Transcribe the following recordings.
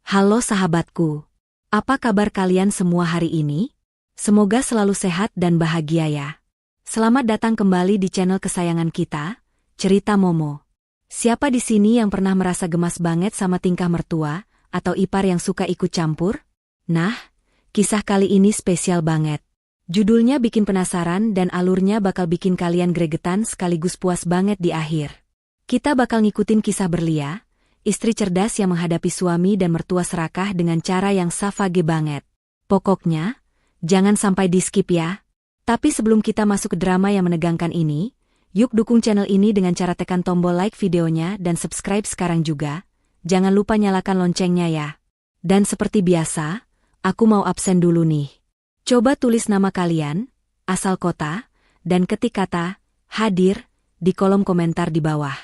Halo sahabatku, apa kabar kalian semua hari ini? Semoga selalu sehat dan bahagia ya. Selamat datang kembali di channel kesayangan kita, Cerita Momo. Siapa di sini yang pernah merasa gemas banget sama tingkah mertua atau ipar yang suka ikut campur? Nah, kisah kali ini spesial banget. Judulnya bikin penasaran dan alurnya bakal bikin kalian gregetan sekaligus puas banget di akhir. Kita bakal ngikutin kisah Berlia, istri cerdas yang menghadapi suami dan mertua serakah dengan cara yang savage banget. Pokoknya, jangan sampai di-skip ya. Tapi sebelum kita masuk ke drama yang menegangkan ini, yuk dukung channel ini dengan cara tekan tombol like videonya dan subscribe sekarang juga. Jangan lupa nyalakan loncengnya ya. Dan seperti biasa, aku mau absen dulu nih. Coba tulis nama kalian, asal kota, dan ketik kata hadir di kolom komentar di bawah.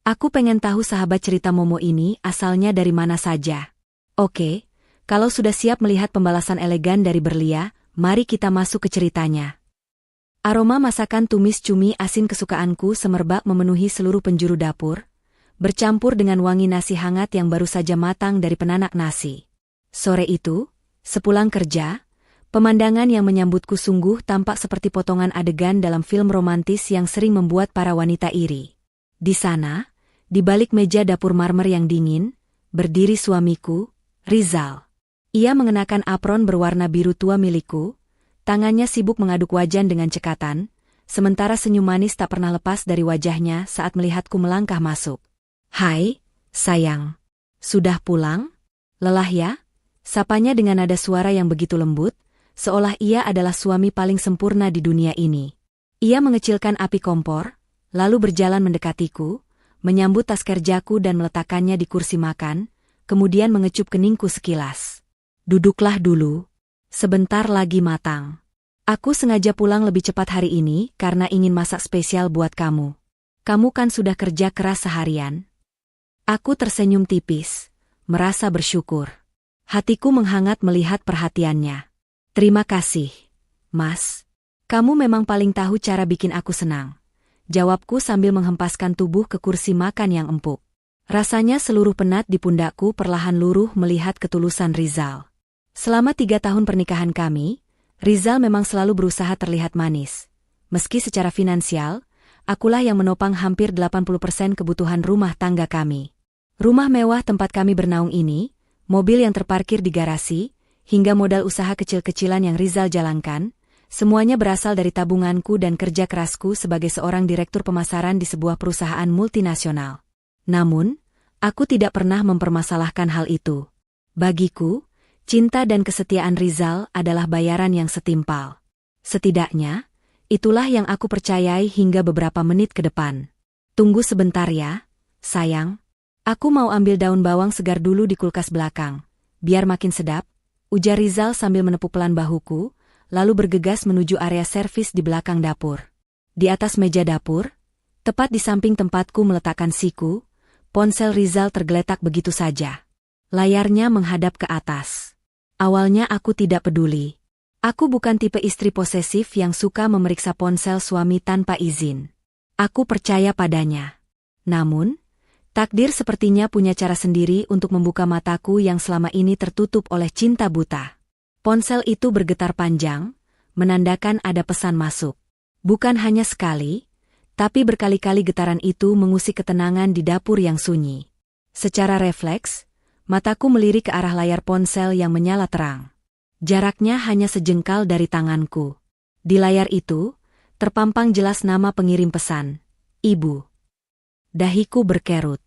Aku pengen tahu sahabat cerita Momo ini asalnya dari mana saja. Oke, kalau sudah siap melihat pembalasan elegan dari Berlia, mari kita masuk ke ceritanya. Aroma masakan tumis cumi asin kesukaanku semerbak memenuhi seluruh penjuru dapur, bercampur dengan wangi nasi hangat yang baru saja matang dari penanak nasi. Sore itu, sepulang kerja, pemandangan yang menyambutku sungguh tampak seperti potongan adegan dalam film romantis yang sering membuat para wanita iri. Di sana, di balik meja dapur marmer yang dingin, berdiri suamiku, Rizal. Ia mengenakan apron berwarna biru tua milikku, tangannya sibuk mengaduk wajan dengan cekatan, sementara senyum manis tak pernah lepas dari wajahnya saat melihatku melangkah masuk. "Hai, sayang. Sudah pulang? Lelah ya?" Sapanya dengan nada suara yang begitu lembut, seolah ia adalah suami paling sempurna di dunia ini. Ia mengecilkan api kompor, lalu berjalan mendekatiku, menyambut tas kerjaku dan meletakkannya di kursi makan, kemudian mengecup keningku sekilas. "Duduklah dulu. Sebentar lagi matang. Aku sengaja pulang lebih cepat hari ini karena ingin masak spesial buat kamu. Kamu kan sudah kerja keras seharian." Aku tersenyum tipis, merasa bersyukur. Hatiku menghangat melihat perhatiannya. "Terima kasih, Mas. Kamu memang paling tahu cara bikin aku senang," jawabku sambil menghempaskan tubuh ke kursi makan yang empuk. Rasanya seluruh penat di pundakku perlahan luruh melihat ketulusan Rizal. Selama 3 tahun pernikahan kami, Rizal memang selalu berusaha terlihat manis. Meski secara finansial, akulah yang menopang hampir 80% kebutuhan rumah tangga kami. Rumah mewah tempat kami bernaung ini, mobil yang terparkir di garasi, hingga modal usaha kecil-kecilan yang Rizal jalankan, semuanya berasal dari tabunganku dan kerja kerasku sebagai seorang direktur pemasaran di sebuah perusahaan multinasional. Namun, aku tidak pernah mempermasalahkan hal itu. Bagiku, cinta dan kesetiaan Rizal adalah bayaran yang setimpal. Setidaknya, itulah yang aku percayai hingga beberapa menit ke depan. "Tunggu sebentar ya, sayang. Aku mau ambil daun bawang segar dulu di kulkas belakang, biar makin sedap," ujar Rizal sambil menepuk pelan bahuku, lalu bergegas menuju area servis di belakang dapur. Di atas meja dapur, tepat di samping tempatku meletakkan siku, ponsel Rizal tergeletak begitu saja. Layarnya menghadap ke atas. Awalnya aku tidak peduli. Aku bukan tipe istri posesif yang suka memeriksa ponsel suami tanpa izin. Aku percaya padanya. Namun, takdir sepertinya punya cara sendiri untuk membuka mataku yang selama ini tertutup oleh cinta buta. Ponsel itu bergetar panjang, menandakan ada pesan masuk. Bukan hanya sekali, tapi berkali-kali getaran itu mengusik ketenangan di dapur yang sunyi. Secara refleks, mataku melirik ke arah layar ponsel yang menyala terang. Jaraknya hanya sejengkal dari tanganku. Di layar itu, terpampang jelas nama pengirim pesan, Ibu. Dahiku berkerut.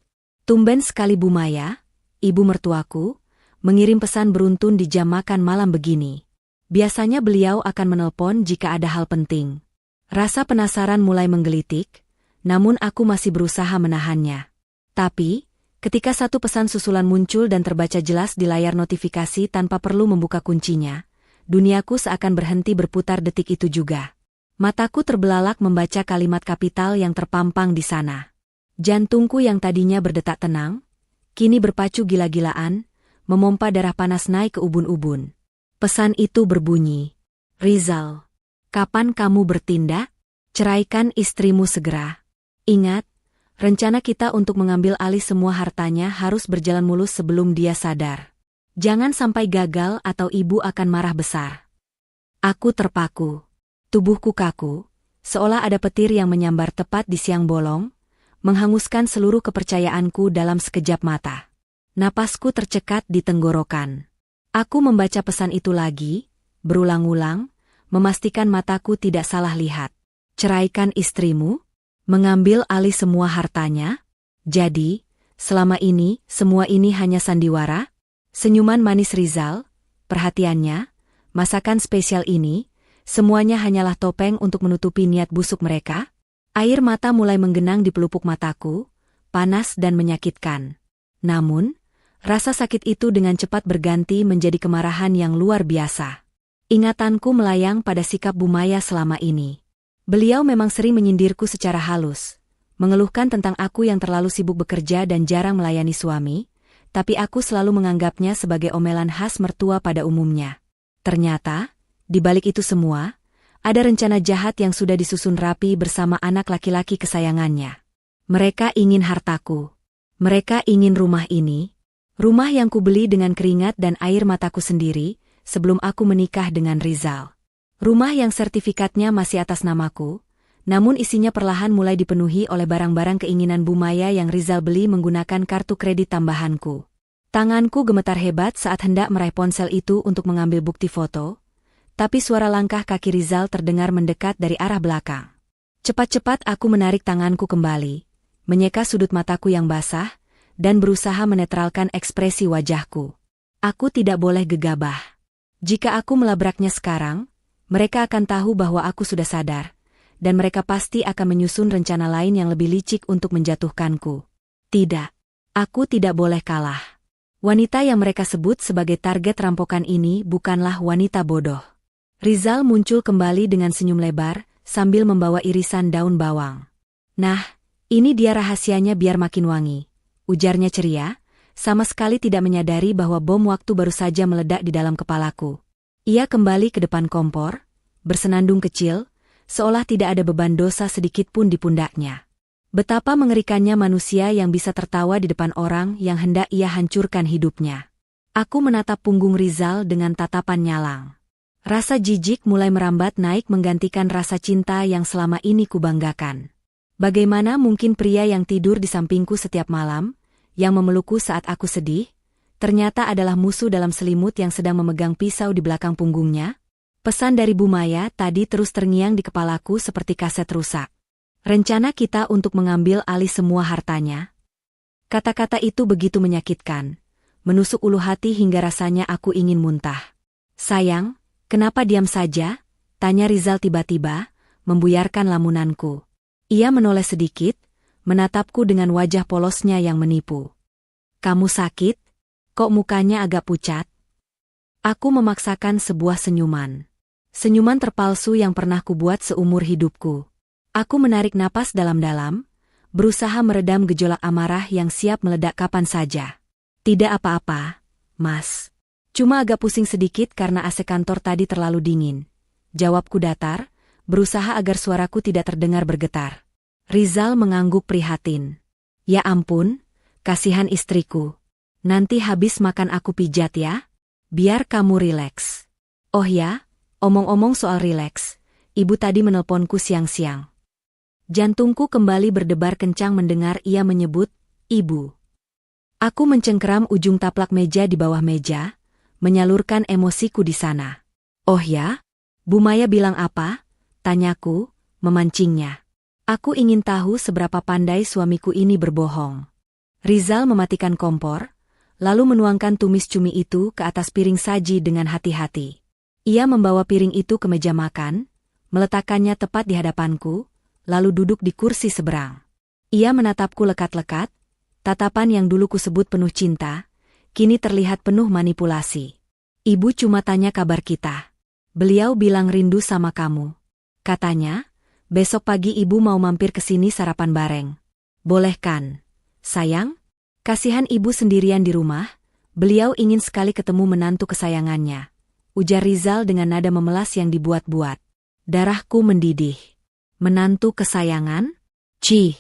Tumben sekali Bu Maya, ibu mertuaku, mengirim pesan beruntun di jam makan malam begini. Biasanya beliau akan menelpon jika ada hal penting. Rasa penasaran mulai menggelitik, namun aku masih berusaha menahannya. Tapi, ketika satu pesan susulan muncul dan terbaca jelas di layar notifikasi tanpa perlu membuka kuncinya, duniaku seakan berhenti berputar detik itu juga. Mataku terbelalak membaca kalimat kapital yang terpampang di sana. Jantungku yang tadinya berdetak tenang, kini berpacu gila-gilaan, memompa darah panas naik ke ubun-ubun. Pesan itu berbunyi, "Rizal, kapan kamu bertindak? Ceraikan istrimu segera. Ingat, rencana kita untuk mengambil alih semua hartanya harus berjalan mulus sebelum dia sadar." Jangan sampai gagal atau ibu akan marah besar. Aku terpaku. Tubuhku kaku, seolah ada petir yang menyambar tepat di siang bolong, menghanguskan seluruh kepercayaanku dalam sekejap mata. Napasku tercekat di tenggorokan. Aku membaca pesan itu lagi, berulang-ulang, memastikan mataku tidak salah lihat. Ceraikan istrimu? Mengambil alih semua hartanya? Jadi, selama ini, semua ini hanya sandiwara? Senyuman manis Rizal, perhatiannya, masakan spesial ini, semuanya hanyalah topeng untuk menutupi niat busuk mereka? Air mata mulai menggenang di pelupuk mataku, panas dan menyakitkan. Namun, rasa sakit itu dengan cepat berganti menjadi kemarahan yang luar biasa. Ingatanku melayang pada sikap Bu Maya selama ini. Beliau memang sering menyindirku secara halus, mengeluhkan tentang aku yang terlalu sibuk bekerja dan jarang melayani suami, tapi aku selalu menganggapnya sebagai omelan khas mertua pada umumnya. Ternyata, di balik itu semua, ada rencana jahat yang sudah disusun rapi bersama anak laki-laki kesayangannya. Mereka ingin hartaku. Mereka ingin rumah ini, rumah yang kubeli dengan keringat dan air mataku sendiri, sebelum aku menikah dengan Rizal. Rumah yang sertifikatnya masih atas namaku, namun isinya perlahan mulai dipenuhi oleh barang-barang keinginan Bu Maya yang Rizal beli menggunakan kartu kredit tambahanku. Tanganku gemetar hebat saat hendak meraih ponsel itu untuk mengambil bukti foto, tapi suara langkah kaki Rizal terdengar mendekat dari arah belakang. Cepat-cepat aku menarik tanganku kembali, menyeka sudut mataku yang basah, dan berusaha menetralkan ekspresi wajahku. Aku tidak boleh gegabah. Jika aku melabraknya sekarang, mereka akan tahu bahwa aku sudah sadar, dan mereka pasti akan menyusun rencana lain yang lebih licik untuk menjatuhkanku. Tidak, aku tidak boleh kalah. Wanita yang mereka sebut sebagai target rampokan ini bukanlah wanita bodoh. Rizal muncul kembali dengan senyum lebar, sambil membawa irisan daun bawang. Nah, ini dia rahasianya biar makin wangi, ujarnya ceria, sama sekali tidak menyadari bahwa bom waktu baru saja meledak di dalam kepalaku. Ia kembali ke depan kompor, bersenandung kecil, seolah tidak ada beban dosa sedikit pun di pundaknya. Betapa mengerikannya manusia yang bisa tertawa di depan orang yang hendak ia hancurkan hidupnya. Aku menatap punggung Rizal dengan tatapan nyalang. Rasa jijik mulai merambat naik menggantikan rasa cinta yang selama ini kubanggakan. Bagaimana mungkin pria yang tidur di sampingku setiap malam, yang memelukku saat aku sedih, ternyata adalah musuh dalam selimut yang sedang memegang pisau di belakang punggungnya? Pesan dari Bu Maya tadi terus terngiang di kepalaku seperti kaset rusak. Rencana kita untuk mengambil alih semua hartanya. Kata-kata itu begitu menyakitkan, menusuk ulu hati hingga rasanya aku ingin muntah. Sayang, kenapa diam saja? Tanya Rizal tiba-tiba, membuyarkan lamunanku. Ia menoleh sedikit, menatapku dengan wajah polosnya yang menipu. Kamu sakit? Kok mukanya agak pucat? Aku memaksakan sebuah senyuman. Senyuman terpalsu yang pernah kubuat seumur hidupku. Aku menarik napas dalam-dalam, berusaha meredam gejolak amarah yang siap meledak kapan saja. Tidak apa-apa, Mas. Cuma agak pusing sedikit karena AC kantor tadi terlalu dingin. Jawabku datar, berusaha agar suaraku tidak terdengar bergetar. Rizal mengangguk prihatin. Ya ampun, kasihan istriku. Nanti habis makan aku pijat ya? Biar kamu rileks. Oh ya, omong-omong soal rileks, ibu tadi menelponku siang-siang. Jantungku kembali berdebar kencang mendengar ia menyebut, ibu. Aku mencengkeram ujung taplak meja di bawah meja, menyalurkan emosiku di sana. Oh ya? Bu Maya bilang apa? Tanyaku, memancingnya. Aku ingin tahu seberapa pandai suamiku ini berbohong. Rizal mematikan kompor, lalu menuangkan tumis cumi itu ke atas piring saji dengan hati-hati. Ia membawa piring itu ke meja makan, meletakkannya tepat di hadapanku, lalu duduk di kursi seberang. Ia menatapku lekat-lekat, tatapan yang dulu kusebut penuh cinta, kini terlihat penuh manipulasi. Ibu cuma tanya kabar kita. Beliau bilang rindu sama kamu. Katanya, besok pagi ibu mau mampir ke sini sarapan bareng. Boleh kan? Sayang? Kasihan ibu sendirian di rumah, beliau ingin sekali ketemu menantu kesayangannya. Ujar Rizal dengan nada memelas yang dibuat-buat. Darahku mendidih. Menantu kesayangan? Cih!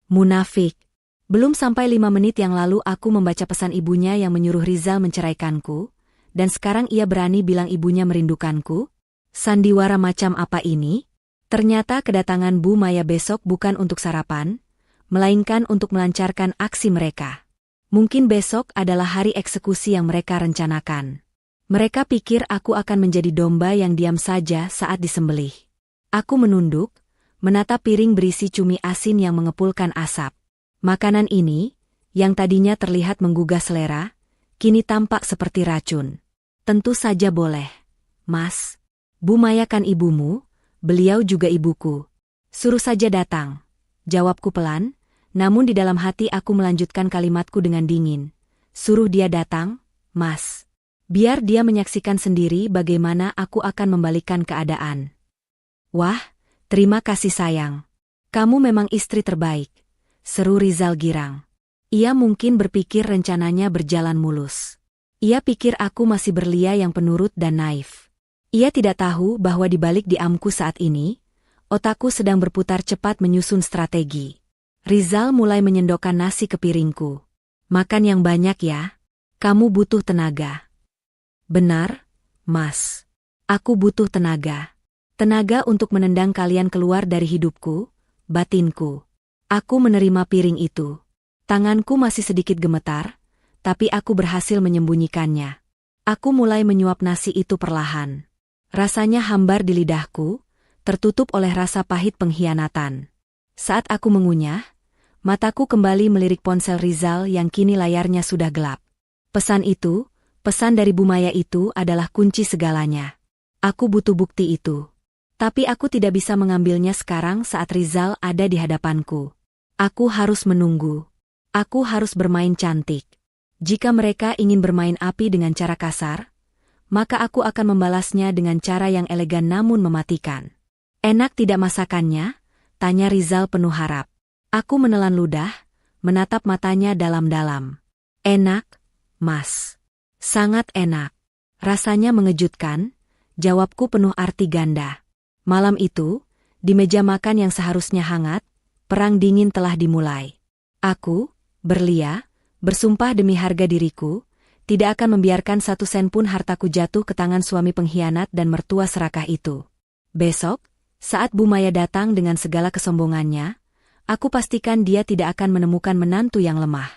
Munafik! Belum sampai 5 menit yang lalu aku membaca pesan ibunya yang menyuruh Rizal menceraikanku, dan sekarang ia berani bilang ibunya merindukanku? Sandiwara macam apa ini? Ternyata kedatangan Bu Maya besok bukan untuk sarapan, melainkan untuk melancarkan aksi mereka. Mungkin besok adalah hari eksekusi yang mereka rencanakan. Mereka pikir aku akan menjadi domba yang diam saja saat disembelih. Aku menunduk, menatap piring berisi cumi asin yang mengepulkan asap. Makanan ini, yang tadinya terlihat menggugah selera, kini tampak seperti racun. Tentu saja boleh, Mas. Bu Maya kan ibumu, beliau juga ibuku. Suruh saja datang. Jawabku pelan, namun di dalam hati aku melanjutkan kalimatku dengan dingin. Suruh dia datang, Mas. Biar dia menyaksikan sendiri bagaimana aku akan membalikkan keadaan. Wah, terima kasih sayang. Kamu memang istri terbaik, seru Rizal girang. Ia mungkin berpikir rencananya berjalan mulus. Ia pikir aku masih belia yang penurut dan naif. Ia tidak tahu bahwa di balik diamku saat ini, otakku sedang berputar cepat menyusun strategi. Rizal mulai menyendokkan nasi ke piringku. Makan yang banyak ya, kamu butuh tenaga. Benar, Mas. Aku butuh tenaga. Tenaga untuk menendang kalian keluar dari hidupku, batinku. Aku menerima piring itu. Tanganku masih sedikit gemetar, tapi aku berhasil menyembunyikannya. Aku mulai menyuap nasi itu perlahan. Rasanya hambar di lidahku, tertutup oleh rasa pahit pengkhianatan. Saat aku mengunyah, mataku kembali melirik ponsel Rizal yang kini layarnya sudah gelap. Pesan itu, pesan dari Bu Maya itu adalah kunci segalanya. Aku butuh bukti itu. Tapi aku tidak bisa mengambilnya sekarang saat Rizal ada di hadapanku. Aku harus menunggu. Aku harus bermain cantik. Jika mereka ingin bermain api dengan cara kasar, maka aku akan membalasnya dengan cara yang elegan namun mematikan. Enak tidak masakannya? Tanya Rizal penuh harap. Aku menelan ludah, menatap matanya dalam-dalam. Enak, Mas. Sangat enak. Rasanya mengejutkan, jawabku penuh arti ganda. Malam itu, di meja makan yang seharusnya hangat, perang dingin telah dimulai. Aku, Berlia, bersumpah demi harga diriku, tidak akan membiarkan 1 sen pun hartaku jatuh ke tangan suami pengkhianat dan mertua serakah itu. Besok, saat Bu Maya datang dengan segala kesombongannya, aku pastikan dia tidak akan menemukan menantu yang lemah.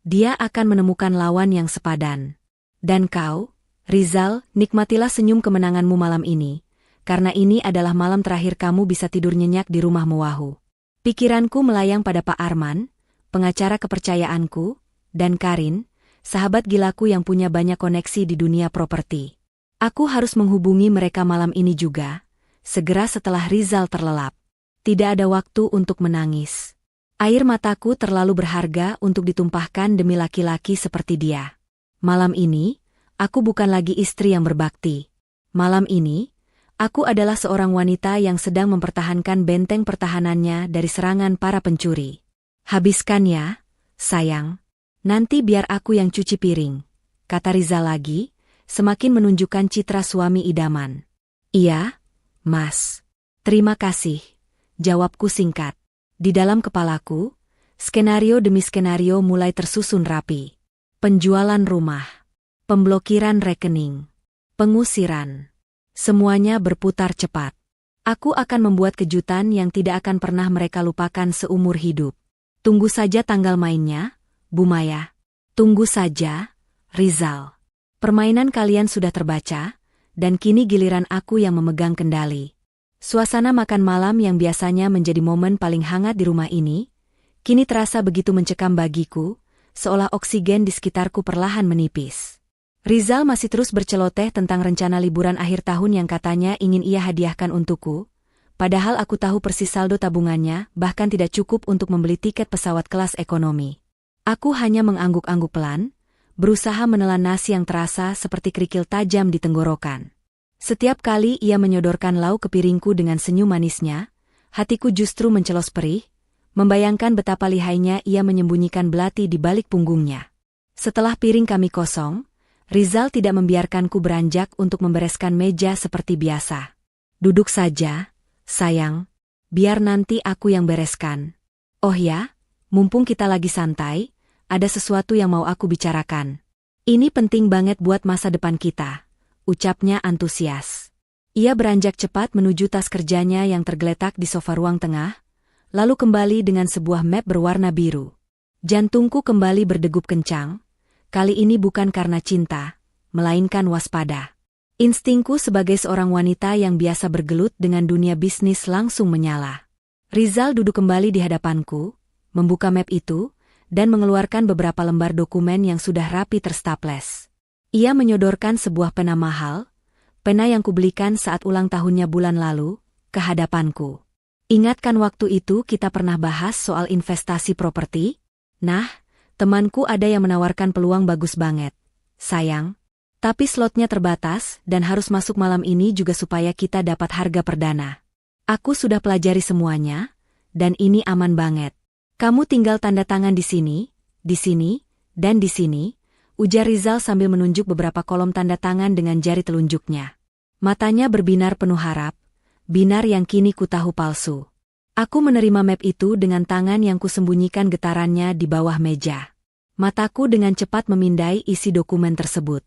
Dia akan menemukan lawan yang sepadan. Dan kau, Rizal, nikmatilah senyum kemenanganmu malam ini, karena ini adalah malam terakhir kamu bisa tidur nyenyak di rumah Mewahu. Pikiranku melayang pada Pak Arman, pengacara kepercayaanku, dan Karin, sahabat gilaku yang punya banyak koneksi di dunia properti. Aku harus menghubungi mereka malam ini juga, segera setelah Rizal terlelap. Tidak ada waktu untuk menangis. Air mataku terlalu berharga untuk ditumpahkan demi laki-laki seperti dia. Malam ini, aku bukan lagi istri yang berbakti. Malam ini, aku adalah seorang wanita yang sedang mempertahankan benteng pertahanannya dari serangan para pencuri. Habiskan ya, sayang. Nanti biar aku yang cuci piring, kata Rizal lagi, semakin menunjukkan citra suami idaman. Iya, Mas. Terima kasih, jawabku singkat. Di dalam kepalaku, skenario demi skenario mulai tersusun rapi. Penjualan rumah, pemblokiran rekening, pengusiran. Semuanya berputar cepat. Aku akan membuat kejutan yang tidak akan pernah mereka lupakan seumur hidup. Tunggu saja tanggal mainnya, Bu Maya. Tunggu saja, Rizal. Permainan kalian sudah terbaca, dan kini giliran aku yang memegang kendali. Suasana makan malam yang biasanya menjadi momen paling hangat di rumah ini, kini terasa begitu mencekam bagiku, seolah oksigen di sekitarku perlahan menipis. Rizal masih terus berceloteh tentang rencana liburan akhir tahun yang katanya ingin ia hadiahkan untukku, padahal aku tahu persis saldo tabungannya bahkan tidak cukup untuk membeli tiket pesawat kelas ekonomi. Aku hanya mengangguk-angguk pelan, berusaha menelan nasi yang terasa seperti kerikil tajam di tenggorokan. Setiap kali ia menyodorkan lauk ke piringku dengan senyum manisnya, hatiku justru mencelos perih, membayangkan betapa lihainya ia menyembunyikan belati di balik punggungnya. Setelah piring kami kosong, Rizal tidak membiarkanku beranjak untuk membereskan meja seperti biasa. Duduk saja, sayang. Biar nanti aku yang bereskan. Oh ya, mumpung kita lagi santai, ada sesuatu yang mau aku bicarakan. Ini penting banget buat masa depan kita, ucapnya antusias. Ia beranjak cepat menuju tas kerjanya yang tergeletak di sofa ruang tengah, lalu kembali dengan sebuah map berwarna biru. Jantungku kembali berdegup kencang, kali ini bukan karena cinta, melainkan waspada. Instingku sebagai seorang wanita yang biasa bergelut dengan dunia bisnis langsung menyala. Rizal duduk kembali di hadapanku, membuka map itu, dan mengeluarkan beberapa lembar dokumen yang sudah rapi terstaples. Ia menyodorkan sebuah pena mahal, pena yang kubelikan saat ulang tahunnya bulan lalu, ke hadapanku. Ingatkan waktu itu kita pernah bahas soal investasi properti? Nah, temanku ada yang menawarkan peluang bagus banget. Sayang, tapi slotnya terbatas dan harus masuk malam ini juga supaya kita dapat harga perdana. Aku sudah pelajari semuanya, dan ini aman banget. Kamu tinggal tanda tangan di sini, dan di sini, ujar Rizal sambil menunjuk beberapa kolom tanda tangan dengan jari telunjuknya. Matanya berbinar penuh harap, binar yang kini ku tahu palsu. Aku menerima map itu dengan tangan yang kusembunyikan getarannya di bawah meja. Mataku dengan cepat memindai isi dokumen tersebut.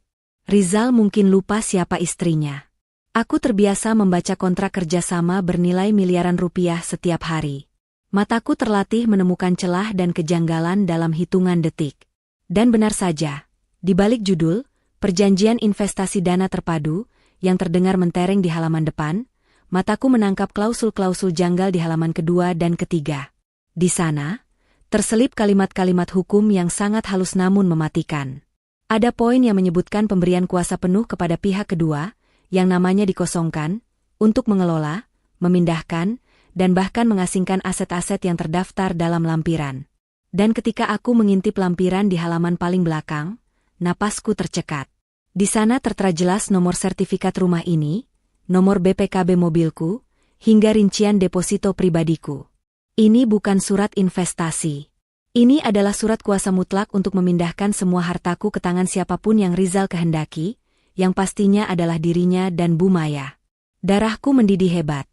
Rizal mungkin lupa siapa istrinya. Aku terbiasa membaca kontrak kerjasama bernilai miliaran rupiah setiap hari. Mataku terlatih menemukan celah dan kejanggalan dalam hitungan detik. Dan benar saja, di balik judul, Perjanjian Investasi Dana Terpadu, yang terdengar mentereng di halaman depan, mataku menangkap klausul-klausul janggal di halaman kedua dan ketiga. Di sana, terselip kalimat-kalimat hukum yang sangat halus namun mematikan. Ada poin yang menyebutkan pemberian kuasa penuh kepada pihak kedua, yang namanya dikosongkan, untuk mengelola, memindahkan, dan bahkan mengasingkan aset-aset yang terdaftar dalam lampiran. Dan ketika aku mengintip lampiran di halaman paling belakang, napasku tercekat. Di sana tertera jelas nomor sertifikat rumah ini, nomor BPKB mobilku, hingga rincian deposito pribadiku. Ini bukan surat investasi. Ini adalah surat kuasa mutlak untuk memindahkan semua hartaku ke tangan siapapun yang Rizal kehendaki, yang pastinya adalah dirinya dan Bu Maya. Darahku mendidih hebat.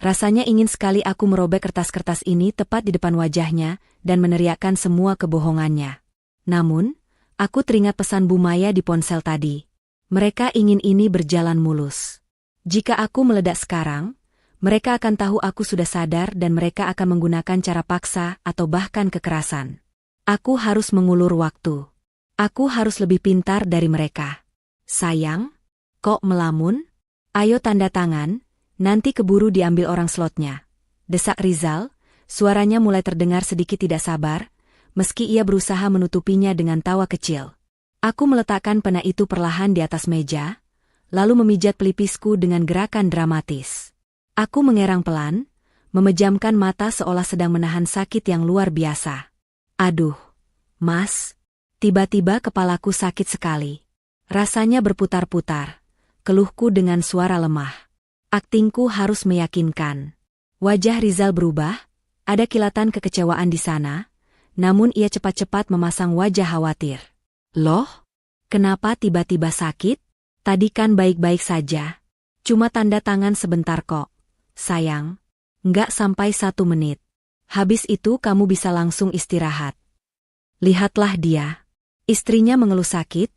Rasanya ingin sekali aku merobek kertas-kertas ini tepat di depan wajahnya dan meneriakkan semua kebohongannya. Namun, aku teringat pesan Bu Maya di ponsel tadi. Mereka ingin ini berjalan mulus. Jika aku meledak sekarang, mereka akan tahu aku sudah sadar dan mereka akan menggunakan cara paksa atau bahkan kekerasan. Aku harus mengulur waktu. Aku harus lebih pintar dari mereka. Sayang, kok melamun? Ayo tanda tangan, nanti keburu diambil orang slotnya. Desak Rizal, suaranya mulai terdengar sedikit tidak sabar, meski ia berusaha menutupinya dengan tawa kecil. Aku meletakkan pena itu perlahan di atas meja, lalu memijat pelipisku dengan gerakan dramatis. Aku mengerang pelan, memejamkan mata seolah sedang menahan sakit yang luar biasa. Aduh, Mas, tiba-tiba kepalaku sakit sekali. Rasanya berputar-putar, keluhku dengan suara lemah. Aktingku harus meyakinkan. Wajah Rizal berubah, ada kilatan kekecewaan di sana, namun ia cepat-cepat memasang wajah khawatir. Loh, kenapa tiba-tiba sakit? Tadi kan baik-baik saja. Cuma tanda tangan sebentar kok. Sayang, nggak sampai 1 menit. Habis itu kamu bisa langsung istirahat. Lihatlah dia. Istrinya mengeluh sakit,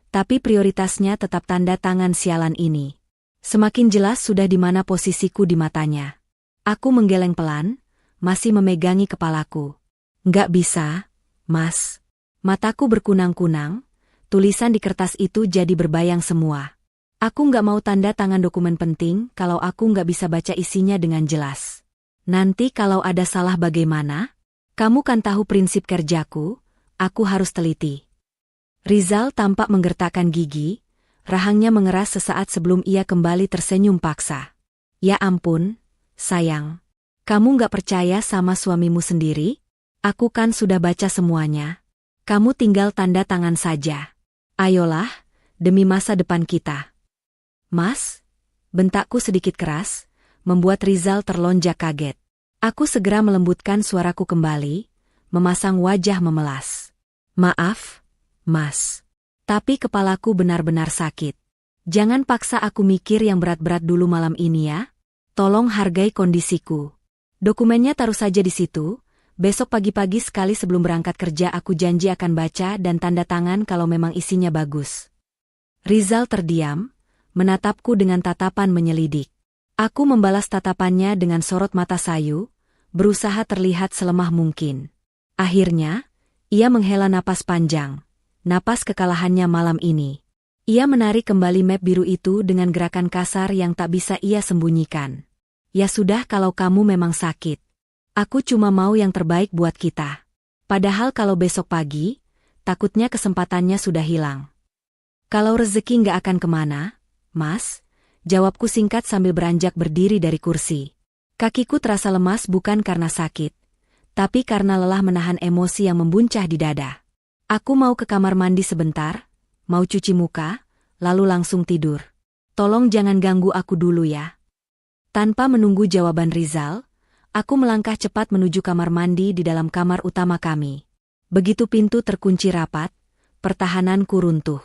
tapi prioritasnya tetap tanda tangan sialan ini. Semakin jelas sudah di mana posisiku di matanya. Aku menggeleng pelan, masih memegangi kepalaku. Nggak bisa, Mas. Mataku berkunang-kunang, tulisan di kertas itu jadi berbayang semua. Aku nggak mau tanda tangan dokumen penting kalau aku nggak bisa baca isinya dengan jelas. Nanti kalau ada salah bagaimana? Kamu kan tahu prinsip kerjaku, aku harus teliti. Rizal tampak menggertakkan gigi, rahangnya mengeras sesaat sebelum ia kembali tersenyum paksa. Ya ampun, sayang. Kamu nggak percaya sama suamimu sendiri? Aku kan sudah baca semuanya. Kamu tinggal tanda tangan saja. Ayolah, demi masa depan kita. Mas, bentakku sedikit keras, membuat Rizal terlonjak kaget. Aku segera melembutkan suaraku kembali, memasang wajah memelas. Maaf, Mas. Tapi kepalaku benar-benar sakit. Jangan paksa aku mikir yang berat-berat dulu malam ini ya. Tolong hargai kondisiku. Dokumennya taruh saja di situ, Besok pagi-pagi sekali sebelum berangkat kerja aku janji akan baca dan tanda tangan kalau memang isinya bagus. Rizal terdiam, menatapku dengan tatapan menyelidik. Aku membalas tatapannya dengan sorot mata sayu, berusaha terlihat selemah mungkin. Akhirnya, ia menghela napas panjang, napas kekalahannya malam ini. Ia menarik kembali map biru itu dengan gerakan kasar yang tak bisa ia sembunyikan. Ya sudah kalau kamu memang sakit. Aku cuma mau yang terbaik buat kita. Padahal kalau besok pagi, takutnya kesempatannya sudah hilang. Kalau rezeki nggak akan kemana, Mas? Jawabku singkat sambil beranjak berdiri dari kursi. Kakiku terasa lemas bukan karena sakit, tapi karena lelah menahan emosi yang membuncah di dada. Aku mau ke kamar mandi sebentar, mau cuci muka, lalu langsung tidur. Tolong jangan ganggu aku dulu ya. Tanpa menunggu jawaban Rizal, aku melangkah cepat menuju kamar mandi di dalam kamar utama kami. Begitu pintu terkunci rapat, pertahananku runtuh.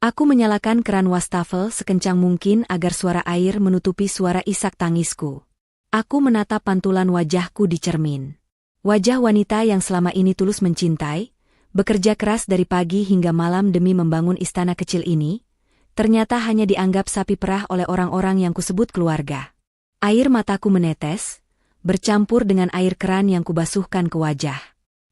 Aku menyalakan keran wastafel sekencang mungkin agar suara air menutupi suara isak tangisku. Aku menatap pantulan wajahku di cermin. Wajah wanita yang selama ini tulus mencintai, bekerja keras dari pagi hingga malam demi membangun istana kecil ini, ternyata hanya dianggap sapi perah oleh orang-orang yang kusebut keluarga. Air mataku menetes, bercampur dengan air keran yang kubasuhkan ke wajah.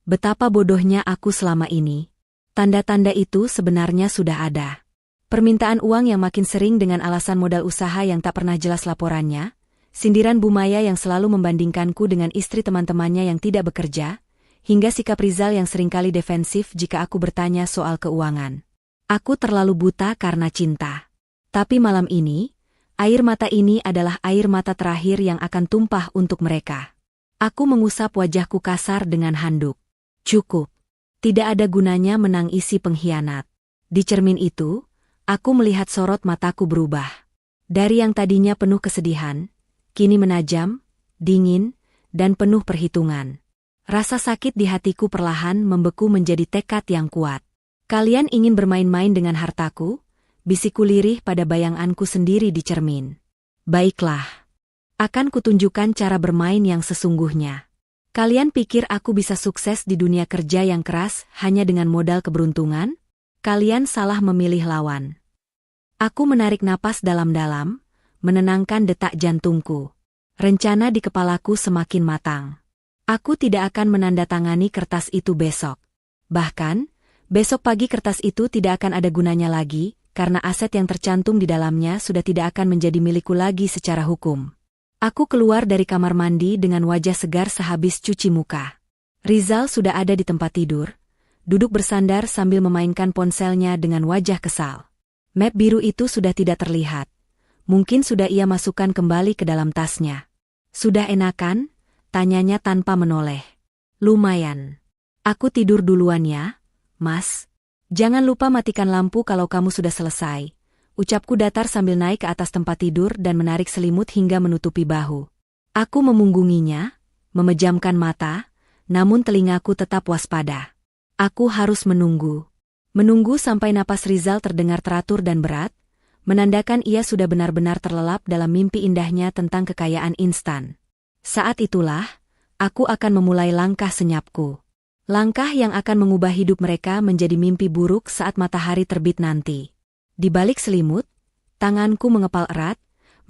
Betapa bodohnya aku selama ini. Tanda-tanda itu sebenarnya sudah ada. Permintaan uang yang makin sering dengan alasan modal usaha yang tak pernah jelas laporannya, sindiran Bu Maya yang selalu membandingkanku dengan istri teman-temannya yang tidak bekerja, hingga sikap Rizal yang seringkali defensif jika aku bertanya soal keuangan. Aku terlalu buta karena cinta. Tapi malam ini, air mata ini adalah air mata terakhir yang akan tumpah untuk mereka. Aku mengusap wajahku kasar dengan handuk. Cukup. Tidak ada gunanya menangisi pengkhianat. Di cermin itu, aku melihat sorot mataku berubah. Dari yang tadinya penuh kesedihan, kini menajam, dingin, dan penuh perhitungan. Rasa sakit di hatiku perlahan membeku menjadi tekad yang kuat. Kalian ingin bermain-main dengan hartaku? Bisikku lirih pada bayanganku sendiri di cermin. Baiklah. Akan kutunjukkan cara bermain yang sesungguhnya. Kalian pikir aku bisa sukses di dunia kerja yang keras hanya dengan modal keberuntungan? Kalian salah memilih lawan. Aku menarik napas dalam-dalam, menenangkan detak jantungku. Rencana di kepalaku semakin matang. Aku tidak akan menandatangani kertas itu besok. Bahkan, besok pagi kertas itu tidak akan ada gunanya lagi, karena aset yang tercantum di dalamnya sudah tidak akan menjadi milikku lagi secara hukum. Aku keluar dari kamar mandi dengan wajah segar sehabis cuci muka. Rizal sudah ada di tempat tidur, duduk bersandar sambil memainkan ponselnya dengan wajah kesal. Map biru itu sudah tidak terlihat. Mungkin sudah ia masukkan kembali ke dalam tasnya. Sudah enakan? Tanyanya tanpa menoleh. Lumayan. Aku tidur duluan ya, Mas. Jangan lupa matikan lampu kalau kamu sudah selesai. Ucapku datar sambil naik ke atas tempat tidur dan menarik selimut hingga menutupi bahu. Aku memunggunginya, memejamkan mata, namun telingaku tetap waspada. Aku harus menunggu. Menunggu sampai napas Rizal terdengar teratur dan berat, menandakan ia sudah benar-benar terlelap dalam mimpi indahnya tentang kekayaan instan. Saat itulah, aku akan memulai langkah senyapku. Langkah yang akan mengubah hidup mereka menjadi mimpi buruk saat matahari terbit nanti. Di balik selimut, tanganku mengepal erat,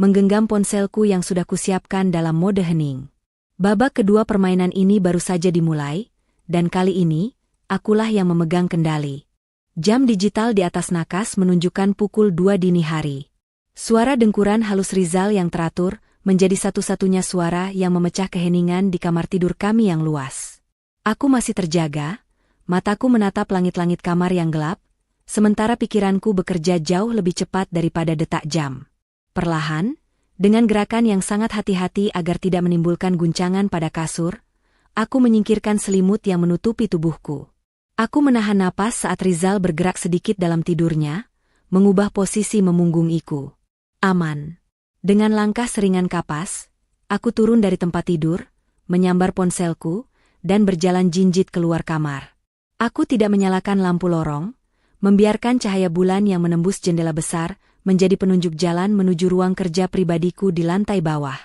menggenggam ponselku yang sudah kusiapkan dalam mode hening. Babak kedua permainan ini baru saja dimulai, dan kali ini, akulah yang memegang kendali. Jam digital di atas nakas menunjukkan pukul 2 dini hari. Suara dengkuran halus Rizal yang teratur, menjadi satu-satunya suara yang memecah keheningan di kamar tidur kami yang luas. Aku masih terjaga, mataku menatap langit-langit kamar yang gelap, sementara pikiranku bekerja jauh lebih cepat daripada detak jam. Perlahan, dengan gerakan yang sangat hati-hati agar tidak menimbulkan guncangan pada kasur, aku menyingkirkan selimut yang menutupi tubuhku. Aku menahan napas saat Rizal bergerak sedikit dalam tidurnya, mengubah posisi memunggungiku. Aman. Dengan langkah seringan kapas, aku turun dari tempat tidur, menyambar ponselku, dan berjalan jinjit keluar kamar. Aku tidak menyalakan lampu lorong, membiarkan cahaya bulan yang menembus jendela besar menjadi penunjuk jalan menuju ruang kerja pribadiku di lantai bawah.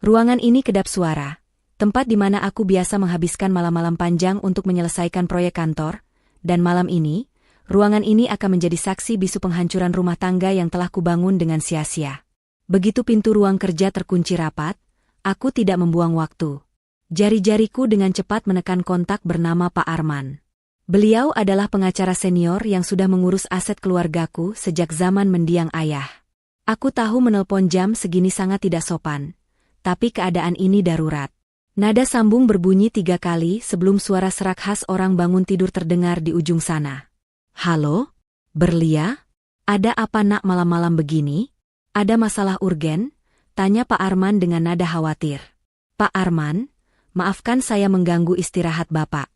Ruangan ini kedap suara, tempat di mana aku biasa menghabiskan malam-malam panjang untuk menyelesaikan proyek kantor, dan malam ini, ruangan ini akan menjadi saksi bisu penghancuran rumah tangga yang telah kubangun dengan sia-sia. Begitu pintu ruang kerja terkunci rapat, aku tidak membuang waktu. Jari-jariku dengan cepat menekan kontak bernama Pak Arman. Beliau adalah pengacara senior yang sudah mengurus aset keluargaku sejak zaman mendiang ayah. Aku tahu menelpon jam segini sangat tidak sopan, tapi keadaan ini darurat. Nada sambung berbunyi 3 kali sebelum suara serak khas orang bangun tidur terdengar di ujung sana. Halo? Berlia? Ada apa nak malam-malam begini? Ada masalah urgen? Tanya Pak Arman dengan nada khawatir. Pak Arman, maafkan saya mengganggu istirahat Bapak.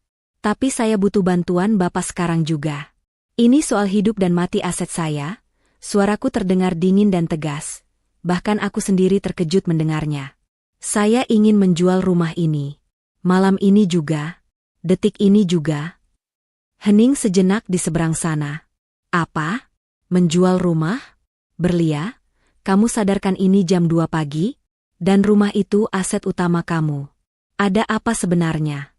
Tapi saya butuh bantuan Bapak sekarang juga. Ini soal hidup dan mati aset saya. Suaraku terdengar dingin dan tegas. Bahkan aku sendiri terkejut mendengarnya. Saya ingin menjual rumah ini. Malam ini juga. Detik ini juga. Hening sejenak di seberang sana. Apa? Menjual rumah? Berlia, kamu sadarkan ini jam 2 pagi? Dan rumah itu aset utama kamu. Ada apa sebenarnya?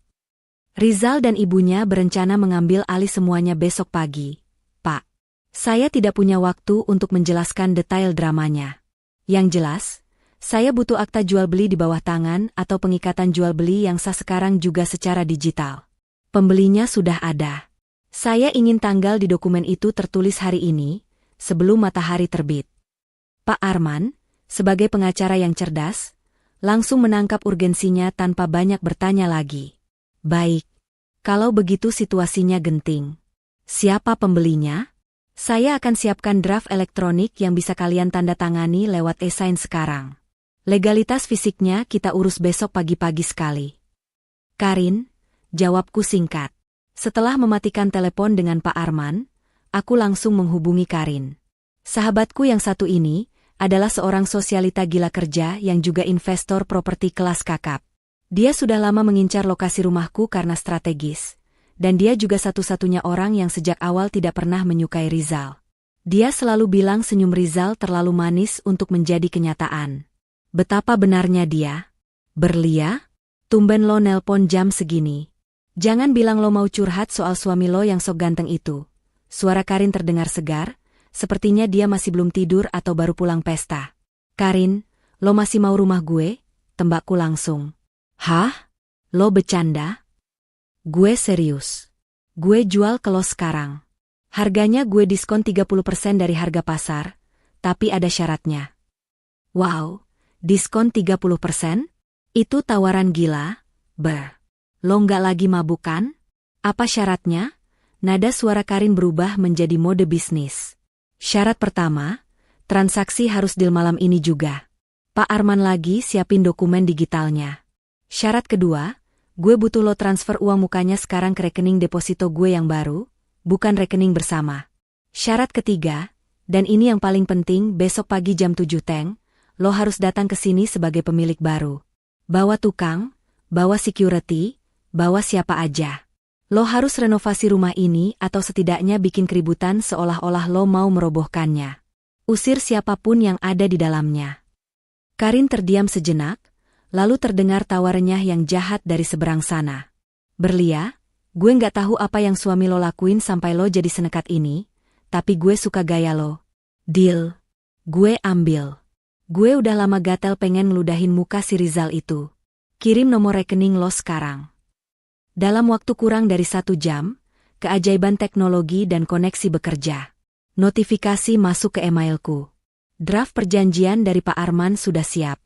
Rizal dan ibunya berencana mengambil alih semuanya besok pagi. Pak, saya tidak punya waktu untuk menjelaskan detail dramanya. Yang jelas, saya butuh akta jual beli di bawah tangan atau pengikatan jual beli yang sah sekarang juga secara digital. Pembelinya sudah ada. Saya ingin tanggal di dokumen itu tertulis hari ini, sebelum matahari terbit. Pak Arman, sebagai pengacara yang cerdas, langsung menangkap urgensinya tanpa banyak bertanya lagi. Baik, kalau begitu situasinya genting. Siapa pembelinya? Saya akan siapkan draft elektronik yang bisa kalian tanda tangani lewat e-sign sekarang. Legalitas fisiknya kita urus besok pagi-pagi sekali. Karin, jawabku singkat. Setelah mematikan telepon dengan Pak Arman, aku langsung menghubungi Karin. Sahabatku yang satu ini adalah seorang sosialita gila kerja yang juga investor properti kelas kakap. Dia sudah lama mengincar lokasi rumahku karena strategis, dan dia juga satu-satunya orang yang sejak awal tidak pernah menyukai Rizal. Dia selalu bilang senyum Rizal terlalu manis untuk menjadi kenyataan. Betapa benarnya dia. Berlia? Tumben lo nelpon jam segini. Jangan bilang lo mau curhat soal suami lo yang sok ganteng itu. Suara Karin terdengar segar, sepertinya dia masih belum tidur atau baru pulang pesta. Karin, lo masih mau rumah gue? Tembakku langsung. Hah? Lo bercanda? Gue serius. Gue jual ke lo sekarang. Harganya gue diskon 30% dari harga pasar, tapi ada syaratnya. Wow. Diskon 30%? Itu tawaran gila? Lo nggak lagi mabuk kan? Apa syaratnya? Nada suara Karin berubah menjadi mode bisnis. Syarat pertama, transaksi harus deal malam ini juga. Pak Arman lagi siapin dokumen digitalnya. Syarat kedua, gue butuh lo transfer uang mukanya sekarang ke rekening deposito gue yang baru, bukan rekening bersama. Syarat ketiga, dan ini yang paling penting, besok pagi jam 7 teng, lo harus datang ke sini sebagai pemilik baru. Bawa tukang, bawa security, bawa siapa aja. Lo harus renovasi rumah ini atau setidaknya bikin keributan seolah-olah lo mau merobohkannya. Usir siapapun yang ada di dalamnya. Karin terdiam sejenak, lalu terdengar tawa renyah yang jahat dari seberang sana. Berlia, gue nggak tahu apa yang suami lo lakuin sampai lo jadi senekat ini, tapi gue suka gaya lo. Deal. Gue ambil. Gue udah lama gatel pengen ngeludahin muka si Rizal itu. Kirim nomor rekening lo sekarang. Dalam waktu kurang dari 1 jam, keajaiban teknologi dan koneksi bekerja. Notifikasi masuk ke emailku. Draft perjanjian dari Pak Arman sudah siap.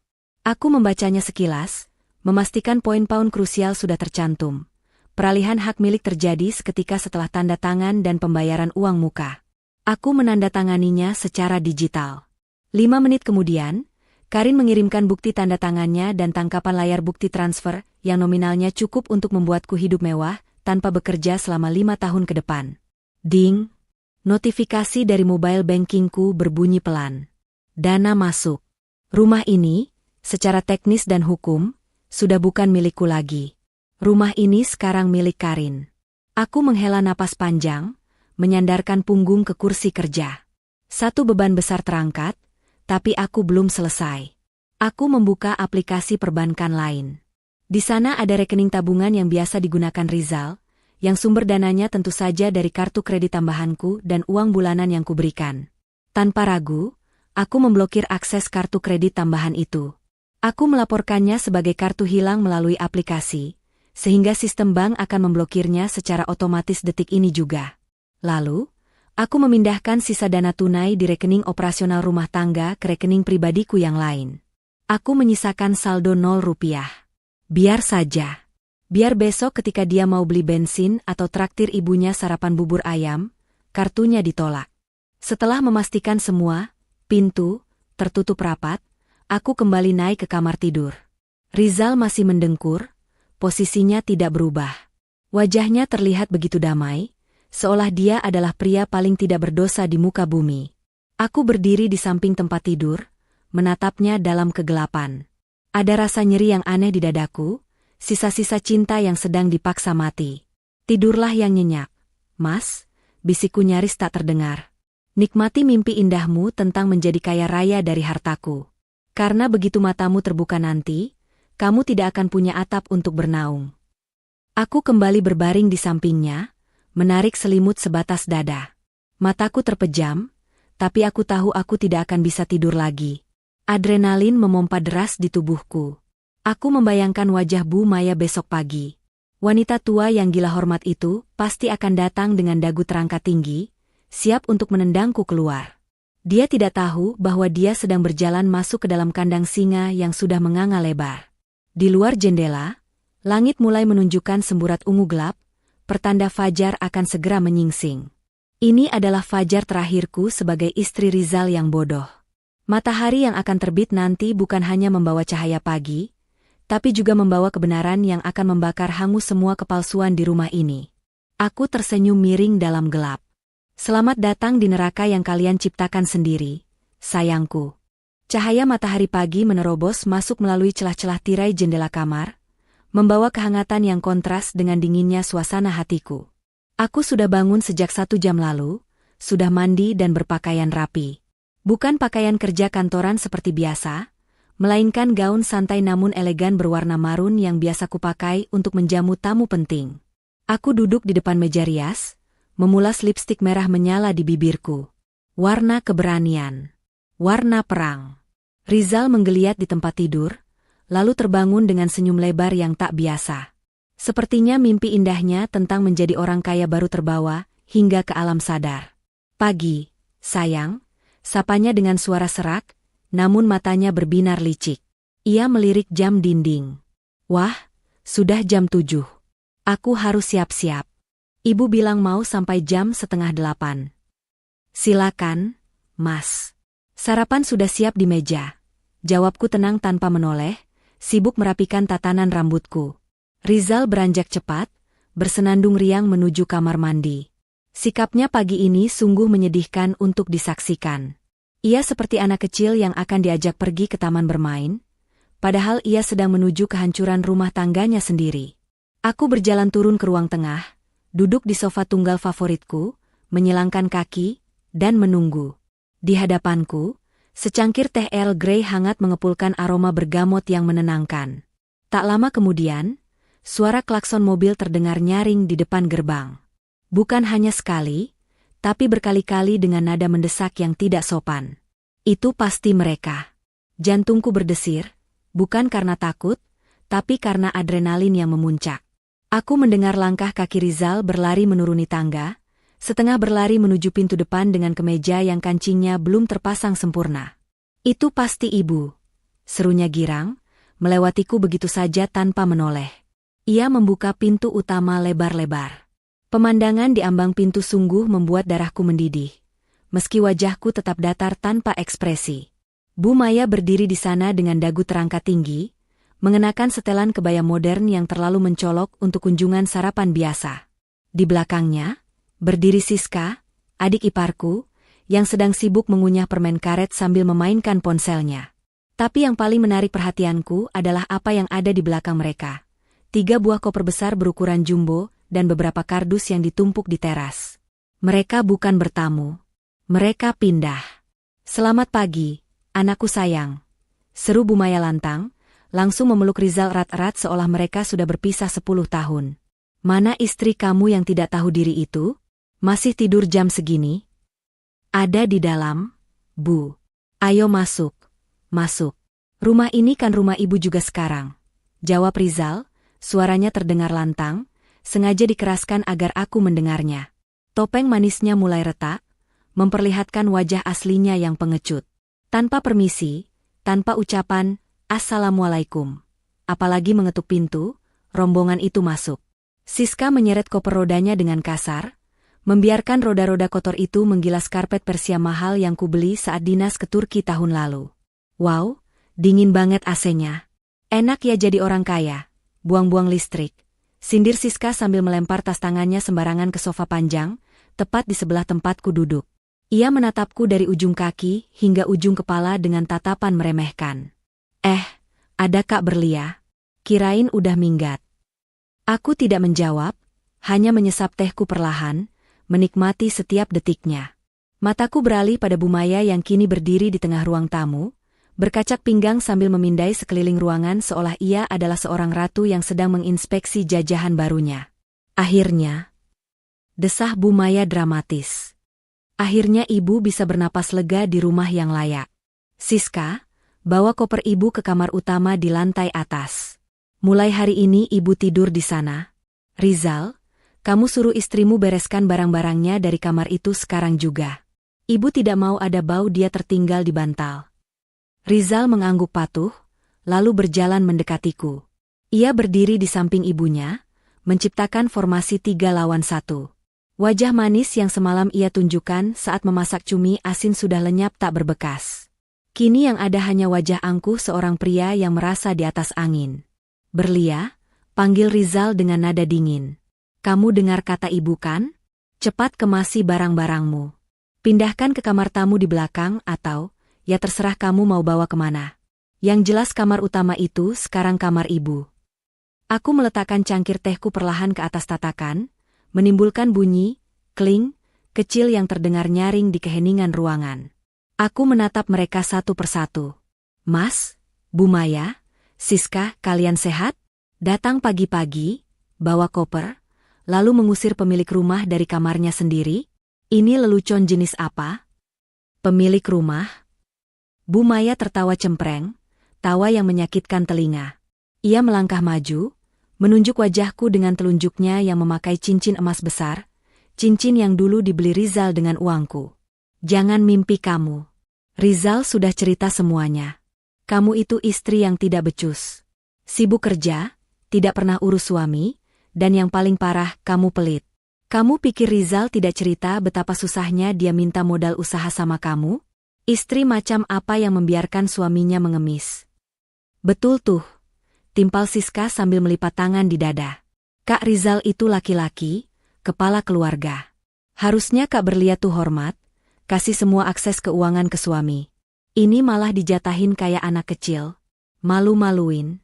Aku membacanya sekilas, memastikan poin-poin krusial sudah tercantum. Peralihan hak milik terjadi seketika setelah tanda tangan dan pembayaran uang muka. Aku menandatanganinya secara digital. 5 menit kemudian, Karin mengirimkan bukti tanda tangannya dan tangkapan layar bukti transfer yang nominalnya cukup untuk membuatku hidup mewah tanpa bekerja selama 5 tahun ke depan. Ding! Notifikasi dari mobile bankingku berbunyi pelan. Dana masuk. Rumah ini, secara teknis dan hukum, sudah bukan milikku lagi. Rumah ini sekarang milik Karin. Aku menghela napas panjang, menyandarkan punggung ke kursi kerja. Satu beban besar terangkat, tapi aku belum selesai. Aku membuka aplikasi perbankan lain. Di sana ada rekening tabungan yang biasa digunakan Rizal, yang sumber dananya tentu saja dari kartu kredit tambahanku dan uang bulanan yang kuberikan. Tanpa ragu, aku memblokir akses kartu kredit tambahan itu. Aku melaporkannya sebagai kartu hilang melalui aplikasi, sehingga sistem bank akan memblokirnya secara otomatis detik ini juga. Lalu, aku memindahkan sisa dana tunai di rekening operasional rumah tangga ke rekening pribadiku yang lain. Aku menyisakan saldo 0 rupiah. Biar saja. Biar besok ketika dia mau beli bensin atau traktir ibunya sarapan bubur ayam, kartunya ditolak. Setelah memastikan semua, pintu, tertutup rapat, aku kembali naik ke kamar tidur. Rizal masih mendengkur, posisinya tidak berubah. Wajahnya terlihat begitu damai, seolah dia adalah pria paling tidak berdosa di muka bumi. Aku berdiri di samping tempat tidur, menatapnya dalam kegelapan. Ada rasa nyeri yang aneh di dadaku, sisa-sisa cinta yang sedang dipaksa mati. Tidurlah yang nyenyak, Mas, bisikku nyaris tak terdengar. Nikmati mimpi indahmu tentang menjadi kaya raya dari hartaku. Karena begitu matamu terbuka nanti, kamu tidak akan punya atap untuk bernaung. Aku kembali berbaring di sampingnya, menarik selimut sebatas dada. Mataku terpejam, tapi aku tahu aku tidak akan bisa tidur lagi. Adrenalin memompa deras di tubuhku. Aku membayangkan wajah Bu Maya besok pagi. Wanita tua yang gila hormat itu pasti akan datang dengan dagu terangkat tinggi, siap untuk menendangku keluar. Dia tidak tahu bahwa dia sedang berjalan masuk ke dalam kandang singa yang sudah menganga lebar. Di luar jendela, langit mulai menunjukkan semburat ungu gelap, pertanda fajar akan segera menyingsing. Ini adalah fajar terakhirku sebagai istri Rizal yang bodoh. Matahari yang akan terbit nanti bukan hanya membawa cahaya pagi, tapi juga membawa kebenaran yang akan membakar hangus semua kepalsuan di rumah ini. Aku tersenyum miring dalam gelap. Selamat datang di neraka yang kalian ciptakan sendiri, sayangku. Cahaya matahari pagi menerobos masuk melalui celah-celah tirai jendela kamar, membawa kehangatan yang kontras dengan dinginnya suasana hatiku. Aku sudah bangun sejak 1 jam lalu, sudah mandi dan berpakaian rapi. Bukan pakaian kerja kantoran seperti biasa, melainkan gaun santai namun elegan berwarna marun yang biasa kupakai untuk menjamu tamu penting. Aku duduk di depan meja rias, memulas lipstik merah menyala di bibirku. Warna keberanian. Warna perang. Rizal menggeliat di tempat tidur, lalu terbangun dengan senyum lebar yang tak biasa. Sepertinya mimpi indahnya tentang menjadi orang kaya baru terbawa hingga ke alam sadar. Pagi, sayang. Sapanya dengan suara serak, namun matanya berbinar licik. Ia melirik jam dinding. Wah, sudah jam 7. Aku harus siap-siap. Ibu bilang mau sampai jam 7:30. Silakan, Mas. Sarapan sudah siap di meja. Jawabku tenang tanpa menoleh, sibuk merapikan tatanan rambutku. Rizal beranjak cepat, bersenandung riang menuju kamar mandi. Sikapnya pagi ini sungguh menyedihkan untuk disaksikan. Ia seperti anak kecil yang akan diajak pergi ke taman bermain, padahal ia sedang menuju kehancuran rumah tangganya sendiri. Aku berjalan turun ke ruang tengah, duduk di sofa tunggal favoritku, menyilangkan kaki, dan menunggu. Di hadapanku, secangkir teh Earl Grey hangat mengepulkan aroma bergamot yang menenangkan. Tak lama kemudian, suara klakson mobil terdengar nyaring di depan gerbang. Bukan hanya sekali, tapi berkali-kali dengan nada mendesak yang tidak sopan. Itu pasti mereka. Jantungku berdesir, bukan karena takut, tapi karena adrenalin yang memuncak. Aku mendengar langkah kaki Rizal berlari menuruni tangga, setengah berlari menuju pintu depan dengan kemeja yang kancingnya belum terpasang sempurna. Itu pasti ibu, serunya girang, melewatiku begitu saja tanpa menoleh. Ia membuka pintu utama lebar-lebar. Pemandangan di ambang pintu sungguh membuat darahku mendidih, meski wajahku tetap datar tanpa ekspresi. Bu Maya berdiri di sana dengan dagu terangkat tinggi, mengenakan setelan kebaya modern yang terlalu mencolok untuk kunjungan sarapan biasa. Di belakangnya, berdiri Siska, adik iparku, yang sedang sibuk mengunyah permen karet sambil memainkan ponselnya. Tapi yang paling menarik perhatianku adalah apa yang ada di belakang mereka. 3 buah koper besar berukuran jumbo, dan beberapa kardus yang ditumpuk di teras. Mereka bukan bertamu. Mereka pindah. Selamat pagi, anakku sayang. Seru Bu Maya lantang, langsung memeluk Rizal erat-erat seolah mereka sudah berpisah 10 tahun. Mana istri kamu yang tidak tahu diri itu? Masih tidur jam segini? Ada di dalam, Bu. Ayo masuk, masuk. Rumah ini kan rumah ibu juga sekarang. Jawab Rizal, suaranya terdengar lantang, sengaja dikeraskan agar aku mendengarnya. Topeng manisnya mulai retak, memperlihatkan wajah aslinya yang pengecut. Tanpa permisi, tanpa ucapan, Assalamualaikum. Apalagi mengetuk pintu, rombongan itu masuk. Siska menyeret koper rodanya dengan kasar, membiarkan roda-roda kotor itu menggilas karpet Persia mahal yang kubeli saat dinas ke Turki tahun lalu. Wow, dingin banget AC-nya. Enak ya jadi orang kaya, buang-buang listrik. Sindir Siska sambil melempar tas tangannya sembarangan ke sofa panjang, tepat di sebelah tempatku duduk. Ia menatapku dari ujung kaki hingga ujung kepala dengan tatapan meremehkan. Ada Kak Berlia. Kirain udah minggat. Aku tidak menjawab, hanya menyesap tehku perlahan, menikmati setiap detiknya. Mataku beralih pada Bu Maya yang kini berdiri di tengah ruang tamu, berkacak pinggang sambil memindai sekeliling ruangan seolah ia adalah seorang ratu yang sedang menginspeksi jajahan barunya. Akhirnya, desah Bu Maya dramatis. Akhirnya ibu bisa bernapas lega di rumah yang layak. Siska, bawa koper ibu ke kamar utama di lantai atas. Mulai hari ini ibu tidur di sana. Rizal, kamu suruh istrimu bereskan barang-barangnya dari kamar itu sekarang juga. Ibu tidak mau ada bau dia tertinggal di bantal. Rizal mengangguk patuh, lalu berjalan mendekatiku. Ia berdiri di samping ibunya, menciptakan formasi 3 lawan 1. Wajah manis yang semalam ia tunjukkan saat memasak cumi asin sudah lenyap tak berbekas. Kini yang ada hanya wajah angkuh seorang pria yang merasa di atas angin. Berlia, panggil Rizal dengan nada dingin. Kamu dengar kata ibu kan? Cepat kemasi barang-barangmu. Pindahkan ke kamar tamu di belakang atau, ya terserah kamu mau bawa kemana. Yang jelas kamar utama itu sekarang kamar ibu. Aku meletakkan cangkir tehku perlahan ke atas tatakan, menimbulkan bunyi, kling, kecil yang terdengar nyaring di keheningan ruangan. Aku menatap mereka satu persatu. Mas, Bu Maya, Siska, kalian sehat? Datang pagi-pagi, bawa koper, lalu mengusir pemilik rumah dari kamarnya sendiri? Ini lelucon jenis apa? Pemilik rumah? Bu Maya tertawa cempreng, tawa yang menyakitkan telinga. Ia melangkah maju, menunjuk wajahku dengan telunjuknya yang memakai cincin emas besar, cincin yang dulu dibeli Rizal dengan uangku. Jangan mimpi kamu. Rizal sudah cerita semuanya. Kamu itu istri yang tidak becus. Sibuk kerja, tidak pernah urus suami, dan yang paling parah, kamu pelit. Kamu pikir Rizal tidak cerita betapa susahnya dia minta modal usaha sama kamu? Istri macam apa yang membiarkan suaminya mengemis? Betul tuh, timpal Siska sambil melipat tangan di dada. Kak Rizal itu laki-laki, kepala keluarga. Harusnya Kak Berlia tuh hormat, kasih semua akses keuangan ke suami. Ini malah dijatahin kayak anak kecil. Malu-maluin.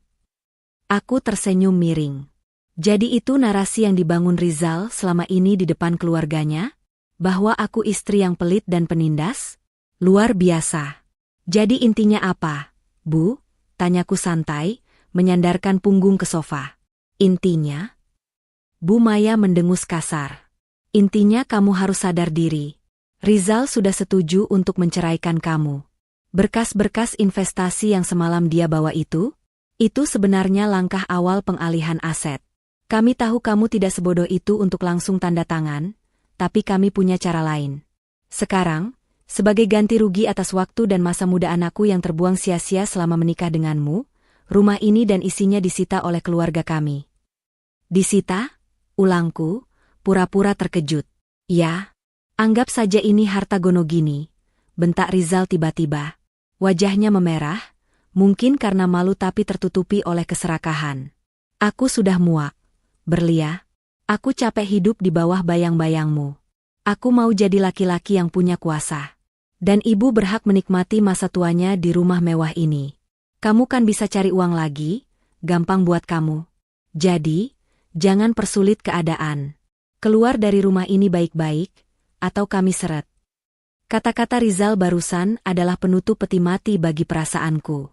Aku tersenyum miring. Jadi itu narasi yang dibangun Rizal selama ini di depan keluarganya? Bahwa aku istri yang pelit dan penindas? Luar biasa. Jadi intinya apa, Bu? Tanyaku santai, menyandarkan punggung ke sofa. Intinya? Bu Maya mendengus kasar. Intinya kamu harus sadar diri. Rizal sudah setuju untuk menceraikan kamu. Berkas-berkas investasi yang semalam dia bawa itu sebenarnya langkah awal pengalihan aset. Kami tahu kamu tidak sebodoh itu untuk langsung tanda tangan, tapi kami punya cara lain. Sekarang, sebagai ganti rugi atas waktu dan masa muda anakku yang terbuang sia-sia selama menikah denganmu, rumah ini dan isinya disita oleh keluarga kami. Disita? Ulangku, pura-pura terkejut. Ya. Anggap saja ini harta Gonogini, bentak Rizal tiba-tiba. Wajahnya memerah, mungkin karena malu tapi tertutupi oleh keserakahan. Aku sudah muak. Berlia, aku capek hidup di bawah bayang-bayangmu. Aku mau jadi laki-laki yang punya kuasa. Dan ibu berhak menikmati masa tuanya di rumah mewah ini. Kamu kan bisa cari uang lagi, gampang buat kamu. Jadi, jangan persulit keadaan. Keluar dari rumah ini baik-baik, atau kami seret. Kata-kata Rizal barusan adalah penutup peti mati bagi perasaanku.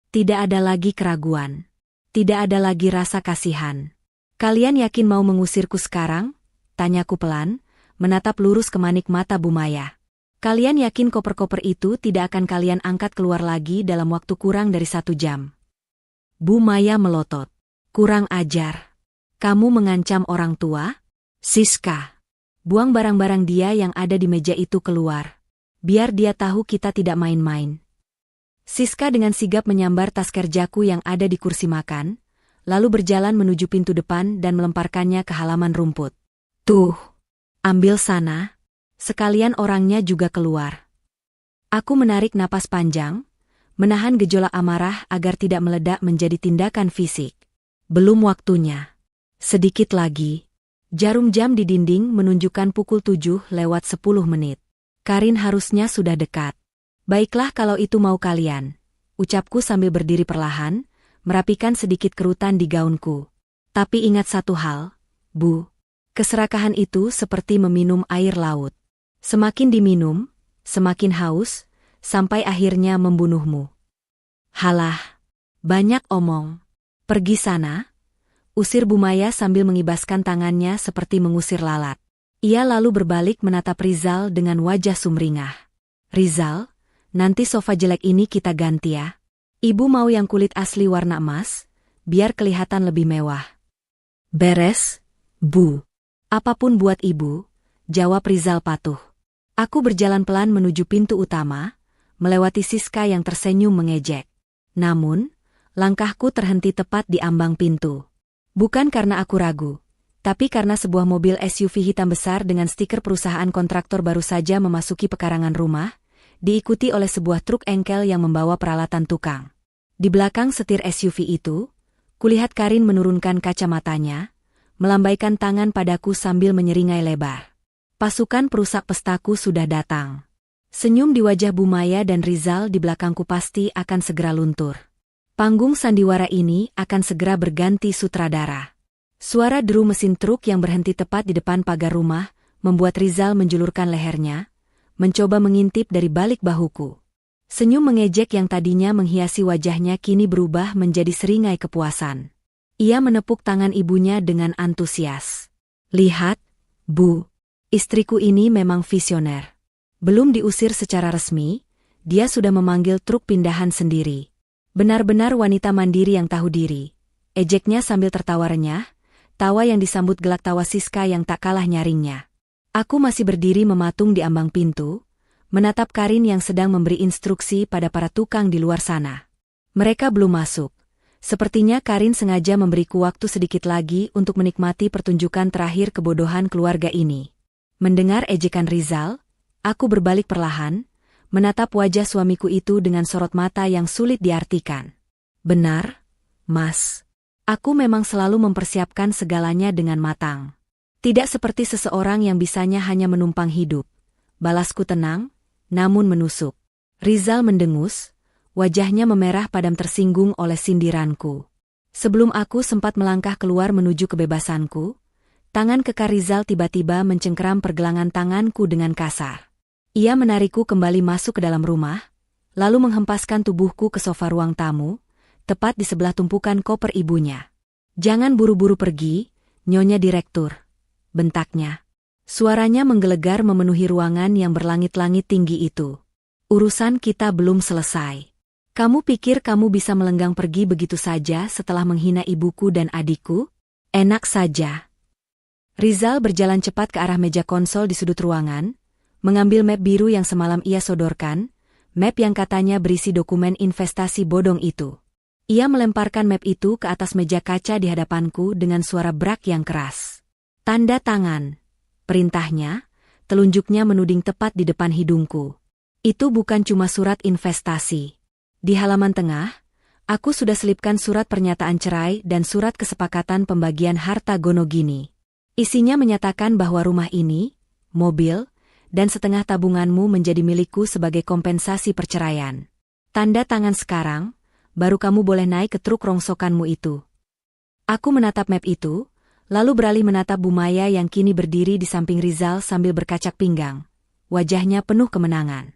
Tidak ada lagi keraguan. Tidak ada lagi rasa kasihan. Kalian yakin mau mengusirku sekarang? Tanyaku pelan, menatap lurus ke manik mata Bu Maya. Kalian yakin koper-koper itu tidak akan kalian angkat keluar lagi dalam waktu kurang dari 1 jam? Bu Maya melotot. Kurang ajar. Kamu mengancam orang tua? Siska. Buang barang-barang dia yang ada di meja itu keluar. Biar dia tahu kita tidak main-main. Siska dengan sigap menyambar tas kerjaku yang ada di kursi makan, lalu berjalan menuju pintu depan dan melemparkannya ke halaman rumput. Tuh, ambil sana. Sekalian orangnya juga keluar. Aku menarik napas panjang, menahan gejolak amarah agar tidak meledak menjadi tindakan fisik. Belum waktunya. Sedikit lagi. Jarum jam di dinding menunjukkan pukul 7:10. Karin harusnya sudah dekat. Baiklah kalau itu mau kalian, ucapku sambil berdiri perlahan, merapikan sedikit kerutan di gaunku. Tapi ingat satu hal, Bu. Keserakahan itu seperti meminum air laut. Semakin diminum, semakin haus, sampai akhirnya membunuhmu. Halah, banyak omong. Pergi sana, usir Bu Maya sambil mengibaskan tangannya seperti mengusir lalat. Ia lalu berbalik menatap Rizal dengan wajah sumringah. Rizal, nanti sofa jelek ini kita ganti ya. Ibu mau yang kulit asli warna emas, biar kelihatan lebih mewah. Beres, Bu. Apapun buat ibu, jawab Rizal patuh. Aku berjalan pelan menuju pintu utama, melewati Siska yang tersenyum mengejek. Namun, langkahku terhenti tepat di ambang pintu. Bukan karena aku ragu, tapi karena sebuah mobil SUV hitam besar dengan stiker perusahaan kontraktor baru saja memasuki pekarangan rumah, diikuti oleh sebuah truk engkel yang membawa peralatan tukang. Di belakang setir SUV itu, kulihat Karin menurunkan kacamatanya, melambaikan tangan padaku sambil menyeringai lebar. Pasukan perusak pestaku sudah datang. Senyum di wajah Bu Maya dan Rizal di belakangku pasti akan segera luntur. Panggung sandiwara ini akan segera berganti sutradara. Suara deru mesin truk yang berhenti tepat di depan pagar rumah membuat Rizal menjulurkan lehernya, mencoba mengintip dari balik bahuku. Senyum mengejek yang tadinya menghiasi wajahnya kini berubah menjadi seringai kepuasan. Ia menepuk tangan ibunya dengan antusias. Lihat, Bu, istriku ini memang visioner. Belum diusir secara resmi, dia sudah memanggil truk pindahan sendiri. Benar-benar wanita mandiri yang tahu diri. Ejeknya sambil tertawa renyah, tawa yang disambut gelak tawa Siska yang tak kalah nyaringnya. Aku masih berdiri mematung di ambang pintu, menatap Karin yang sedang memberi instruksi pada para tukang di luar sana. Mereka belum masuk. Sepertinya Karin sengaja memberiku waktu sedikit lagi untuk menikmati pertunjukan terakhir kebodohan keluarga ini. Mendengar ejekan Rizal, aku berbalik perlahan, menatap wajah suamiku itu dengan sorot mata yang sulit diartikan. Benar, Mas. Aku memang selalu mempersiapkan segalanya dengan matang. Tidak seperti seseorang yang bisanya hanya menumpang hidup. Balasku tenang, namun menusuk. Rizal mendengus, wajahnya memerah padam tersinggung oleh sindiranku. Sebelum aku sempat melangkah keluar menuju kebebasanku, tangan kekar Rizal tiba-tiba mencengkeram pergelangan tanganku dengan kasar. Ia menarikku kembali masuk ke dalam rumah, lalu menghempaskan tubuhku ke sofa ruang tamu, tepat di sebelah tumpukan koper ibunya. Jangan buru-buru pergi, Nyonya Direktur, bentaknya. Suaranya menggelegar memenuhi ruangan yang berlangit-langit tinggi itu. Urusan kita belum selesai. Kamu pikir kamu bisa melenggang pergi begitu saja setelah menghina ibuku dan adikku? Enak saja. Rizal berjalan cepat ke arah meja konsol di sudut ruangan, mengambil map biru yang semalam ia sodorkan, map yang katanya berisi dokumen investasi bodong itu. Ia melemparkan map itu ke atas meja kaca di hadapanku dengan suara brak yang keras. Tanda tangan. Perintahnya, telunjuknya menuding tepat di depan hidungku. Itu bukan cuma surat investasi. Di halaman tengah, aku sudah selipkan surat pernyataan cerai dan surat kesepakatan pembagian harta Gonogini. Isinya menyatakan bahwa rumah ini, mobil, dan setengah tabunganmu menjadi milikku sebagai kompensasi perceraian. Tanda tangan sekarang, baru kamu boleh naik ke truk rongsokanmu itu. Aku menatap map itu, lalu beralih menatap Bu Maya yang kini berdiri di samping Rizal sambil berkacak pinggang. Wajahnya penuh kemenangan.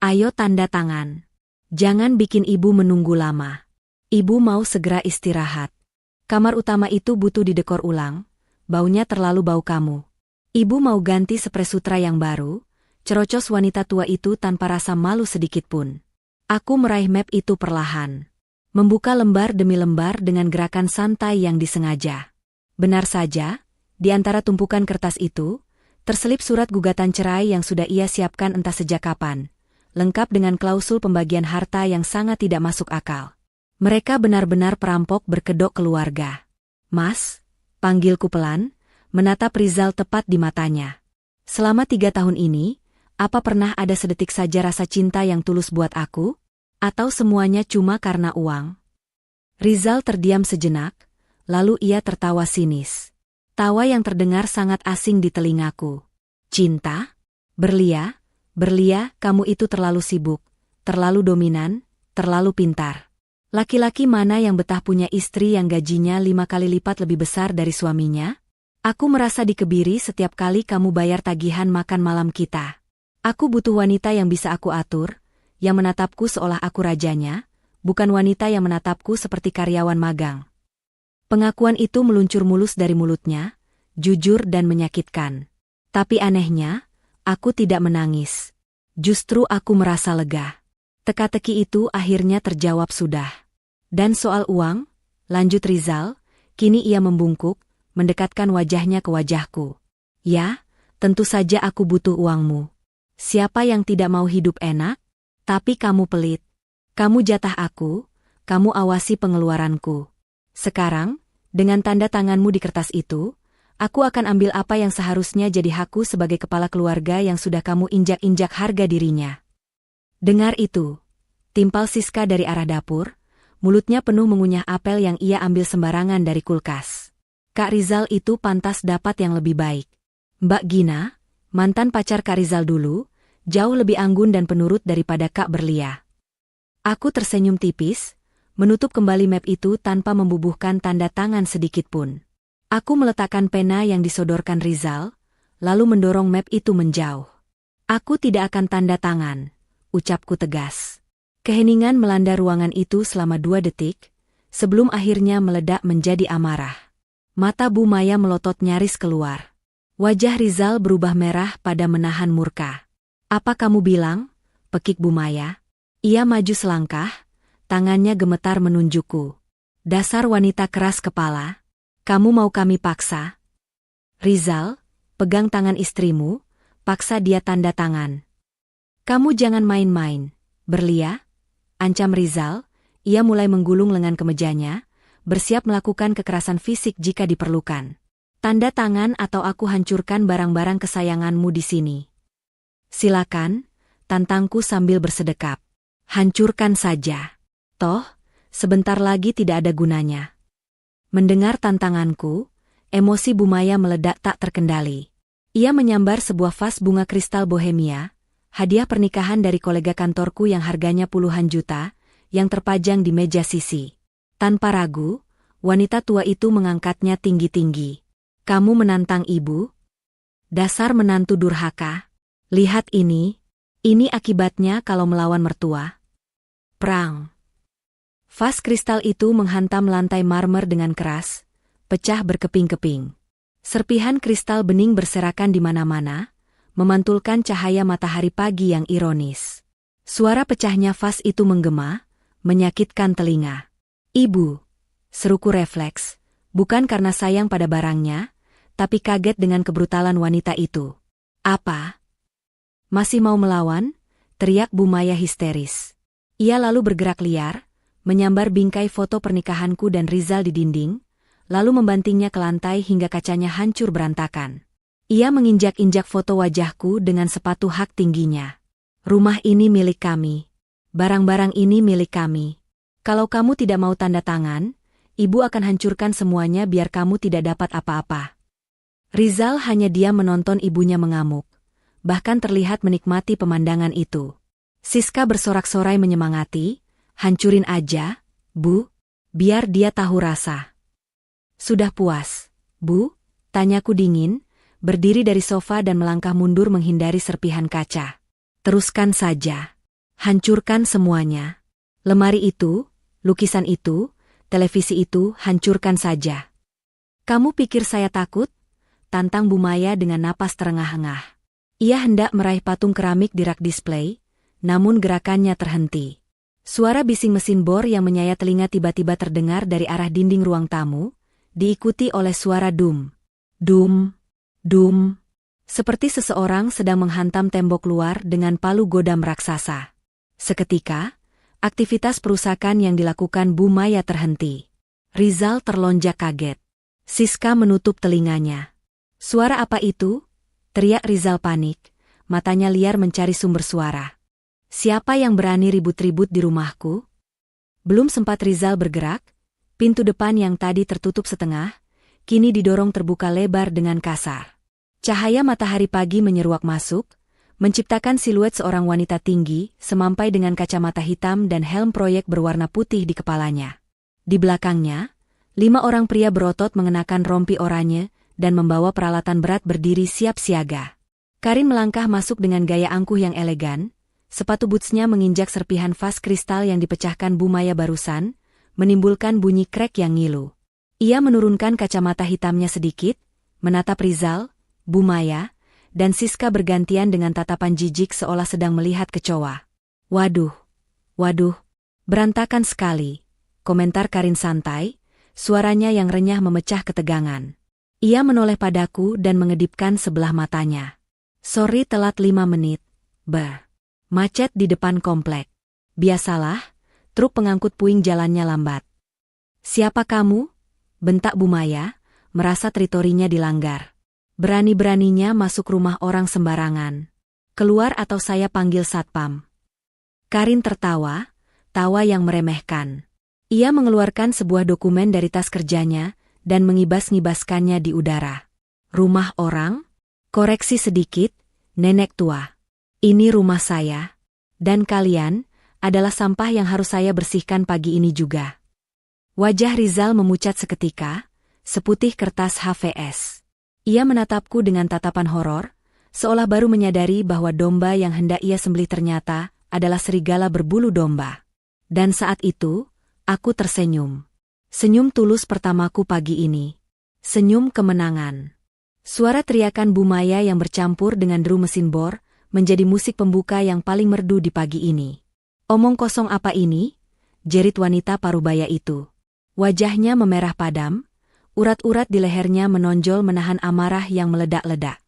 Ayo tanda tangan. Jangan bikin ibu menunggu lama. Ibu mau segera istirahat. Kamar utama itu butuh didekor ulang, baunya terlalu bau kamu. Ibu mau ganti sprei sutra yang baru, cerocos wanita tua itu tanpa rasa malu sedikitpun. Aku meraih map itu perlahan. Membuka lembar demi lembar dengan gerakan santai yang disengaja. Benar saja, di antara tumpukan kertas itu, terselip surat gugatan cerai yang sudah ia siapkan entah sejak kapan, lengkap dengan klausul pembagian harta yang sangat tidak masuk akal. Mereka benar-benar perampok berkedok keluarga. Mas, panggilku pelan, menatap Rizal tepat di matanya. Selama 3 tahun ini, apa pernah ada sedetik saja rasa cinta yang tulus buat aku? Atau semuanya cuma karena uang? Rizal terdiam sejenak, lalu ia tertawa sinis. Tawa yang terdengar sangat asing di telingaku. Cinta? Berlia, kamu itu terlalu sibuk, terlalu dominan, terlalu pintar. Laki-laki mana yang betah punya istri yang gajinya 5 kali lipat lebih besar dari suaminya? Aku merasa dikebiri setiap kali kamu bayar tagihan makan malam kita. Aku butuh wanita yang bisa aku atur, yang menatapku seolah aku rajanya, bukan wanita yang menatapku seperti karyawan magang. Pengakuan itu meluncur mulus dari mulutnya, jujur dan menyakitkan. Tapi anehnya, aku tidak menangis. Justru aku merasa lega. Teka-teki itu akhirnya terjawab sudah. Dan soal uang, lanjut Rizal, kini ia membungkuk, mendekatkan wajahnya ke wajahku. Ya, tentu saja aku butuh uangmu. Siapa yang tidak mau hidup enak? Tapi kamu pelit. Kamu jatah aku, kamu awasi pengeluaranku. Sekarang, dengan tanda tanganmu di kertas itu, aku akan ambil apa yang seharusnya jadi hakku sebagai kepala keluarga yang sudah kamu injak-injak harga dirinya. Dengar itu. Timpal Siska dari arah dapur, mulutnya penuh mengunyah apel yang ia ambil sembarangan dari kulkas. Kak Rizal itu pantas dapat yang lebih baik. Mbak Gina, mantan pacar Kak Rizal dulu, jauh lebih anggun dan penurut daripada Kak Berlia. Aku tersenyum tipis, menutup kembali map itu tanpa membubuhkan tanda tangan sedikitpun. Aku meletakkan pena yang disodorkan Rizal, lalu mendorong map itu menjauh. Aku tidak akan tanda tangan, ucapku tegas. Keheningan melanda ruangan itu selama 2 detik, sebelum akhirnya meledak menjadi amarah. Mata Bu Maya melotot nyaris keluar. Wajah Rizal berubah merah pada menahan murka. Apa kamu bilang? Pekik Bu Maya. Ia maju selangkah, tangannya gemetar menunjukku. Dasar wanita keras kepala. Kamu mau kami paksa? Rizal, pegang tangan istrimu, paksa dia tanda tangan. Kamu jangan main-main, Berlia. Ancam Rizal, ia mulai menggulung lengan kemejanya, bersiap melakukan kekerasan fisik jika diperlukan. Tanda tangan atau aku hancurkan barang-barang kesayanganmu di sini. Silakan, tantangku sambil bersedekap. Hancurkan saja. Toh, sebentar lagi tidak ada gunanya. Mendengar tantanganku, emosi Bu Maya meledak tak terkendali. Ia menyambar sebuah vas bunga kristal bohemia, hadiah pernikahan dari kolega kantorku yang harganya puluhan juta, yang terpajang di meja sisi. Tanpa ragu, wanita tua itu mengangkatnya tinggi-tinggi. Kamu menantang ibu? Dasar menantu durhaka. Lihat ini akibatnya kalau melawan mertua. Prang. Vas kristal itu menghantam lantai marmer dengan keras, pecah berkeping-keping. Serpihan kristal bening berserakan di mana-mana, memantulkan cahaya matahari pagi yang ironis. Suara pecahnya vas itu menggema, menyakitkan telinga. Ibu, seruku refleks, bukan karena sayang pada barangnya, tapi kaget dengan kebrutalan wanita itu. Apa? Masih mau melawan? Teriak Bu Maya histeris. Ia lalu bergerak liar, menyambar bingkai foto pernikahanku dan Rizal di dinding, lalu membantingnya ke lantai hingga kacanya hancur berantakan. Ia menginjak-injak foto wajahku dengan sepatu hak tingginya. Rumah ini milik kami. Barang-barang ini milik kami. Kalau kamu tidak mau tanda tangan, ibu akan hancurkan semuanya biar kamu tidak dapat apa-apa. Rizal hanya diam menonton ibunya mengamuk. Bahkan terlihat menikmati pemandangan itu. Siska bersorak-sorai menyemangati, hancurin aja, Bu, biar dia tahu rasa. Sudah puas, Bu? Tanyaku dingin, berdiri dari sofa dan melangkah mundur menghindari serpihan kaca. Teruskan saja. Hancurkan semuanya. Lemari itu, lukisan itu, televisi itu, hancurkan saja. Kamu pikir saya takut? Tantang Bu Maya dengan napas terengah-engah. Ia hendak meraih patung keramik di rak display, namun gerakannya terhenti. Suara bising mesin bor yang menyayat telinga tiba-tiba terdengar dari arah dinding ruang tamu, diikuti oleh suara dum, dum, dum. Seperti seseorang sedang menghantam tembok luar dengan palu godam raksasa. Seketika, aktivitas perusakan yang dilakukan Bu Maya terhenti. Rizal terlonjak kaget. Siska menutup telinganya. Suara apa itu? Teriak Rizal panik, matanya liar mencari sumber suara. Siapa yang berani ribut-ribut di rumahku? Belum sempat Rizal bergerak, pintu depan yang tadi tertutup setengah, kini didorong terbuka lebar dengan kasar. Cahaya matahari pagi menyeruak masuk, menciptakan siluet seorang wanita tinggi, semampai dengan kacamata hitam dan helm proyek berwarna putih di kepalanya. Di belakangnya, 5 orang pria berotot mengenakan rompi oranye, dan membawa peralatan berat berdiri siap siaga. Karin melangkah masuk dengan gaya angkuh yang elegan, sepatu bootsnya menginjak serpihan vas kristal yang dipecahkan Bu Maya barusan, menimbulkan bunyi krek yang ngilu. Ia menurunkan kacamata hitamnya sedikit, menatap Rizal, Bu Maya, dan Siska bergantian dengan tatapan jijik seolah sedang melihat kecoa. Waduh, berantakan sekali, komentar Karin santai, suaranya yang renyah memecah ketegangan. Ia menoleh padaku dan mengedipkan sebelah matanya. Sorry telat 5 menit. Macet di depan komplek. Biasalah, truk pengangkut puing jalannya lambat. Siapa kamu? Bentak Bu Maya, merasa teritorinya dilanggar. Berani-beraninya masuk rumah orang sembarangan. Keluar atau saya panggil satpam. Karin tertawa, tawa yang meremehkan. Ia mengeluarkan sebuah dokumen dari tas kerjanya, dan mengibas-ngibaskannya di udara. Rumah orang? Koreksi sedikit, nenek tua. Ini rumah saya. Dan kalian, adalah sampah yang harus saya bersihkan pagi ini juga. Wajah Rizal memucat seketika, seputih kertas HVS. Ia menatapku dengan tatapan horor, seolah baru menyadari bahwa domba yang hendak ia sembelih ternyata adalah serigala berbulu domba. Dan saat itu, aku tersenyum. Senyum tulus pertamaku pagi ini. Senyum kemenangan. Suara teriakan Bu Maya yang bercampur dengan deru mesin bor, menjadi musik pembuka yang paling merdu di pagi ini. Omong kosong apa ini? Jerit wanita parubaya itu. Wajahnya memerah padam, urat-urat di lehernya menonjol menahan amarah yang meledak-ledak.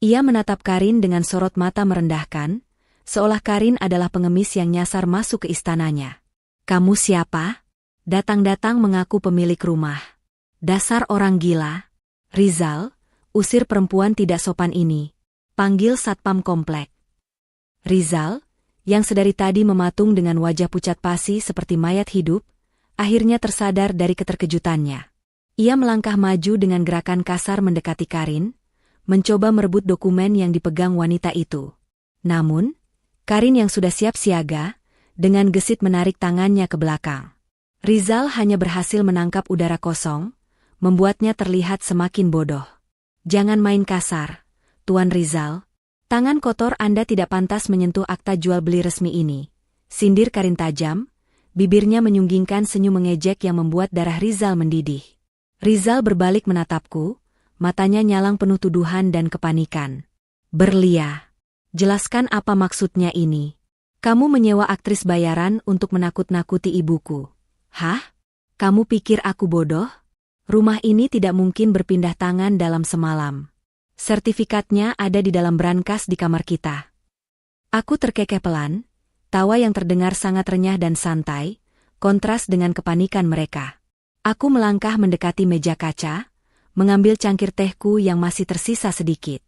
Ia menatap Karin dengan sorot mata merendahkan, seolah Karin adalah pengemis yang nyasar masuk ke istananya. Kamu siapa? Datang-datang mengaku pemilik rumah. Dasar orang gila. Rizal, usir perempuan tidak sopan ini. Panggil satpam komplek. Rizal, yang sedari tadi mematung dengan wajah pucat pasi seperti mayat hidup, akhirnya tersadar dari keterkejutannya. Ia melangkah maju dengan gerakan kasar mendekati Karin, mencoba merebut dokumen yang dipegang wanita itu. Namun, Karin yang sudah siap siaga, dengan gesit menarik tangannya ke belakang. Rizal hanya berhasil menangkap udara kosong, membuatnya terlihat semakin bodoh. Jangan main kasar, Tuan Rizal. Tangan kotor Anda tidak pantas menyentuh akta jual beli resmi ini. Sindir Karin tajam, bibirnya menyunggingkan senyum mengejek yang membuat darah Rizal mendidih. Rizal berbalik menatapku, matanya nyalang penuh tuduhan dan kepanikan. Berlia. Jelaskan apa maksudnya ini. Kamu menyewa aktris bayaran untuk menakut-nakuti ibuku. Hah? Kamu pikir aku bodoh? Rumah ini tidak mungkin berpindah tangan dalam semalam. Sertifikatnya ada di dalam brankas di kamar kita. Aku terkekeh pelan, tawa yang terdengar sangat renyah dan santai, kontras dengan kepanikan mereka. Aku melangkah mendekati meja kaca, mengambil cangkir tehku yang masih tersisa sedikit.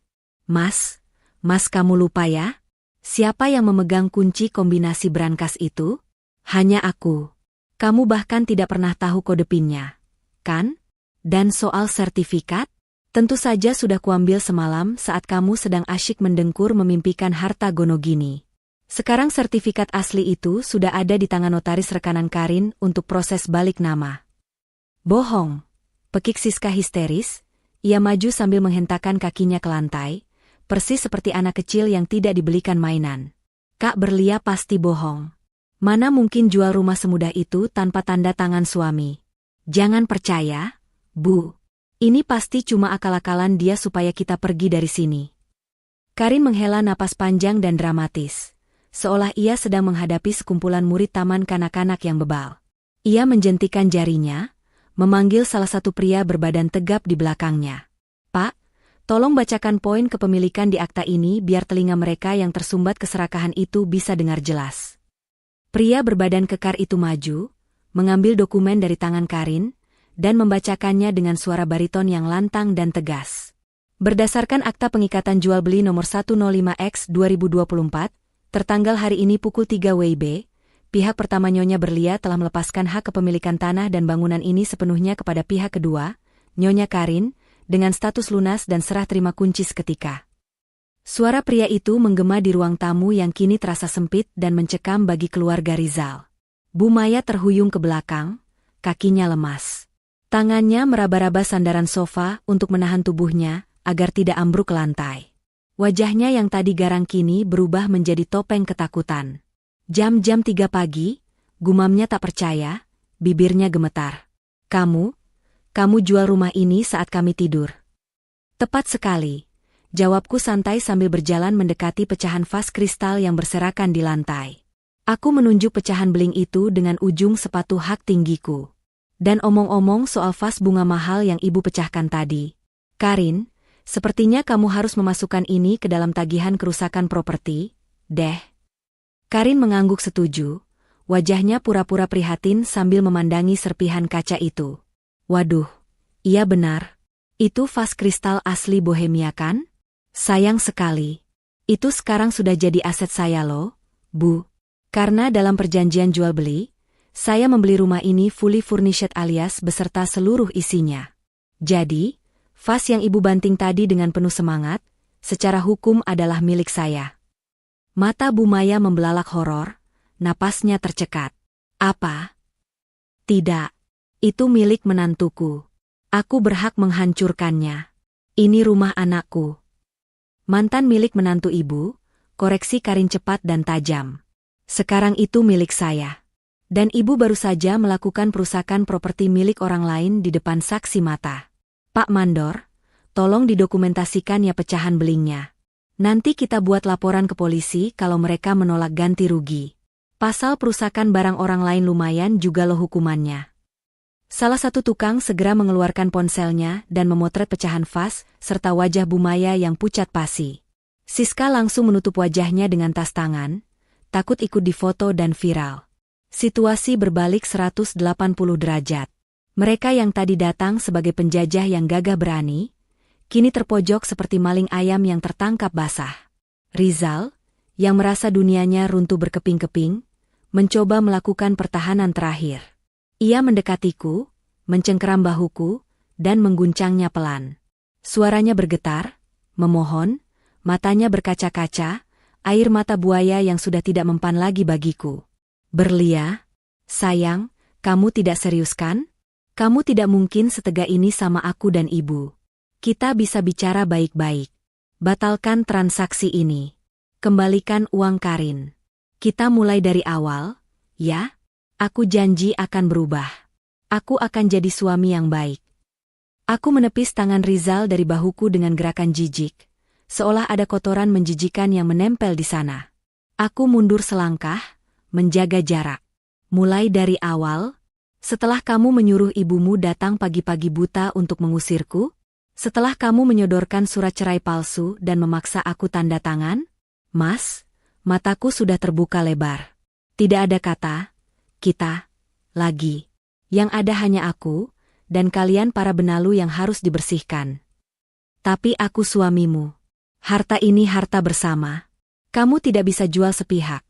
Mas kamu lupa ya? Siapa yang memegang kunci kombinasi brankas itu? Hanya aku. Kamu bahkan tidak pernah tahu kode PIN-nya, kan? Dan soal sertifikat? Tentu saja sudah kuambil semalam saat kamu sedang asyik mendengkur memimpikan harta gonogini. Sekarang sertifikat asli itu sudah ada di tangan notaris rekanan Karin untuk proses balik nama. Bohong, pekik Siska histeris, ia maju sambil menghentakkan kakinya ke lantai, persis seperti anak kecil yang tidak dibelikan mainan. Kak Berlia pasti bohong. Mana mungkin jual rumah semudah itu tanpa tanda tangan suami? Jangan percaya, Bu. Ini pasti cuma akal-akalan dia supaya kita pergi dari sini. Karin menghela napas panjang dan dramatis, seolah ia sedang menghadapi sekumpulan murid taman kanak-kanak yang bebal. Ia menjentikan jarinya, memanggil salah satu pria berbadan tegap di belakangnya. Pak, tolong bacakan poin kepemilikan di akta ini biar telinga mereka yang tersumbat keserakahan itu bisa dengar jelas. Pria berbadan kekar itu maju, mengambil dokumen dari tangan Karin, dan membacakannya dengan suara bariton yang lantang dan tegas. Berdasarkan Akta Pengikatan Jual Beli Nomor 105/2024, tertanggal hari ini pukul 3 WIB, pihak pertama Nyonya Berlia telah melepaskan hak kepemilikan tanah dan bangunan ini sepenuhnya kepada pihak kedua, Nyonya Karin, dengan status lunas dan serah terima kunci seketika. Suara pria itu menggema di ruang tamu yang kini terasa sempit dan mencekam bagi keluarga Rizal. Bu Maya terhuyung ke belakang, kakinya lemas. Tangannya meraba-raba sandaran sofa untuk menahan tubuhnya, agar tidak ambruk ke lantai. Wajahnya yang tadi garang kini berubah menjadi topeng ketakutan. Jam-jam 3 pagi, gumamnya tak percaya, bibirnya gemetar. Kamu jual rumah ini saat kami tidur. Tepat sekali, jawabku santai sambil berjalan mendekati pecahan vas kristal yang berserakan di lantai. Aku menunjuk pecahan beling itu dengan ujung sepatu hak tinggiku. Dan omong-omong soal vas bunga mahal yang ibu pecahkan tadi. Karin, sepertinya kamu harus memasukkan ini ke dalam tagihan kerusakan properti, deh. Karin mengangguk setuju, wajahnya pura-pura prihatin sambil memandangi serpihan kaca itu. Waduh, iya benar. Itu vas kristal asli Bohemia kan? Sayang sekali. Itu sekarang sudah jadi aset saya loh, Bu. Karena dalam perjanjian jual beli, saya membeli rumah ini fully furnished alias beserta seluruh isinya. Jadi, vas yang ibu banting tadi dengan penuh semangat, secara hukum adalah milik saya. Mata Bu Maya membelalak horor, napasnya tercekat. Apa? Tidak. Itu milik menantuku. Aku berhak menghancurkannya. Ini rumah anakku. Mantan milik menantu ibu, koreksi Karin cepat dan tajam. Sekarang itu milik saya. Dan ibu baru saja melakukan perusakan properti milik orang lain di depan saksi mata. Pak Mandor, tolong didokumentasikan ya pecahan belingnya. Nanti kita buat laporan ke polisi kalau mereka menolak ganti rugi. Pasal perusakan barang orang lain lumayan juga loh hukumannya. Salah satu tukang segera mengeluarkan ponselnya dan memotret pecahan vas, serta wajah Bu Maya yang pucat pasi. Siska langsung menutup wajahnya dengan tas tangan, takut ikut difoto dan viral. Situasi berbalik 180 derajat. Mereka yang tadi datang sebagai penjajah yang gagah berani, kini terpojok seperti maling ayam yang tertangkap basah. Rizal, yang merasa dunianya runtuh berkeping-keping, mencoba melakukan pertahanan terakhir. Ia mendekatiku, mencengkeram bahuku, dan mengguncangnya pelan. Suaranya bergetar, memohon, matanya berkaca-kaca, air mata buaya yang sudah tidak mempan lagi bagiku. Berlia, sayang, kamu tidak serius kan? Kamu tidak mungkin setega ini sama aku dan ibu. Kita bisa bicara baik-baik. Batalkan transaksi ini. Kembalikan uang Karin. Kita mulai dari awal, ya? Aku janji akan berubah. Aku akan jadi suami yang baik. Aku menepis tangan Rizal dari bahuku dengan gerakan jijik, seolah ada kotoran menjijikan yang menempel di sana. Aku mundur selangkah, menjaga jarak. Mulai dari awal, setelah kamu menyuruh ibumu datang pagi-pagi buta untuk mengusirku, setelah kamu menyodorkan surat cerai palsu dan memaksa aku tanda tangan, Mas, mataku sudah terbuka lebar. Tidak ada kata kita lagi. Yang ada hanya aku, dan kalian para benalu yang harus dibersihkan. Tapi aku suamimu. Harta ini harta bersama. Kamu tidak bisa jual sepihak.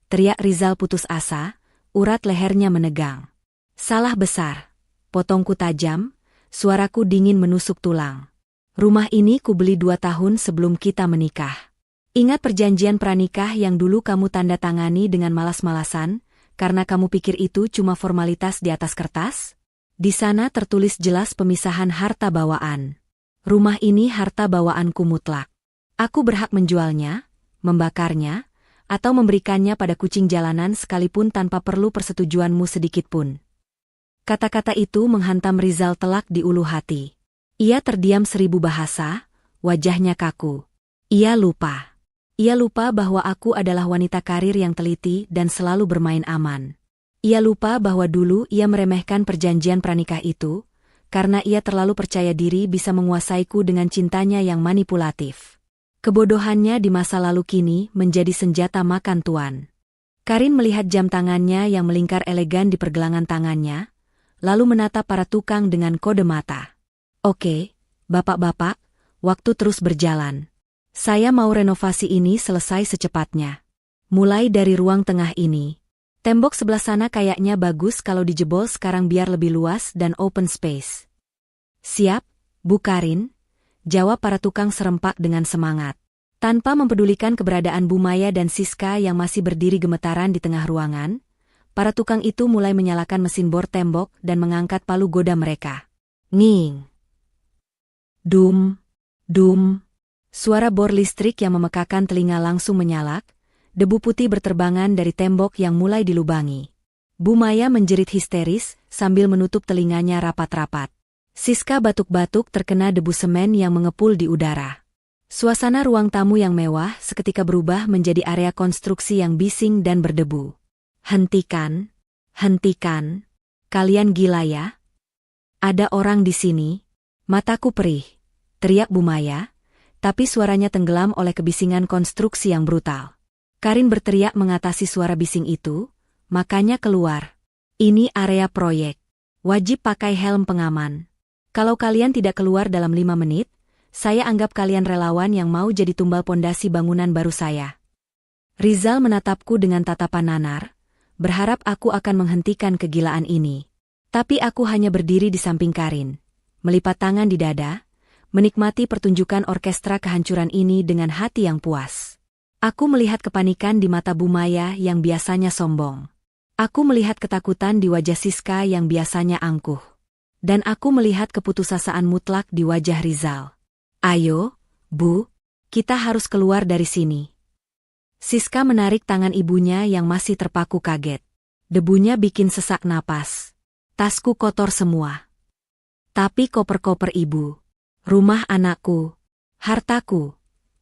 Teriak Rizal putus asa, urat lehernya menegang. Salah besar. Potongku tajam, suaraku dingin menusuk tulang. Rumah ini kubeli 2 tahun sebelum kita menikah. Ingat perjanjian pranikah yang dulu kamu tanda tangani dengan malas-malasan, karena kamu pikir itu cuma formalitas di atas kertas? Di sana tertulis jelas pemisahan harta bawaan. Rumah ini harta bawaanku mutlak. Aku berhak menjualnya, membakarnya, atau memberikannya pada kucing jalanan sekalipun tanpa perlu persetujuanmu sedikitpun. Kata-kata itu menghantam Rizal telak di ulu hati. Ia terdiam 1000 bahasa, wajahnya kaku. Ia lupa. Ia lupa bahwa aku adalah wanita karir yang teliti dan selalu bermain aman. Ia lupa bahwa dulu ia meremehkan perjanjian pranikah itu, karena ia terlalu percaya diri bisa menguasaiku dengan cintanya yang manipulatif. Kebodohannya di masa lalu kini menjadi senjata makan tuan. Karin melihat jam tangannya yang melingkar elegan di pergelangan tangannya, lalu menatap para tukang dengan kode mata. Oke, bapak-bapak, waktu terus berjalan. Saya mau renovasi ini selesai secepatnya. Mulai dari ruang tengah ini. Tembok sebelah sana kayaknya bagus kalau dijebol sekarang biar lebih luas dan open space. Siap, Bu Karin, jawab para tukang serempak dengan semangat. Tanpa mempedulikan keberadaan Bu Maya dan Siska yang masih berdiri gemetaran di tengah ruangan, para tukang itu mulai menyalakan mesin bor tembok dan mengangkat palu goda mereka. Nging. Dum. Dum. Suara bor listrik yang memekakan telinga langsung menyalak, debu putih berterbangan dari tembok yang mulai dilubangi. Bu Maya menjerit histeris sambil menutup telinganya rapat-rapat. Siska batuk-batuk terkena debu semen yang mengepul di udara. Suasana ruang tamu yang mewah seketika berubah menjadi area konstruksi yang bising dan berdebu. Hentikan, hentikan, kalian gila ya? Ada orang di sini? Mataku perih, teriak Bu Maya, tapi suaranya tenggelam oleh kebisingan konstruksi yang brutal. Karin berteriak mengatasi suara bising itu, makanya keluar. Ini area proyek. Wajib pakai helm pengaman. Kalau kalian tidak keluar dalam 5 menit, saya anggap kalian relawan yang mau jadi tumbal pondasi bangunan baru saya. Rizal menatapku dengan tatapan nanar, berharap aku akan menghentikan kegilaan ini. Tapi aku hanya berdiri di samping Karin, melipat tangan di dada, menikmati pertunjukan orkestra kehancuran ini dengan hati yang puas. Aku melihat kepanikan di mata Bu Maya yang biasanya sombong. Aku melihat ketakutan di wajah Siska yang biasanya angkuh. Dan aku melihat keputusasaan mutlak di wajah Rizal. Ayo, Bu, kita harus keluar dari sini. Siska menarik tangan ibunya yang masih terpaku kaget. Debunya bikin sesak napas. Tasku kotor semua. Tapi koper-koper ibu, rumah anakku, hartaku.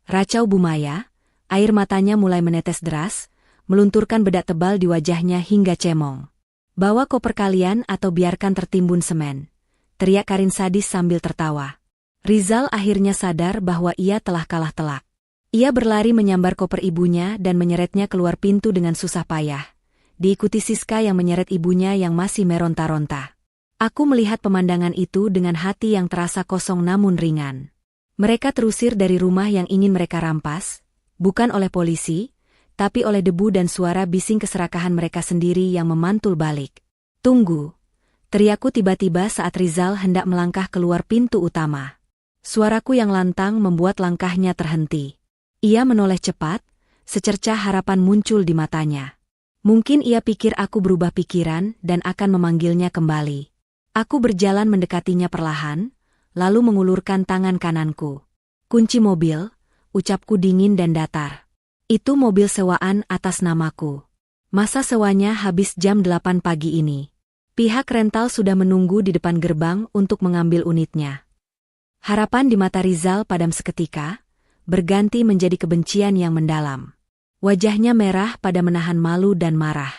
Racau Bu Maya. Air matanya mulai menetes deras, melunturkan bedak tebal di wajahnya hingga cemong. Bawa koper kalian atau biarkan tertimbun semen, teriak Karin sadis sambil tertawa. Rizal akhirnya sadar bahwa ia telah kalah telak. Ia berlari menyambar koper ibunya dan menyeretnya keluar pintu dengan susah payah. Diikuti Siska yang menyeret ibunya yang masih meronta-ronta. Aku melihat pemandangan itu dengan hati yang terasa kosong namun ringan. Mereka terusir dari rumah yang ingin mereka rampas, bukan oleh polisi, tapi oleh debu dan suara bising keserakahan mereka sendiri yang memantul balik. Tunggu, teriakku tiba-tiba saat Rizal hendak melangkah keluar pintu utama. Suaraku yang lantang membuat langkahnya terhenti. Ia menoleh cepat, secercah harapan muncul di matanya. Mungkin ia pikir aku berubah pikiran dan akan memanggilnya kembali. Aku berjalan mendekatinya perlahan, lalu mengulurkan tangan kananku. Kunci mobil, ucapku dingin dan datar. Itu mobil sewaan atas namaku. Masa sewanya habis jam 8 pagi ini. Pihak rental sudah menunggu di depan gerbang untuk mengambil unitnya. Harapan di mata Rizal padam seketika, berganti menjadi kebencian yang mendalam. Wajahnya merah pada menahan malu dan marah.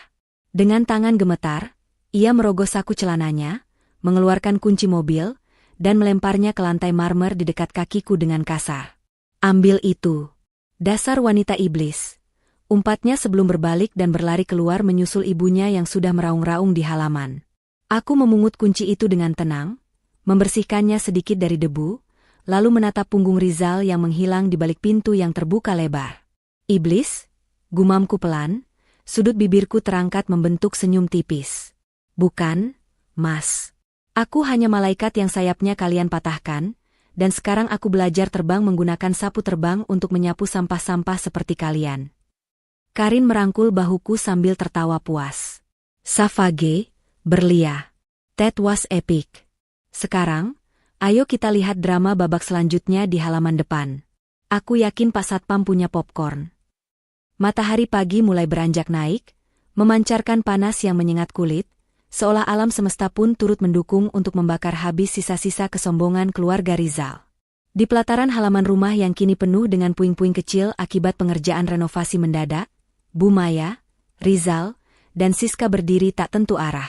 Dengan tangan gemetar, ia merogoh saku celananya, mengeluarkan kunci mobil, dan melemparnya ke lantai marmer di dekat kakiku dengan kasar. Ambil itu. Dasar wanita iblis. Umpatnya sebelum berbalik dan berlari keluar menyusul ibunya yang sudah meraung-raung di halaman. Aku memungut kunci itu dengan tenang, membersihkannya sedikit dari debu, lalu menatap punggung Rizal yang menghilang di balik pintu yang terbuka lebar. Iblis, gumamku pelan, sudut bibirku terangkat membentuk senyum tipis. Bukan, Mas. Aku hanya malaikat yang sayapnya kalian patahkan, dan sekarang aku belajar terbang menggunakan sapu terbang untuk menyapu sampah-sampah seperti kalian. Karin merangkul bahuku sambil tertawa puas. Savage, Berlia. That was epic. Sekarang, ayo kita lihat drama babak selanjutnya di halaman depan. Aku yakin Pak Satpam punya popcorn. Matahari pagi mulai beranjak naik, memancarkan panas yang menyengat kulit, seolah alam semesta pun turut mendukung untuk membakar habis sisa-sisa kesombongan keluarga Rizal. Di pelataran halaman rumah yang kini penuh dengan puing-puing kecil akibat pengerjaan renovasi mendadak, Bu Maya, Rizal, dan Siska berdiri tak tentu arah.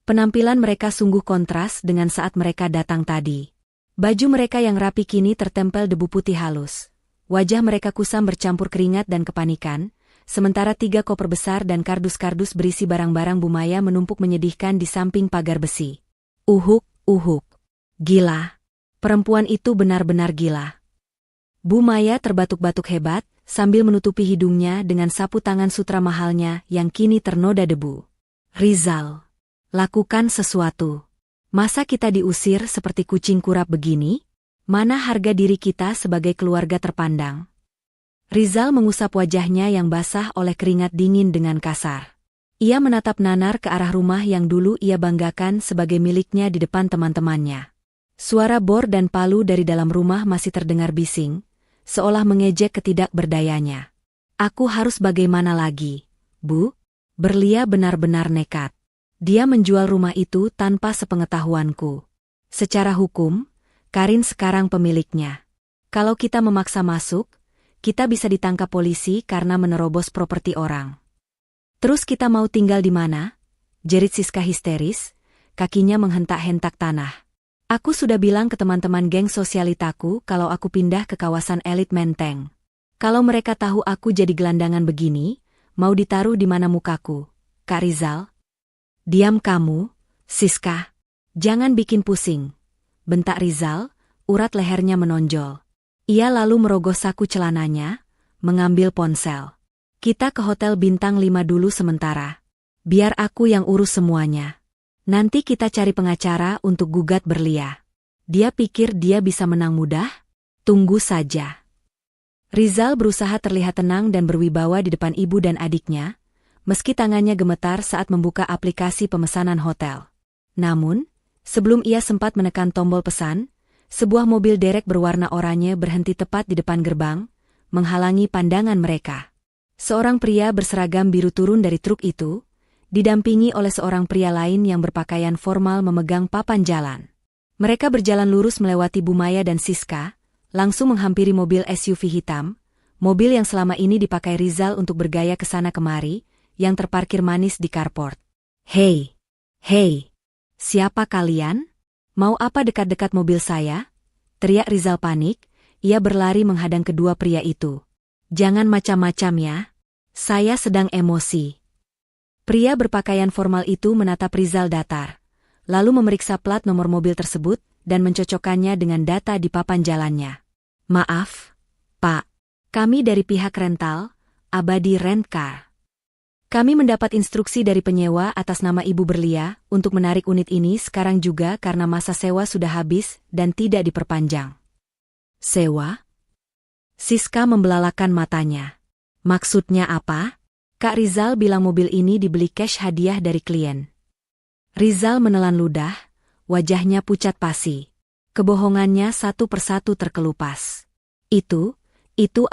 Penampilan mereka sungguh kontras dengan saat mereka datang tadi. Baju mereka yang rapi kini tertempel debu putih halus. Wajah mereka kusam bercampur keringat dan kepanikan, sementara 3 koper besar dan kardus-kardus berisi barang-barang Bu Maya menumpuk menyedihkan di samping pagar besi. Uhuk. Gila. Perempuan itu benar-benar gila. Bu Maya terbatuk-batuk hebat, sambil menutupi hidungnya dengan sapu tangan sutra mahalnya yang kini ternoda debu. Rizal, lakukan sesuatu. Masa kita diusir seperti kucing kurap begini? Mana harga diri kita sebagai keluarga terpandang? Rizal mengusap wajahnya yang basah oleh keringat dingin dengan kasar. Ia menatap nanar ke arah rumah yang dulu ia banggakan sebagai miliknya di depan teman-temannya. Suara bor dan palu dari dalam rumah masih terdengar bising, seolah mengejek ketidakberdayanya. Aku harus bagaimana lagi, Bu? Berlia benar-benar nekat. Dia menjual rumah itu tanpa sepengetahuanku. Secara hukum, Karin sekarang pemiliknya. Kalau kita memaksa masuk, kita bisa ditangkap polisi karena menerobos properti orang. Terus kita mau tinggal di mana? Jerit Siska histeris, kakinya menghentak-hentak tanah. Aku sudah bilang ke teman-teman geng sosialitaku kalau aku pindah ke kawasan elit Menteng. Kalau mereka tahu aku jadi gelandangan begini, mau ditaruh di mana mukaku, Kak Rizal? Diam kamu, Siska. Jangan bikin pusing. Bentak Rizal, urat lehernya menonjol. Ia lalu merogoh saku celananya, mengambil ponsel. Kita ke hotel bintang 5 dulu sementara. Biar aku yang urus semuanya. Nanti kita cari pengacara untuk gugat Berlia. Dia pikir dia bisa menang mudah? Tunggu saja. Rizal berusaha terlihat tenang dan berwibawa di depan ibu dan adiknya, meski tangannya gemetar saat membuka aplikasi pemesanan hotel. Namun, sebelum ia sempat menekan tombol pesan, sebuah mobil derek berwarna oranye berhenti tepat di depan gerbang, menghalangi pandangan mereka. Seorang pria berseragam biru turun dari truk itu, didampingi oleh seorang pria lain yang berpakaian formal memegang papan jalan. Mereka berjalan lurus melewati Bu Maya dan Siska, langsung menghampiri mobil SUV hitam, mobil yang selama ini dipakai Rizal untuk bergaya ke sana kemari, yang terparkir manis di carport. Hei, siapa kalian? Mau apa dekat-dekat mobil saya? Teriak Rizal panik, ia berlari menghadang kedua pria itu. Jangan macam-macam ya, saya sedang emosi. Pria berpakaian formal itu menatap Rizal datar, lalu memeriksa plat nomor mobil tersebut dan mencocokkannya dengan data di papan jalannya. Maaf, Pak, kami dari pihak rental, Abadi Rent Car. Kami mendapat instruksi dari penyewa atas nama Ibu Berlia untuk menarik unit ini sekarang juga karena masa sewa sudah habis dan tidak diperpanjang. Sewa? Siska membelalakan matanya. Maksudnya apa? Kak Rizal bilang mobil ini dibeli cash hadiah dari klien. Rizal menelan ludah, wajahnya pucat pasi. Kebohongannya satu persatu terkelupas. Itu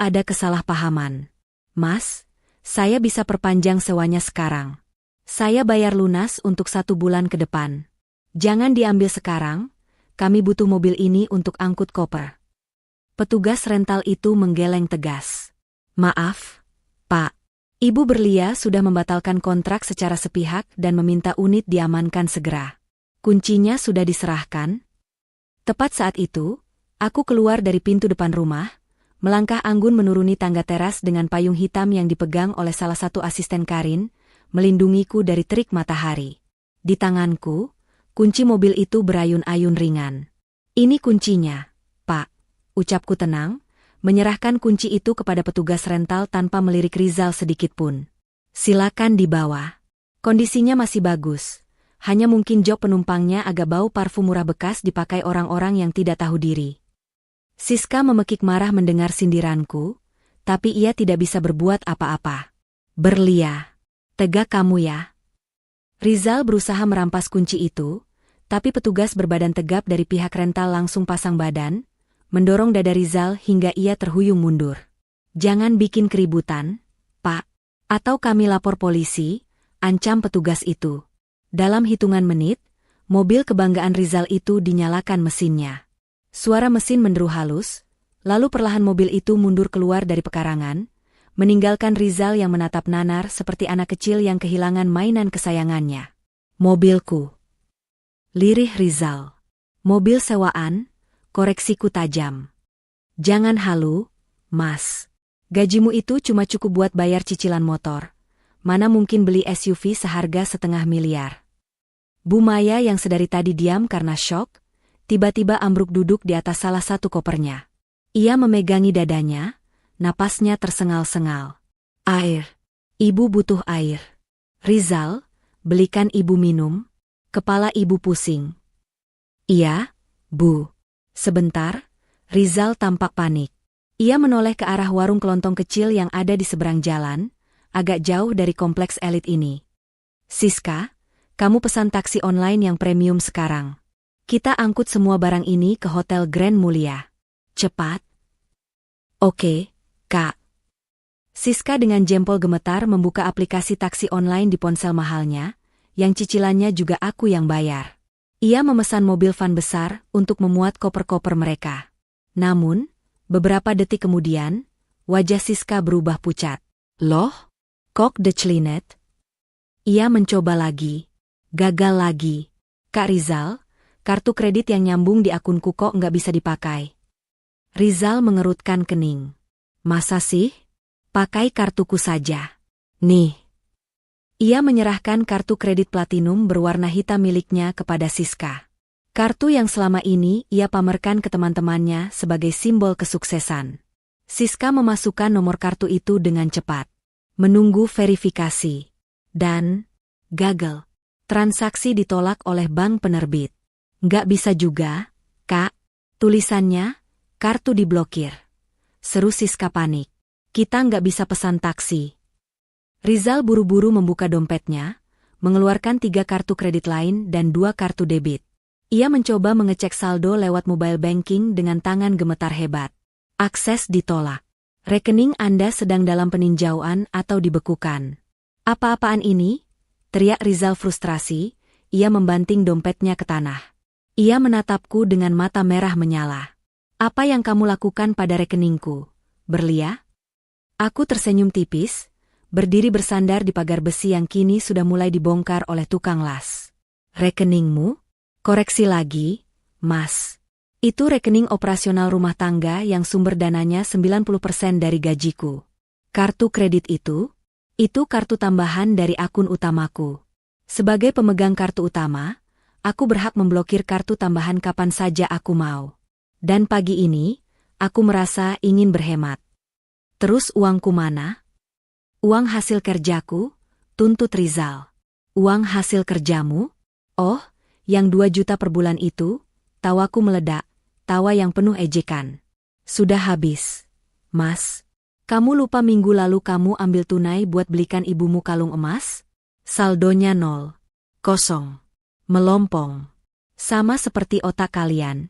ada kesalahpahaman. Mas, saya bisa perpanjang sewanya sekarang. Saya bayar lunas untuk 1 bulan ke depan. Jangan diambil sekarang, kami butuh mobil ini untuk angkut koper. Petugas rental itu menggeleng tegas. Maaf, Pak. Ibu Berlia sudah membatalkan kontrak secara sepihak dan meminta unit diamankan segera. Kuncinya sudah diserahkan. Tepat saat itu, aku keluar dari pintu depan rumah, melangkah anggun menuruni tangga teras dengan payung hitam yang dipegang oleh salah satu asisten Karin, melindungiku dari terik matahari. Di tanganku, kunci mobil itu berayun-ayun ringan. Ini kuncinya, Pak, ucapku tenang, menyerahkan kunci itu kepada petugas rental tanpa melirik Rizal sedikitpun. Silakan dibawa. Kondisinya masih bagus, hanya mungkin jok penumpangnya agak bau parfum murah bekas dipakai orang-orang yang tidak tahu diri. Siska memekik marah mendengar sindiranku, tapi ia tidak bisa berbuat apa-apa. Berlia, tegak kamu ya. Rizal berusaha merampas kunci itu, tapi petugas berbadan tegap dari pihak rental langsung pasang badan, mendorong dada Rizal hingga ia terhuyung mundur. Jangan bikin keributan, Pak. Atau kami lapor polisi, ancam petugas itu. Dalam hitungan menit, mobil kebanggaan Rizal itu dinyalakan mesinnya. Suara mesin menderu halus, lalu perlahan mobil itu mundur keluar dari pekarangan, meninggalkan Rizal yang menatap nanar seperti anak kecil yang kehilangan mainan kesayangannya. Mobilku. Lirih Rizal. Mobil sewaan, koreksiku tajam. Jangan halu, Mas. Gajimu itu cuma cukup buat bayar cicilan motor. Mana mungkin beli SUV seharga 500 miliar. Bu Maya yang sedari tadi diam karena syok, tiba-tiba ambruk duduk di atas salah satu kopernya. Ia memegangi dadanya, napasnya tersengal-sengal. Air. Ibu butuh air. Rizal, belikan ibu minum. Kepala ibu pusing. Iya, Bu. Sebentar, Rizal tampak panik. Ia menoleh ke arah warung kelontong kecil yang ada di seberang jalan, agak jauh dari kompleks elit ini. Siska, kamu pesan taksi online yang premium sekarang. Kita angkut semua barang ini ke Hotel Grand Mulia. Cepat. Oke, Kak. Siska dengan jempol gemetar membuka aplikasi taksi online di ponsel mahalnya, yang cicilannya juga aku yang bayar. Ia memesan mobil van besar untuk memuat koper-koper mereka. Namun, beberapa detik kemudian, wajah Siska berubah pucat. Loh? Kok declinet? Ia mencoba lagi. Gagal lagi. Kak Rizal, kartu kredit yang nyambung di akunku kok nggak bisa dipakai. Rizal mengerutkan kening. Masa sih? Pakai kartuku saja. Nih. Ia menyerahkan kartu kredit platinum berwarna hitam miliknya kepada Siska. Kartu yang selama ini ia pamerkan ke teman-temannya sebagai simbol kesuksesan. Siska memasukkan nomor kartu itu dengan cepat. Menunggu verifikasi. Dan gagal. Transaksi ditolak oleh bank penerbit. Nggak bisa juga, Kak. Tulisannya, kartu diblokir. Seru Siska panik. Kita nggak bisa pesan taksi. Rizal buru-buru membuka dompetnya, mengeluarkan 3 kartu kredit lain dan 2 kartu debit. Ia mencoba mengecek saldo lewat mobile banking dengan tangan gemetar hebat. Akses ditolak. Rekening Anda sedang dalam peninjauan atau dibekukan. Apa-apaan ini? Teriak Rizal frustrasi, ia membanting dompetnya ke tanah. Ia menatapku dengan mata merah menyala. Apa yang kamu lakukan pada rekeningku, Berlia? Aku tersenyum tipis, berdiri bersandar di pagar besi yang kini sudah mulai dibongkar oleh tukang las. Rekeningmu? Koreksi lagi, Mas. Itu rekening operasional rumah tangga yang sumber dananya 90% dari gajiku. Kartu kredit itu? Itu kartu tambahan dari akun utamaku. Sebagai pemegang kartu utama, aku berhak memblokir kartu tambahan kapan saja aku mau. Dan pagi ini, aku merasa ingin berhemat. Terus uangku mana? Uang hasil kerjaku, tuntut Rizal. Uang hasil kerjamu? Oh, yang 2 juta per bulan itu? Tawaku meledak, tawa yang penuh ejekan. Sudah habis. Mas, kamu lupa minggu lalu kamu ambil tunai buat belikan ibumu kalung emas? Saldonya 0. Kosong. Melompong. Sama seperti otak kalian.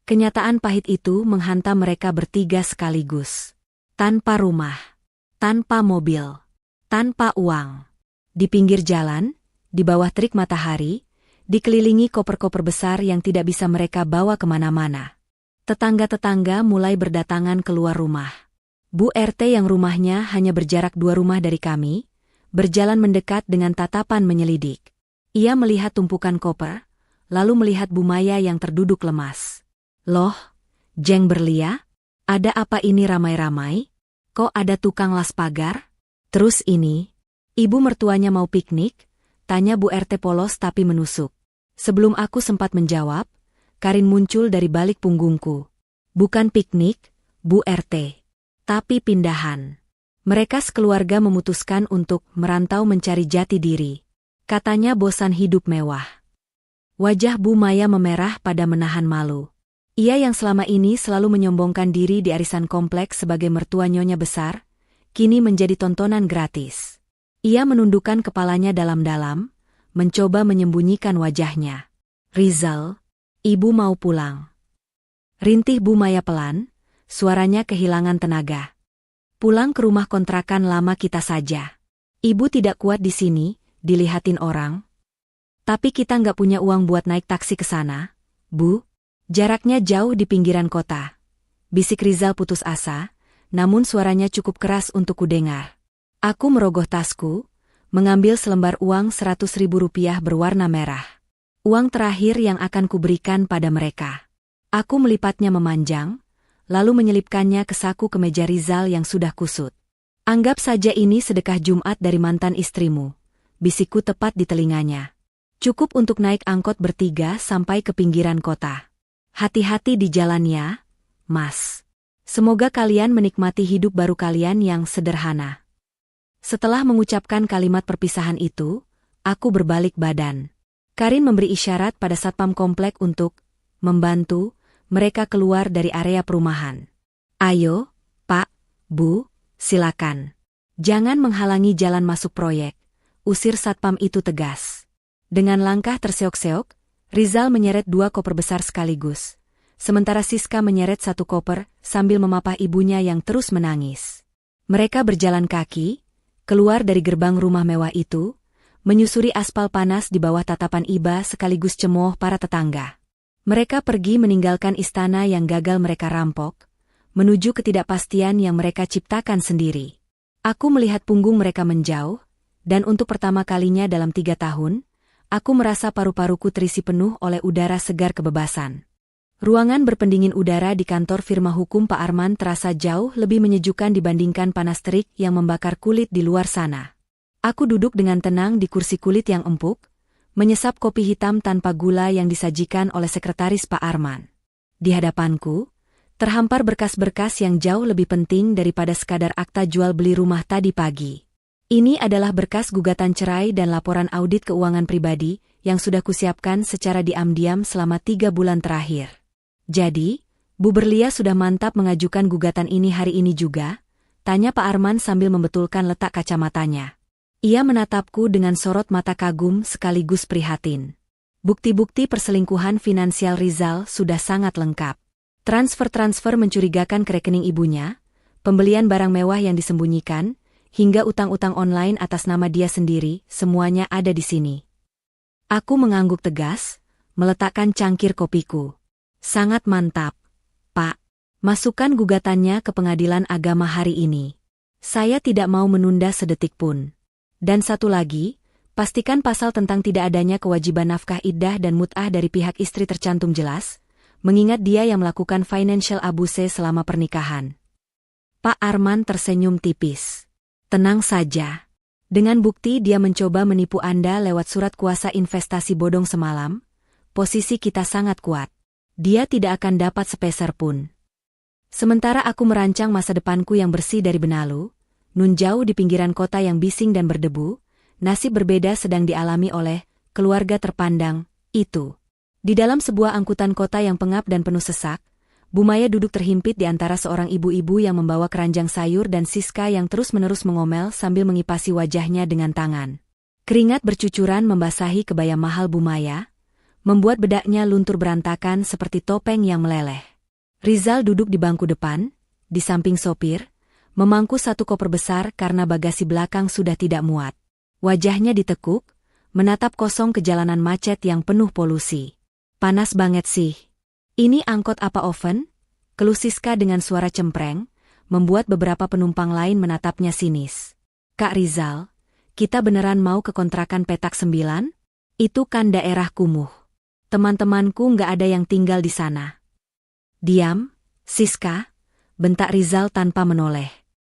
Kenyataan pahit itu menghantam mereka bertiga sekaligus. Tanpa rumah. Tanpa mobil, tanpa uang. Di pinggir jalan, di bawah terik matahari, dikelilingi koper-koper besar yang tidak bisa mereka bawa kemana-mana. Tetangga-tetangga mulai berdatangan keluar rumah. Bu RT yang rumahnya hanya berjarak 2 rumah dari kami, berjalan mendekat dengan tatapan menyelidik. Ia melihat tumpukan koper, lalu melihat Bu Maya yang terduduk lemas. Loh, Jeng Berlia? Ada apa ini ramai-ramai? Kok ada tukang las pagar? Terus ini, ibu mertuanya mau piknik? Tanya Bu RT polos tapi menusuk. Sebelum aku sempat menjawab, Karin muncul dari balik punggungku. Bukan piknik, Bu RT. Tapi pindahan. Mereka sekeluarga memutuskan untuk merantau mencari jati diri. Katanya bosan hidup mewah. Wajah Bu Maya memerah pada menahan malu. Ia yang selama ini selalu menyombongkan diri di arisan kompleks sebagai mertua nyonya besar, kini menjadi tontonan gratis. Ia menundukkan kepalanya dalam-dalam, mencoba menyembunyikan wajahnya. Rizal, ibu mau pulang. Rintih Bu Maya pelan, suaranya kehilangan tenaga. Pulang ke rumah kontrakan lama kita saja. Ibu tidak kuat di sini, dilihatin orang. Tapi kita nggak punya uang buat naik taksi ke sana, Bu. Jaraknya jauh di pinggiran kota. Bisik Rizal putus asa, namun suaranya cukup keras untuk kudengar. Aku merogoh tasku, mengambil selembar uang 100.000 rupiah berwarna merah. Uang terakhir yang akan kuberikan pada mereka. Aku melipatnya memanjang, lalu menyelipkannya ke saku kemeja Rizal yang sudah kusut. Anggap saja ini sedekah Jumat dari mantan istrimu, bisikku tepat di telinganya. Cukup untuk naik angkot bertiga sampai ke pinggiran kota. Hati-hati di jalannya, Mas. Semoga kalian menikmati hidup baru kalian yang sederhana. Setelah mengucapkan kalimat perpisahan itu, aku berbalik badan. Karin memberi isyarat pada satpam komplek untuk membantu mereka keluar dari area perumahan. Ayo, Pak, Bu, silakan. Jangan menghalangi jalan masuk proyek, usir satpam itu tegas. Dengan langkah terseok-seok, Rizal menyeret 2 koper besar sekaligus. Sementara Siska menyeret 1 koper sambil memapah ibunya yang terus menangis. Mereka berjalan kaki, keluar dari gerbang rumah mewah itu, menyusuri aspal panas di bawah tatapan iba sekaligus cemooh para tetangga. Mereka pergi meninggalkan istana yang gagal mereka rampok, menuju ketidakpastian yang mereka ciptakan sendiri. Aku melihat punggung mereka menjauh, dan untuk pertama kalinya dalam 3 tahun, aku merasa paru-paruku terisi penuh oleh udara segar kebebasan. Ruangan berpendingin udara di kantor firma hukum Pak Arman terasa jauh lebih menyejukkan dibandingkan panas terik yang membakar kulit di luar sana. Aku duduk dengan tenang di kursi kulit yang empuk, menyesap kopi hitam tanpa gula yang disajikan oleh sekretaris Pak Arman. Di hadapanku, terhampar berkas-berkas yang jauh lebih penting daripada sekadar akta jual beli rumah tadi pagi. Ini adalah berkas gugatan cerai dan laporan audit keuangan pribadi yang sudah kusiapkan secara diam-diam selama 3 bulan terakhir. Jadi, Bu Berlia sudah mantap mengajukan gugatan ini hari ini juga? Tanya Pak Arman sambil membetulkan letak kacamatanya. Ia menatapku dengan sorot mata kagum sekaligus prihatin. Bukti-bukti perselingkuhan finansial Rizal sudah sangat lengkap. Transfer-transfer mencurigakan ke rekening ibunya, pembelian barang mewah yang disembunyikan, hingga utang-utang online atas nama dia sendiri, semuanya ada di sini. Aku mengangguk tegas, meletakkan cangkir kopiku. Sangat mantap, Pak. Masukkan gugatannya ke pengadilan agama hari ini. Saya tidak mau menunda sedetik pun. Dan satu lagi, pastikan pasal tentang tidak adanya kewajiban nafkah iddah dan mut'ah dari pihak istri tercantum jelas, mengingat dia yang melakukan financial abuse selama pernikahan. Pak Arman tersenyum tipis. Tenang saja. Dengan bukti dia mencoba menipu Anda lewat surat kuasa investasi bodong semalam, posisi kita sangat kuat. Dia tidak akan dapat sepeser pun. Sementara aku merancang masa depanku yang bersih dari benalu, nun jauh di pinggiran kota yang bising dan berdebu, nasib berbeda sedang dialami oleh keluarga terpandang itu. Di dalam sebuah angkutan kota yang pengap dan penuh sesak, Bu Maya duduk terhimpit di antara seorang ibu-ibu yang membawa keranjang sayur dan Siska yang terus-menerus mengomel sambil mengipasi wajahnya dengan tangan. Keringat bercucuran membasahi kebaya mahal Bu Maya, membuat bedaknya luntur berantakan seperti topeng yang meleleh. Rizal duduk di bangku depan, di samping sopir, memangku 1 koper besar karena bagasi belakang sudah tidak muat. Wajahnya ditekuk, menatap kosong ke jalanan macet yang penuh polusi. Panas banget sih. Ini angkot apa oven? Keluh Siska dengan suara cempreng, membuat beberapa penumpang lain menatapnya sinis. Kak Rizal, kita beneran mau ke kontrakan petak 9? Itu kan daerah kumuh. Teman-temanku nggak ada yang tinggal di sana. Diam, Siska, bentak Rizal tanpa menoleh.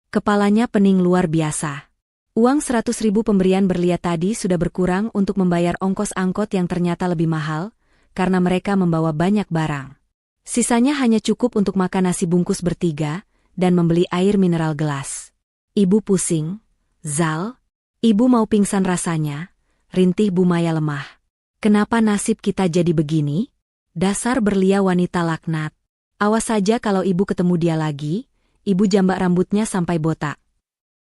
Kepalanya pening luar biasa. Uang 100.000 pemberian Berlia tadi sudah berkurang untuk membayar ongkos angkot yang ternyata lebih mahal, karena mereka membawa banyak barang. Sisanya hanya cukup untuk makan nasi bungkus bertiga, dan membeli air mineral gelas. Ibu pusing, Zal. Ibu mau pingsan rasanya, rintih Bu Maya lemah. Kenapa nasib kita jadi begini? Dasar Berlia wanita laknat. Awas saja kalau ibu ketemu dia lagi, ibu jambak rambutnya sampai botak.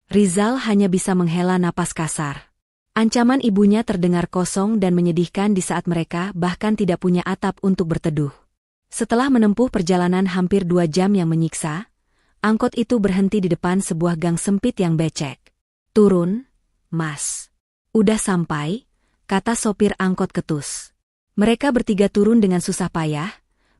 Rizal hanya bisa menghela napas kasar. Ancaman ibunya terdengar kosong dan menyedihkan di saat mereka bahkan tidak punya atap untuk berteduh. Setelah menempuh perjalanan hampir 2 jam yang menyiksa, angkot itu berhenti di depan sebuah gang sempit yang becek. Turun, Mas. Udah sampai, kata sopir angkot ketus. Mereka bertiga turun dengan susah payah,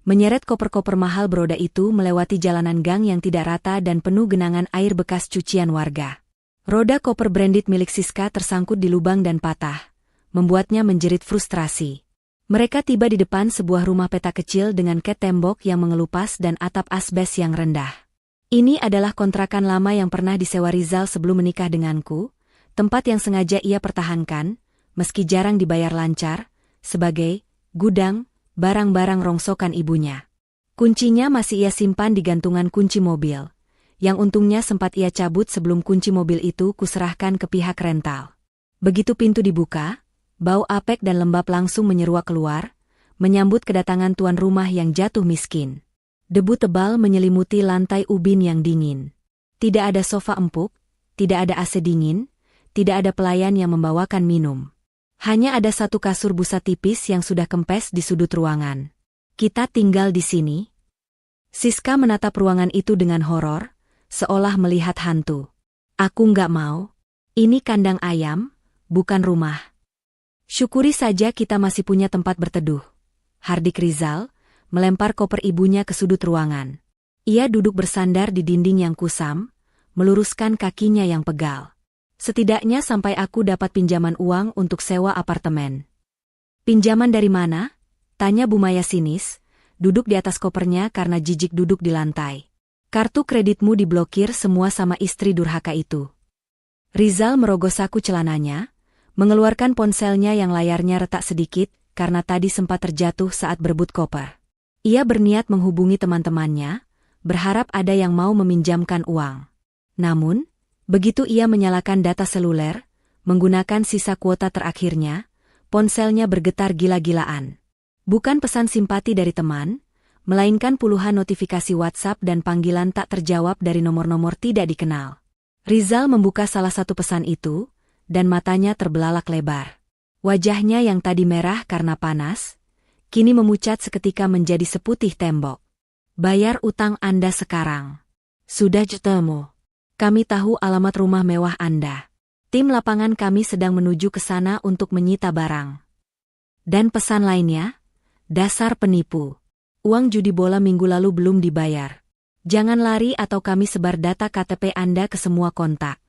menyeret koper-koper mahal beroda itu melewati jalanan gang yang tidak rata dan penuh genangan air bekas cucian warga. Roda koper branded milik Siska tersangkut di lubang dan patah, membuatnya menjerit frustrasi. Mereka tiba di depan sebuah rumah petak kecil dengan cat tembok yang mengelupas dan atap asbes yang rendah. Ini adalah kontrakan lama yang pernah disewa Rizal sebelum menikah denganku, tempat yang sengaja ia pertahankan, meski jarang dibayar lancar, sebagai gudang barang-barang rongsokan ibunya. Kuncinya masih ia simpan di gantungan kunci mobil, yang untungnya sempat ia cabut sebelum kunci mobil itu kuserahkan ke pihak rental. Begitu pintu dibuka, bau apek dan lembab langsung menyeruak keluar, menyambut kedatangan tuan rumah yang jatuh miskin. Debu tebal menyelimuti lantai ubin yang dingin. Tidak ada sofa empuk, tidak ada AC dingin, tidak ada pelayan yang membawakan minum. Hanya ada satu kasur busa tipis yang sudah kempes di sudut ruangan. Kita tinggal di sini? Siska menatap ruangan itu dengan horor, seolah melihat hantu. Aku nggak mau. Ini kandang ayam, bukan rumah. Syukuri saja kita masih punya tempat berteduh. Hardik Rizal melempar koper ibunya ke sudut ruangan. Ia duduk bersandar di dinding yang kusam, meluruskan kakinya yang pegal. Setidaknya sampai aku dapat pinjaman uang untuk sewa apartemen. Pinjaman dari mana? Tanya Bu Maya sinis, duduk di atas kopernya karena jijik duduk di lantai. Kartu kreditmu diblokir semua sama istri durhaka itu. Rizal merogoh saku celananya, mengeluarkan ponselnya yang layarnya retak sedikit karena tadi sempat terjatuh saat berebut koper. Ia berniat menghubungi teman-temannya, berharap ada yang mau meminjamkan uang. Namun, begitu ia menyalakan data seluler, menggunakan sisa kuota terakhirnya, ponselnya bergetar gila-gilaan. Bukan pesan simpati dari teman, melainkan puluhan notifikasi WhatsApp dan panggilan tak terjawab dari nomor-nomor tidak dikenal. Rizal membuka salah satu pesan itu, dan matanya terbelalak lebar. Wajahnya yang tadi merah karena panas, kini memucat seketika menjadi seputih tembok. Bayar utang Anda sekarang. Sudah ketemu. Kami tahu alamat rumah mewah Anda. Tim lapangan kami sedang menuju ke sana untuk menyita barang. Dan pesan lainnya, dasar penipu. Uang judi bola minggu lalu belum dibayar. Jangan lari atau kami sebar data KTP Anda ke semua kontak.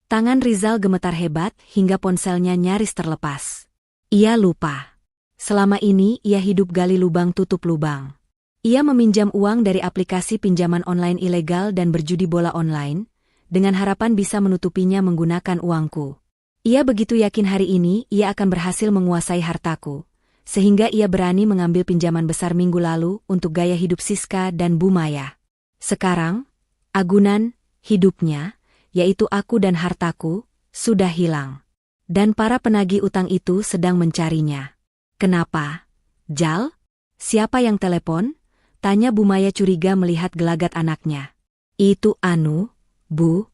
Tangan Rizal gemetar hebat hingga ponselnya nyaris terlepas. Ia lupa. Selama ini ia hidup gali lubang tutup lubang. Ia meminjam uang dari aplikasi pinjaman online ilegal dan berjudi bola online, dengan harapan bisa menutupinya menggunakan uangku. Ia begitu yakin hari ini ia akan berhasil menguasai hartaku, sehingga ia berani mengambil pinjaman besar minggu lalu untuk gaya hidup Siska dan Bu Maya. Sekarang, agunan hidupnya, yaitu aku dan hartaku, sudah hilang. Dan para penagih utang itu sedang mencarinya. Kenapa? Jal? Siapa yang telepon? Tanya Bu Maya curiga melihat gelagat anaknya. Itu Anu, Bu.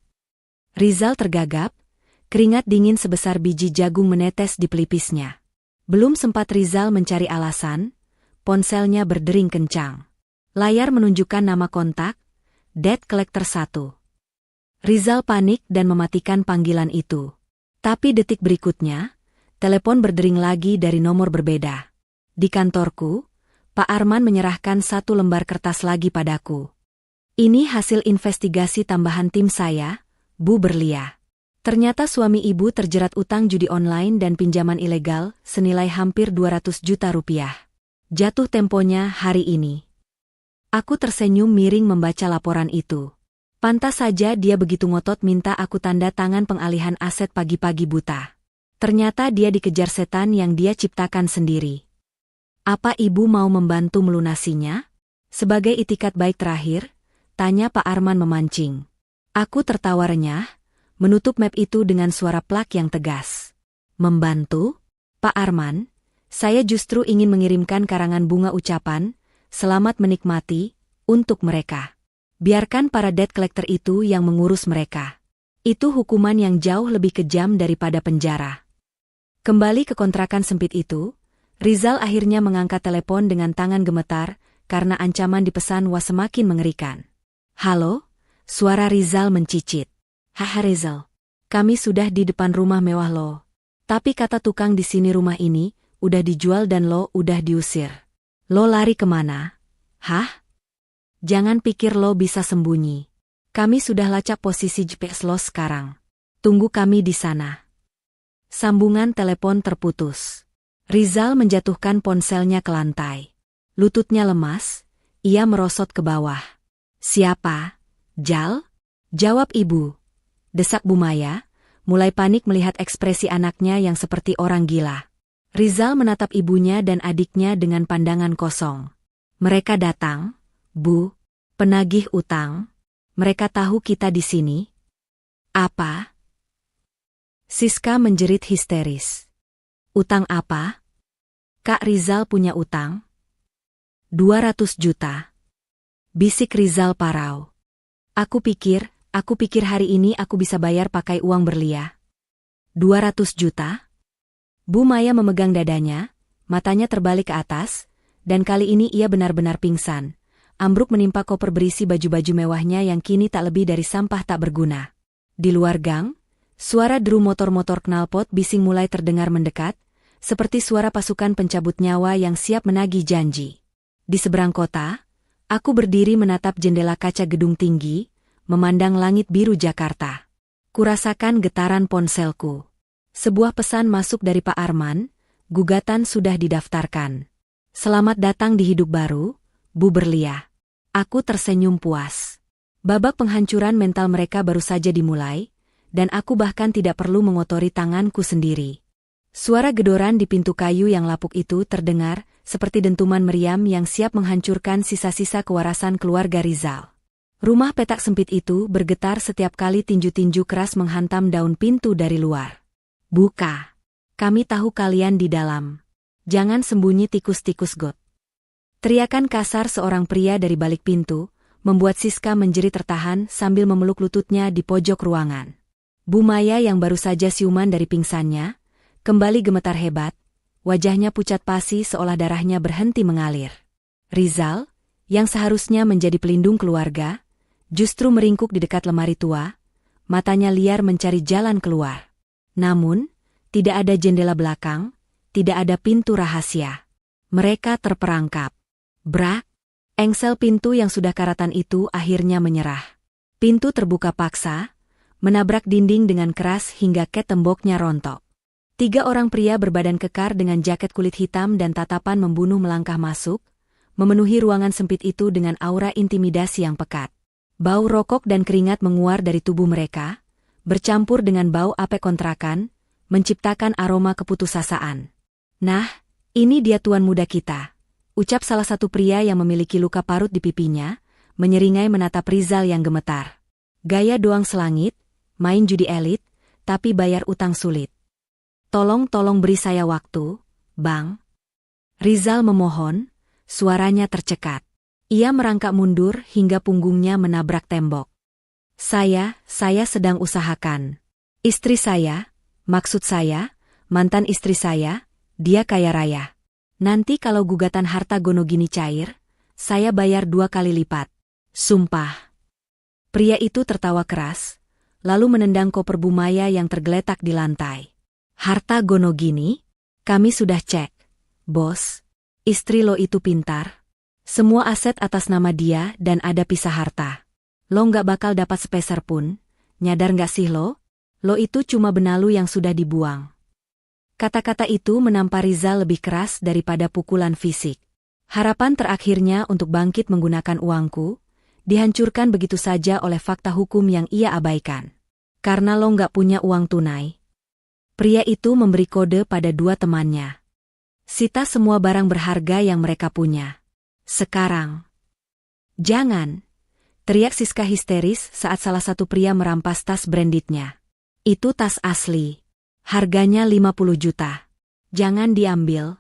Rizal tergagap, keringat dingin sebesar biji jagung menetes di pelipisnya. Belum sempat Rizal mencari alasan, ponselnya berdering kencang. Layar menunjukkan nama kontak, Debt Collector 1. Rizal panik dan mematikan panggilan itu. Tapi detik berikutnya, telepon berdering lagi dari nomor berbeda. Di kantorku, Pak Arman menyerahkan satu lembar kertas lagi padaku. Ini hasil investigasi tambahan tim saya, Bu Berlia. Ternyata suami ibu terjerat utang judi online dan pinjaman ilegal senilai hampir 200 juta rupiah. Jatuh temponya hari ini. Aku tersenyum miring membaca laporan itu. Pantas saja dia begitu ngotot minta aku tanda tangan pengalihan aset pagi-pagi buta. Ternyata dia dikejar setan yang dia ciptakan sendiri. Apa ibu mau membantu melunasinya? Sebagai itikat baik terakhir, tanya Pak Arman memancing. Aku tertawa renyah, menutup map itu dengan suara plak yang tegas. Membantu? Pak Arman, saya justru ingin mengirimkan karangan bunga ucapan, selamat menikmati, untuk mereka. Biarkan para debt collector itu yang mengurus mereka. Itu hukuman yang jauh lebih kejam daripada penjara. Kembali ke kontrakan sempit itu, Rizal akhirnya mengangkat telepon dengan tangan gemetar karena ancaman di pesan was semakin mengerikan. Halo? Suara Rizal mencicit. Haha Rizal. Kami sudah di depan rumah mewah lo. Tapi kata tukang di sini rumah ini udah dijual dan lo udah diusir. Lo lari kemana? Hah? Jangan pikir lo bisa sembunyi. Kami sudah lacak posisi GPS lo sekarang. Tunggu kami di sana. Sambungan telepon terputus. Rizal menjatuhkan ponselnya ke lantai. Lututnya lemas, ia merosot ke bawah. Siapa? Jal? Jawab ibu. Desak Bu Maya, mulai panik melihat ekspresi anaknya yang seperti orang gila. Rizal menatap ibunya dan adiknya dengan pandangan kosong. Mereka datang, Bu, penagih utang. Mereka tahu kita di sini. Apa? Siska menjerit histeris. Utang apa? Kak Rizal punya utang? 200 juta. Bisik Rizal parau. Aku pikir hari ini aku bisa bayar pakai uang berliah. 200 juta? Bu Maya memegang dadanya, matanya terbalik ke atas, dan kali ini ia benar-benar pingsan. Ambruk menimpa koper berisi baju-baju mewahnya yang kini tak lebih dari sampah tak berguna. Di luar gang, suara deru motor-motor knalpot bising mulai terdengar mendekat, seperti suara pasukan pencabut nyawa yang siap menagih janji. Di seberang kota, aku berdiri menatap jendela kaca gedung tinggi, memandang langit biru Jakarta. Kurasakan getaran ponselku. Sebuah pesan masuk dari Pak Arman, gugatan sudah didaftarkan. Selamat datang di hidup baru, Bu Berliah. Aku tersenyum puas. Babak penghancuran mental mereka baru saja dimulai, dan aku bahkan tidak perlu mengotori tanganku sendiri. Suara gedoran di pintu kayu yang lapuk itu terdengar, seperti dentuman meriam yang siap menghancurkan sisa-sisa kewarasan keluarga Rizal. Rumah petak sempit itu bergetar setiap kali tinju-tinju keras menghantam daun pintu dari luar. Buka. Kami tahu kalian di dalam. Jangan sembunyi tikus-tikus got. Teriakan kasar seorang pria dari balik pintu, membuat Siska menjerit tertahan sambil memeluk lututnya di pojok ruangan. Bu Maya yang baru saja siuman dari pingsannya, kembali gemetar hebat, wajahnya pucat pasi seolah darahnya berhenti mengalir. Rizal, yang seharusnya menjadi pelindung keluarga, justru meringkuk di dekat lemari tua, matanya liar mencari jalan keluar. Namun, tidak ada jendela belakang, tidak ada pintu rahasia. Mereka terperangkap. Brak! Engsel pintu yang sudah karatan itu akhirnya menyerah. Pintu terbuka paksa, menabrak dinding dengan keras hingga ket temboknya rontok. 3 orang pria berbadan kekar dengan jaket kulit hitam dan tatapan membunuh melangkah masuk, memenuhi ruangan sempit itu dengan aura intimidasi yang pekat. Bau rokok dan keringat menguar dari tubuh mereka, bercampur dengan bau apek kontrakan, menciptakan aroma keputusasaan. Nah, ini dia tuan muda kita, ucap salah satu pria yang memiliki luka parut di pipinya, menyeringai menatap Rizal yang gemetar. Gaya doang selangit, main judi elit, tapi bayar utang sulit. Tolong beri saya waktu, Bang. Rizal memohon, suaranya tercekat. Ia merangkak mundur hingga punggungnya menabrak tembok. Saya sedang usahakan. Istri saya, maksud saya, mantan istri saya, dia kaya raya. Nanti kalau gugatan harta gono gini cair, saya bayar 2 kali lipat. Sumpah. Pria itu tertawa keras, lalu menendang koper Bu Maya yang tergeletak di lantai. Harta gono gini? Kami sudah cek. Bos, istri lo itu pintar. Semua aset atas nama dia dan ada pisah harta. Lo nggak bakal dapat sepeser pun, nyadar nggak sih lo? Lo itu cuma benalu yang sudah dibuang. Kata-kata itu menampar Rizal lebih keras daripada pukulan fisik. Harapan terakhirnya untuk bangkit menggunakan uangku, dihancurkan begitu saja oleh fakta hukum yang ia abaikan. Karena lo nggak punya uang tunai. Pria itu memberi kode pada 2 temannya. Sita semua barang berharga yang mereka punya. Sekarang. Jangan, teriak Siska histeris saat salah satu pria merampas tas brandednya. Itu tas asli. Harganya 50 juta. Jangan diambil.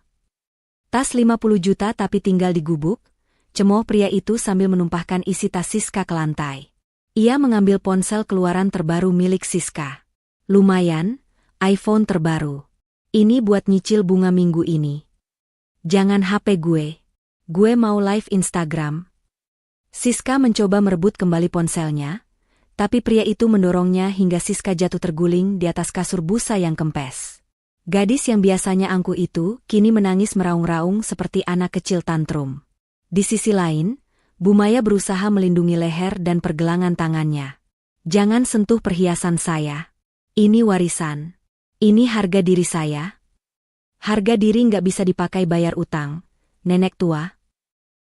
Tas 50 juta tapi tinggal digubuk, cemooh pria itu sambil menumpahkan isi tas Siska ke lantai. Ia mengambil ponsel keluaran terbaru milik Siska. Lumayan, iPhone terbaru. Ini buat nyicil bunga minggu ini. Jangan HP gue. Gue mau live Instagram. Siska mencoba merebut kembali ponselnya, Tapi pria itu mendorongnya hingga Siska jatuh terguling di atas kasur busa yang kempes. Gadis yang biasanya angkuh itu kini menangis meraung-raung seperti anak kecil tantrum. Di sisi lain, Bu Maya berusaha melindungi leher dan pergelangan tangannya. Jangan sentuh perhiasan saya. Ini warisan. Ini harga diri saya. Harga diri nggak bisa dipakai bayar utang, nenek tua.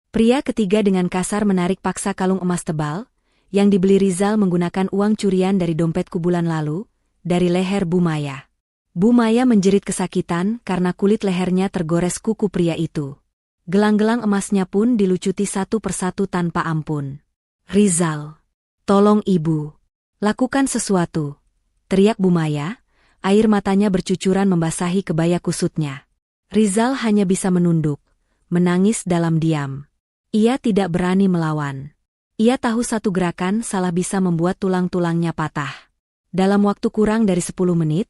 Pria ketiga dengan kasar menarik paksa kalung emas tebal, yang dibeli Rizal menggunakan uang curian dari dompetku bulan lalu, dari leher Bu Maya. Bu Maya menjerit kesakitan karena kulit lehernya tergores kuku pria itu. Gelang-gelang emasnya pun dilucuti satu persatu tanpa ampun. Rizal, tolong ibu. Lakukan sesuatu. Teriak Bu Maya, air matanya bercucuran membasahi kebaya kusutnya. Rizal hanya bisa menunduk, menangis dalam diam. Ia tidak berani melawan. Ia tahu satu gerakan salah bisa membuat tulang-tulangnya patah. Dalam waktu kurang dari 10 menit,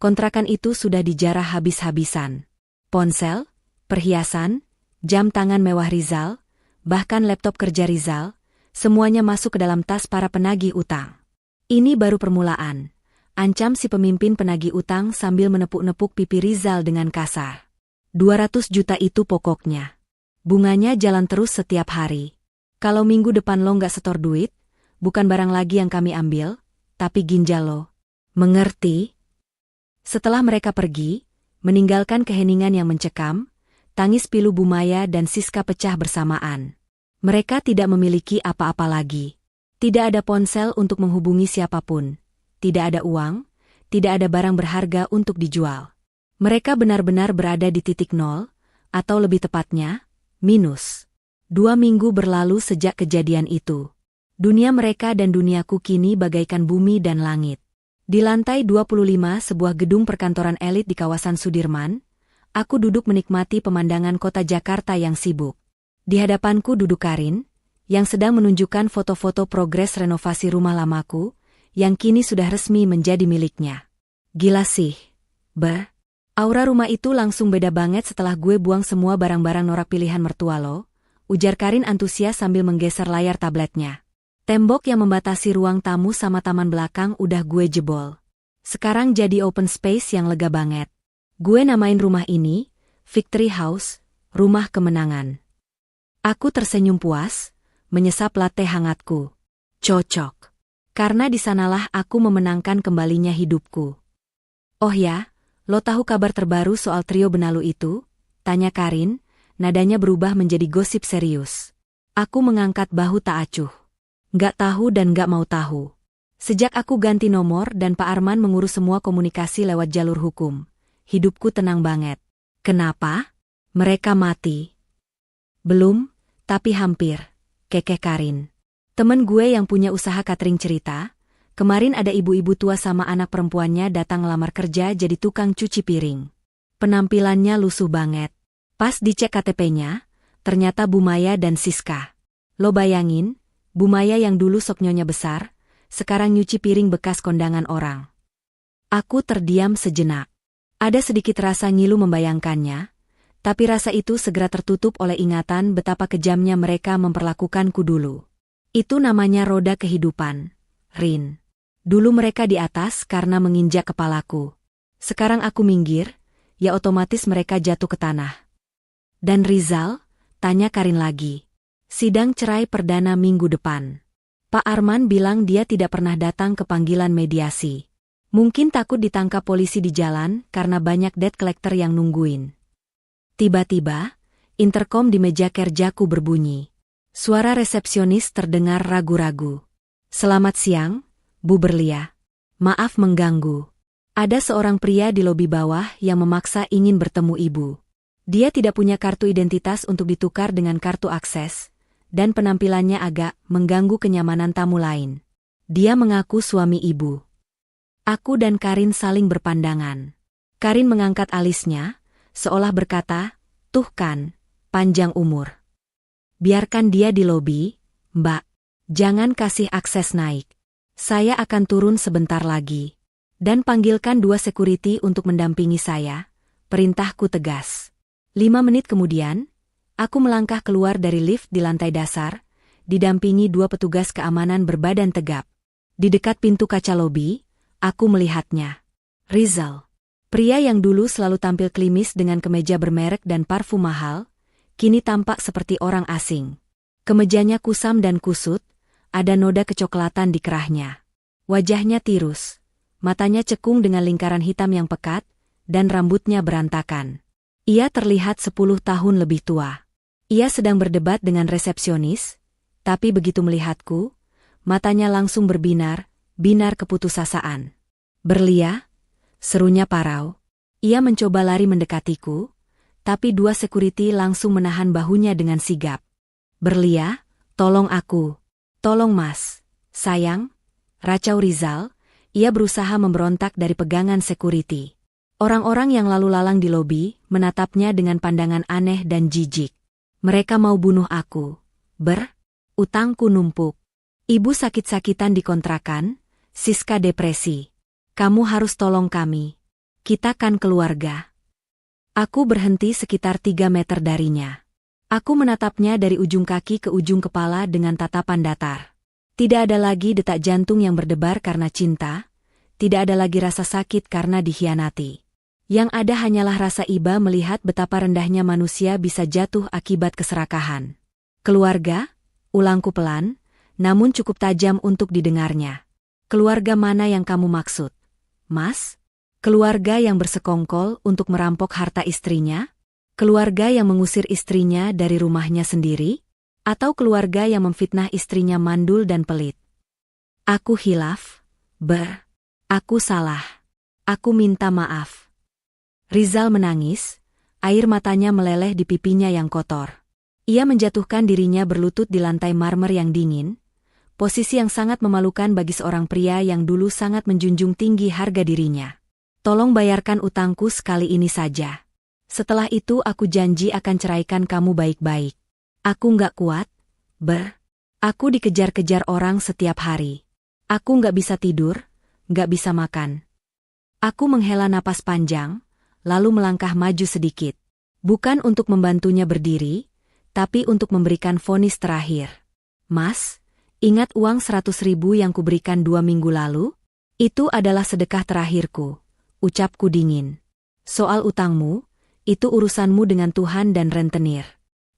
kontrakan itu sudah dijarah habis-habisan. Ponsel, perhiasan, jam tangan mewah Rizal, bahkan laptop kerja Rizal, semuanya masuk ke dalam tas para penagih utang. Ini baru permulaan, ancam si pemimpin penagih utang sambil menepuk-nepuk pipi Rizal dengan kasar. 200 juta itu pokoknya. Bunganya jalan terus setiap hari. Kalau minggu depan lo nggak setor duit, bukan barang lagi yang kami ambil, tapi ginjal lo. Mengerti? Setelah mereka pergi, meninggalkan keheningan yang mencekam, tangis pilu Bu Maya dan Siska pecah bersamaan. Mereka tidak memiliki apa-apa lagi. Tidak ada ponsel untuk menghubungi siapapun. Tidak ada uang, tidak ada barang berharga untuk dijual. Mereka benar-benar berada di titik nol, atau lebih tepatnya, minus. 2 minggu berlalu sejak kejadian itu. Dunia mereka dan duniaku kini bagaikan bumi dan langit. Di lantai 25 sebuah gedung perkantoran elit di kawasan Sudirman, aku duduk menikmati pemandangan kota Jakarta yang sibuk. Di hadapanku duduk Karin, yang sedang menunjukkan foto-foto progres renovasi rumah lamaku, yang kini sudah resmi menjadi miliknya. Gila sih, Bah. Aura rumah itu langsung beda banget setelah gue buang semua barang-barang norak pilihan mertua lo, ujar Karin antusias sambil menggeser layar tabletnya. Tembok yang membatasi ruang tamu sama taman belakang udah gue jebol. Sekarang jadi open space yang lega banget. Gue namain rumah ini, Victory House, Rumah Kemenangan. Aku tersenyum puas, menyesap latte hangatku. Cocok. Karena di sanalah aku memenangkan kembalinya hidupku. Oh ya, lo tahu kabar terbaru soal trio benalu itu? Tanya Karin, nadanya berubah menjadi gosip serius. Aku mengangkat bahu tak acuh. Nggak tahu dan nggak mau tahu. Sejak aku ganti nomor dan Pak Arman mengurus semua komunikasi lewat jalur hukum, hidupku tenang banget. Kenapa? Mereka mati. Belum, tapi hampir, kekeh Karin. Temen gue yang punya usaha catering cerita, kemarin ada ibu-ibu tua sama anak perempuannya datang ngelamar kerja jadi tukang cuci piring. Penampilannya lusuh banget. Pas dicek KTP-nya, ternyata Bu Maya dan Siska. Lo bayangin, Bu Maya yang dulu sok nyonya besar, sekarang nyuci piring bekas kondangan orang. Aku terdiam sejenak. Ada sedikit rasa ngilu membayangkannya, tapi rasa itu segera tertutup oleh ingatan betapa kejamnya mereka memperlakukanku dulu. Itu namanya roda kehidupan, Rin. Dulu mereka di atas karena menginjak kepalaku. Sekarang aku minggir, ya otomatis mereka jatuh ke tanah. Dan Rizal? Tanya Karin lagi. Sidang cerai perdana minggu depan. Pak Arman bilang dia tidak pernah datang ke panggilan mediasi. Mungkin takut ditangkap polisi di jalan karena banyak debt collector yang nungguin. Tiba-tiba, interkom di meja kerjaku berbunyi. Suara resepsionis terdengar ragu-ragu. Selamat siang, Bu Berlia. Maaf mengganggu. Ada seorang pria di lobi bawah yang memaksa ingin bertemu ibu. Dia tidak punya kartu identitas untuk ditukar dengan kartu akses, dan penampilannya agak mengganggu kenyamanan tamu lain. Dia mengaku suami ibu. Aku dan Karin saling berpandangan. Karin mengangkat alisnya, seolah berkata, "Tuh kan, panjang umur. Biarkan dia di lobi, Mbak. Jangan kasih akses naik. Saya akan turun sebentar lagi. Dan panggilkan 2 security untuk mendampingi saya," perintahku tegas. 5 menit kemudian, aku melangkah keluar dari lift di lantai dasar, didampingi 2 petugas keamanan berbadan tegap. Di dekat pintu kaca lobi, aku melihatnya. Rizal. Pria yang dulu selalu tampil klimis dengan kemeja bermerek dan parfum mahal, kini tampak seperti orang asing. Kemejanya kusam dan kusut, ada noda kecoklatan di kerahnya. Wajahnya tirus, matanya cekung dengan lingkaran hitam yang pekat, dan rambutnya berantakan. Ia terlihat 10 tahun lebih tua. Ia sedang berdebat dengan resepsionis, tapi begitu melihatku, matanya langsung binar keputusasaan. "Berlia?" serunya parau. Ia mencoba lari mendekatiku, tapi 2 security langsung menahan bahunya dengan sigap. "Berlia, tolong aku. Tolong Mas. Sayang." Racau Rizal, ia berusaha memberontak dari pegangan security. Orang-orang yang lalu lalang di lobi menatapnya dengan pandangan aneh dan jijik. Mereka mau bunuh aku. Utangku numpuk. Ibu sakit-sakitan di kontrakan, Siska depresi. Kamu harus tolong kami. Kita kan keluarga. Aku berhenti sekitar 3 meter darinya. Aku menatapnya dari ujung kaki ke ujung kepala dengan tatapan datar. Tidak ada lagi detak jantung yang berdebar karena cinta, tidak ada lagi rasa sakit karena dikhianati. Yang ada hanyalah rasa iba melihat betapa rendahnya manusia bisa jatuh akibat keserakahan. "Keluarga?" ulangku pelan, namun cukup tajam untuk didengarnya. "Keluarga mana yang kamu maksud, Mas? Keluarga yang bersekongkol untuk merampok harta istrinya? Keluarga yang mengusir istrinya dari rumahnya sendiri? Atau keluarga yang memfitnah istrinya mandul dan pelit?" Aku hilaf. Aku salah. Aku minta maaf." Rizal menangis, air matanya meleleh di pipinya yang kotor. Ia menjatuhkan dirinya berlutut di lantai marmer yang dingin, posisi yang sangat memalukan bagi seorang pria yang dulu sangat menjunjung tinggi harga dirinya. "Tolong bayarkan utangku sekali ini saja. Setelah itu aku janji akan ceraikan kamu baik-baik." Aku nggak kuat, Aku dikejar-kejar orang setiap hari. Aku nggak bisa tidur, nggak bisa makan. Aku menghela napas panjang, lalu melangkah maju sedikit. Bukan untuk membantunya berdiri, tapi untuk memberikan vonis terakhir. "Mas, ingat uang 100.000 yang kuberikan 2 minggu lalu? Itu adalah sedekah terakhirku," ucapku dingin. "Soal utangmu, itu urusanmu dengan Tuhan dan rentenir.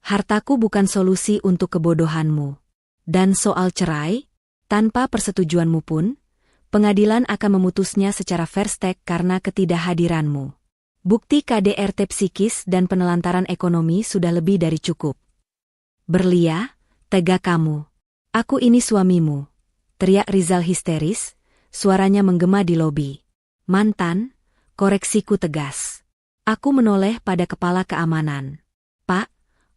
Hartaku bukan solusi untuk kebodohanmu. Dan soal cerai, tanpa persetujuanmu pun, pengadilan akan memutusnya secara fair stake karena ketidakhadiranmu. Bukti KDRT psikis dan penelantaran ekonomi sudah lebih dari cukup." "Berlia, tega kamu. Aku ini suamimu," teriak Rizal histeris, suaranya menggema di lobi. "Mantan," koreksiku tegas. Aku menoleh pada kepala keamanan. "Pak,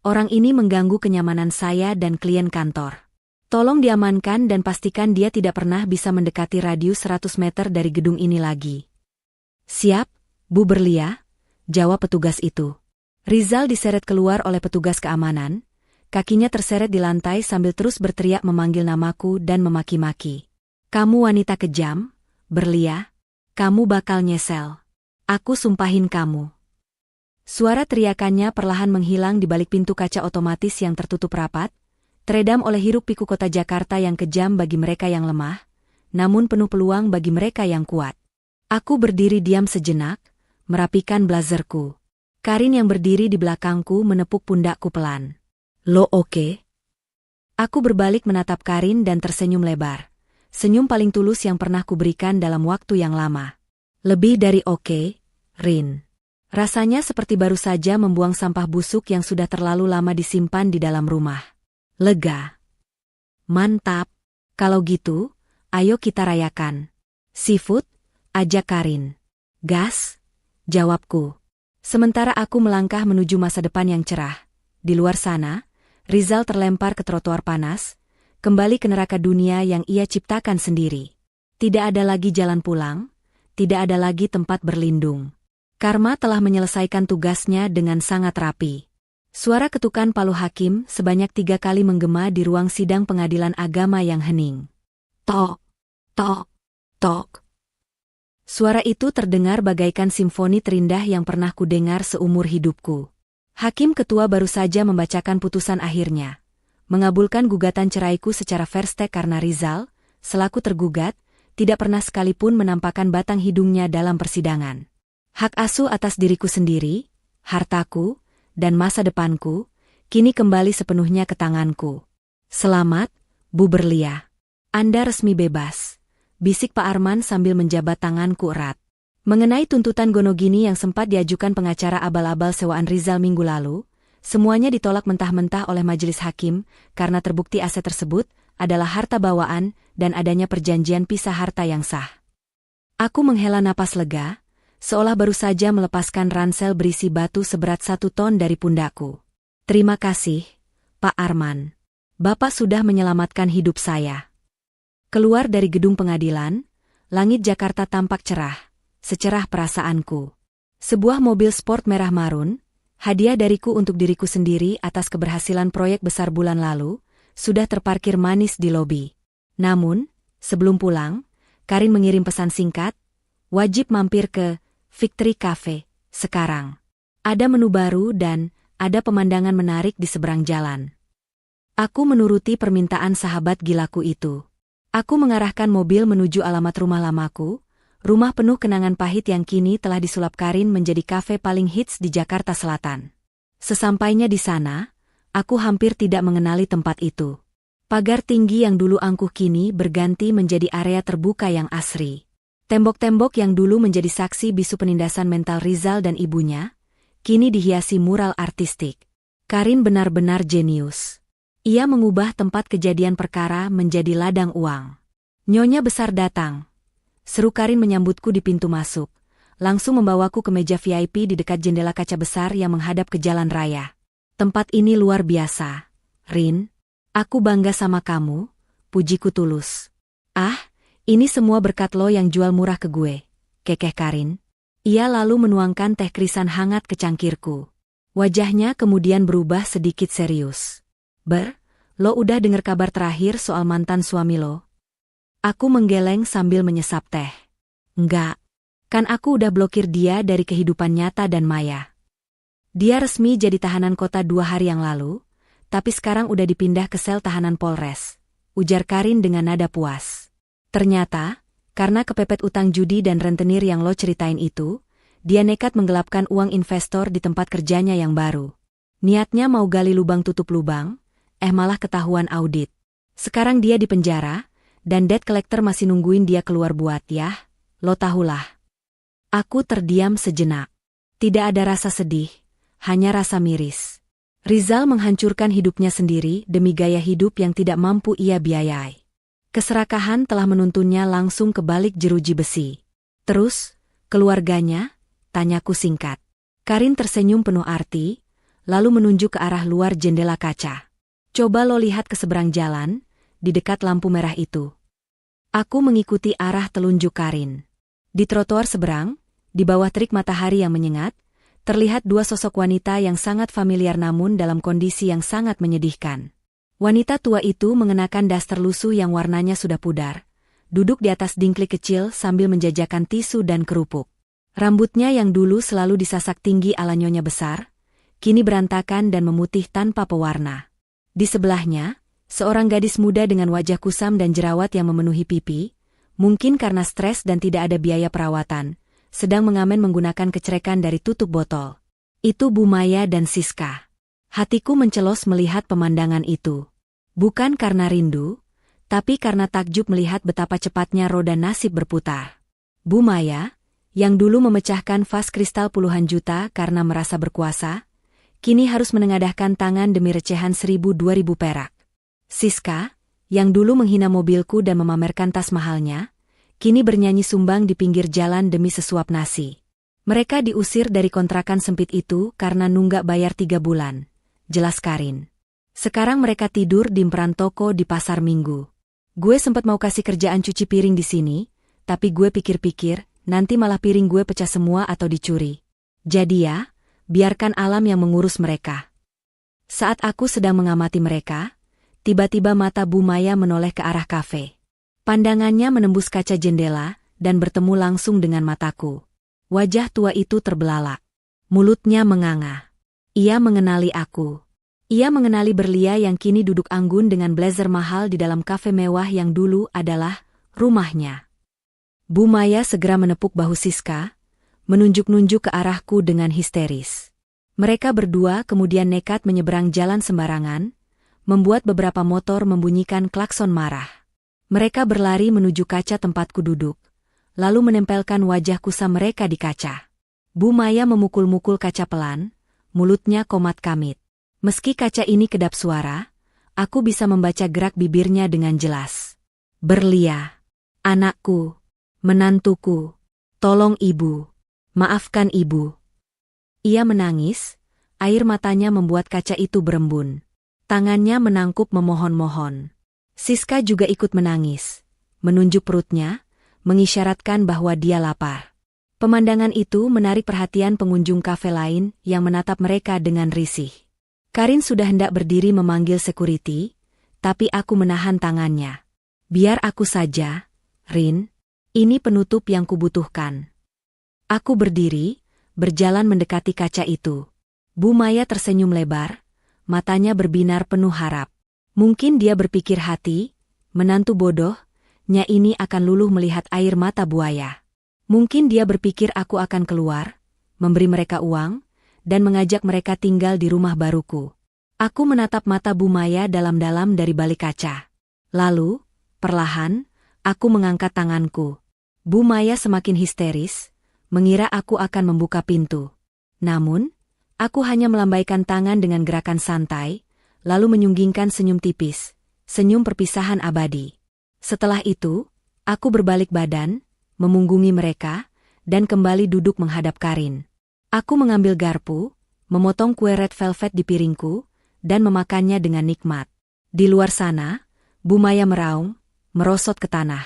orang ini mengganggu kenyamanan saya dan klien kantor. Tolong diamankan dan pastikan dia tidak pernah bisa mendekati radius 100 meter dari gedung ini lagi." "Siap, Bu Berlia," jawab petugas itu. Rizal diseret keluar oleh petugas keamanan, kakinya terseret di lantai sambil terus berteriak memanggil namaku dan memaki-maki. "Kamu wanita kejam, Berlia. Kamu bakal nyesel. Aku sumpahin kamu." Suara teriakannya perlahan menghilang di balik pintu kaca otomatis yang tertutup rapat, teredam oleh hiruk-pikuk kota Jakarta yang kejam bagi mereka yang lemah, namun penuh peluang bagi mereka yang kuat. Aku berdiri diam sejenak, merapikan blazerku. Karin yang berdiri di belakangku menepuk pundakku pelan. "Lo oke?" Aku berbalik menatap Karin dan tersenyum lebar. Senyum paling tulus yang pernah kuberikan dalam waktu yang lama. "Lebih dari oke, Rin." Rasanya seperti baru saja membuang sampah busuk yang sudah terlalu lama disimpan di dalam rumah. Lega. "Mantap. Kalau gitu, ayo kita rayakan." "Seafood?" ajak Karin. "Gas," jawabku. Sementara aku melangkah menuju masa depan yang cerah. Di luar sana, Rizal terlempar ke trotoar panas, kembali ke neraka dunia yang ia ciptakan sendiri. Tidak ada lagi jalan pulang, tidak ada lagi tempat berlindung. Karma telah menyelesaikan tugasnya dengan sangat rapi. Suara ketukan palu hakim sebanyak 3 kali menggema di ruang sidang pengadilan agama yang hening. Tok, tok, tok. Suara itu terdengar bagaikan simfoni terindah yang pernah kudengar seumur hidupku. Hakim ketua baru saja membacakan putusan akhirnya, mengabulkan gugatan ceraiku secara fair stake karena Rizal, selaku tergugat, tidak pernah sekalipun menampakkan batang hidungnya dalam persidangan. Hak asuh atas diriku sendiri, hartaku, dan masa depanku, kini kembali sepenuhnya ke tanganku. Selamat, Bu Berlia. Anda resmi bebas, bisik Pak Arman sambil menjabat tanganku erat. Mengenai tuntutan Gonogini yang sempat diajukan pengacara abal-abal sewaan Rizal minggu lalu, semuanya ditolak mentah-mentah oleh majelis hakim karena terbukti aset tersebut adalah harta bawaan dan adanya perjanjian pisah harta yang sah. Aku menghela napas lega, seolah baru saja melepaskan ransel berisi batu seberat 1 ton dari pundakku. Terima kasih, Pak Arman. Bapak sudah menyelamatkan hidup saya. Keluar dari gedung pengadilan, langit Jakarta tampak cerah. Secerah perasaanku. Sebuah mobil sport merah marun, hadiah dariku untuk diriku sendiri atas keberhasilan proyek besar bulan lalu, sudah terparkir manis di lobi. Namun, sebelum pulang, Karin mengirim pesan singkat, wajib mampir ke Victory Cafe, sekarang. Ada menu baru dan ada pemandangan menarik di seberang jalan. Aku menuruti permintaan sahabat gilaku itu. Aku mengarahkan mobil menuju alamat rumah lamaku, rumah penuh kenangan pahit yang kini telah disulap Karin menjadi kafe paling hits di Jakarta Selatan. Sesampainya di sana, aku hampir tidak mengenali tempat itu. Pagar tinggi yang dulu angkuh kini berganti menjadi area terbuka yang asri. Tembok-tembok yang dulu menjadi saksi bisu penindasan mental Rizal dan ibunya, kini dihiasi mural artistik. Karin benar-benar jenius. Ia mengubah tempat kejadian perkara menjadi ladang uang. Nyonya besar datang. Seru Karin menyambutku di pintu masuk, langsung membawaku ke meja VIP di dekat jendela kaca besar yang menghadap ke jalan raya. Tempat ini luar biasa, Rin. Aku bangga sama kamu, pujiku tulus. Ah, ini semua berkat lo yang jual murah ke gue, kekeh Karin. Ia lalu menuangkan teh krisan hangat ke cangkirku. Wajahnya kemudian berubah sedikit serius. Lo udah dengar kabar terakhir soal mantan suami lo? Aku menggeleng sambil menyesap teh. Enggak. Kan aku udah blokir dia dari kehidupan nyata dan maya. Dia resmi jadi tahanan kota 2 hari yang lalu, tapi sekarang udah dipindah ke sel tahanan Polres, ujar Karin dengan nada puas. Ternyata, karena kepepet utang judi dan rentenir yang lo ceritain itu, dia nekat menggelapkan uang investor di tempat kerjanya yang baru. Niatnya mau gali lubang tutup lubang, malah ketahuan audit. Sekarang dia di penjara, dan debt collector masih nungguin dia keluar buat lo tahulah. Aku terdiam sejenak. Tidak ada rasa sedih, hanya rasa miris. Rizal menghancurkan hidupnya sendiri demi gaya hidup yang tidak mampu ia biayai. Keserakahan telah menuntunnya langsung ke balik jeruji besi. Terus, keluarganya? Tanyaku singkat. Karin tersenyum penuh arti, lalu menunjuk ke arah luar jendela kaca. Coba lo lihat ke seberang jalan, di dekat lampu merah itu. Aku mengikuti arah telunjuk Karin. Di trotoar seberang, di bawah terik matahari yang menyengat, terlihat 2 sosok wanita yang sangat familiar namun dalam kondisi yang sangat menyedihkan. Wanita tua itu mengenakan daster lusuh yang warnanya sudah pudar, duduk di atas dingklik kecil sambil menjajakan tisu dan kerupuk. Rambutnya yang dulu selalu disasak tinggi ala nyonya besar, kini berantakan dan memutih tanpa pewarna. Di sebelahnya, seorang gadis muda dengan wajah kusam dan jerawat yang memenuhi pipi, mungkin karena stres dan tidak ada biaya perawatan, sedang mengamen menggunakan kecerekan dari tutup botol. Itu Bu Maya dan Siska. Hatiku mencelos melihat pemandangan itu. Bukan karena rindu, tapi karena takjub melihat betapa cepatnya roda nasib berputar. Bu Maya, yang dulu memecahkan vas kristal puluhan juta karena merasa berkuasa, kini harus menengadahkan tangan demi recehan 1.000-2.000 perak. Siska, yang dulu menghina mobilku dan memamerkan tas mahalnya, kini bernyanyi sumbang di pinggir jalan demi sesuap nasi. Mereka diusir dari kontrakan sempit itu karena nunggak bayar 3 bulan, jelas Karin. Sekarang mereka tidur di emperan toko di pasar Minggu. Gue sempat mau kasih kerjaan cuci piring di sini, tapi gue pikir-pikir, nanti malah piring gue pecah semua atau dicuri. Jadi ya, biarkan alam yang mengurus mereka. Saat aku sedang mengamati mereka, tiba-tiba mata Bu Maya menoleh ke arah kafe. Pandangannya menembus kaca jendela dan bertemu langsung dengan mataku. Wajah tua itu terbelalak. Mulutnya menganga. Ia mengenali aku. Ia mengenali Berlia yang kini duduk anggun dengan blazer mahal di dalam kafe mewah yang dulu adalah rumahnya. Bu Maya segera menepuk bahu Siska, menunjuk-nunjuk ke arahku dengan histeris. Mereka berdua kemudian nekat menyeberang jalan sembarangan, membuat beberapa motor membunyikan klakson marah. Mereka berlari menuju kaca tempatku duduk, lalu menempelkan wajah kusam mereka di kaca. Bu Maya memukul-mukul kaca pelan, mulutnya komat kamit. Meski kaca ini kedap suara, aku bisa membaca gerak bibirnya dengan jelas. Berlia, anakku, menantuku, tolong ibu, maafkan ibu. Ia menangis, air matanya membuat kaca itu berembun. Tangannya menangkup memohon-mohon. Siska juga ikut menangis, menunjuk perutnya, mengisyaratkan bahwa dia lapar. Pemandangan itu menarik perhatian pengunjung kafe lain yang menatap mereka dengan risih. Karin sudah hendak berdiri memanggil security, tapi aku menahan tangannya. Biar aku saja, Rin, ini penutup yang kubutuhkan. Aku berdiri, berjalan mendekati kaca itu. Bu Maya tersenyum lebar, matanya berbinar penuh harap. Mungkin dia berpikir hati, menantu bodoh, nya ini akan luluh melihat air mata buaya. Mungkin dia berpikir aku akan keluar, memberi mereka uang, dan mengajak mereka tinggal di rumah baruku. Aku menatap mata Bu Maya dalam-dalam dari balik kaca. Lalu, perlahan, aku mengangkat tanganku. Bu Maya semakin histeris, mengira aku akan membuka pintu. Namun, aku hanya melambaikan tangan dengan gerakan santai, lalu menyunggingkan senyum tipis, senyum perpisahan abadi. Setelah itu, aku berbalik badan, memunggungi mereka, dan kembali duduk menghadap Karin. Aku mengambil garpu, memotong kue red velvet di piringku, dan memakannya dengan nikmat. Di luar sana, Bu Maya meraung, merosot ke tanah.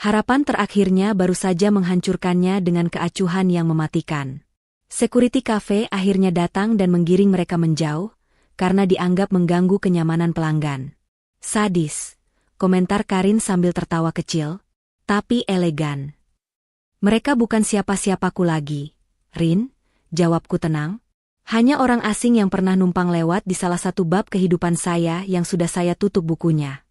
Harapan terakhirnya baru saja menghancurkannya dengan keacuhan yang mematikan. Security cafe akhirnya datang dan menggiring mereka menjauh, karena dianggap mengganggu kenyamanan pelanggan. Sadis, komentar Karin sambil tertawa kecil, tapi elegan. Mereka bukan siapa-siapaku lagi, Rin, jawabku tenang. Hanya orang asing yang pernah numpang lewat di salah satu bab kehidupan saya yang sudah saya tutup bukunya.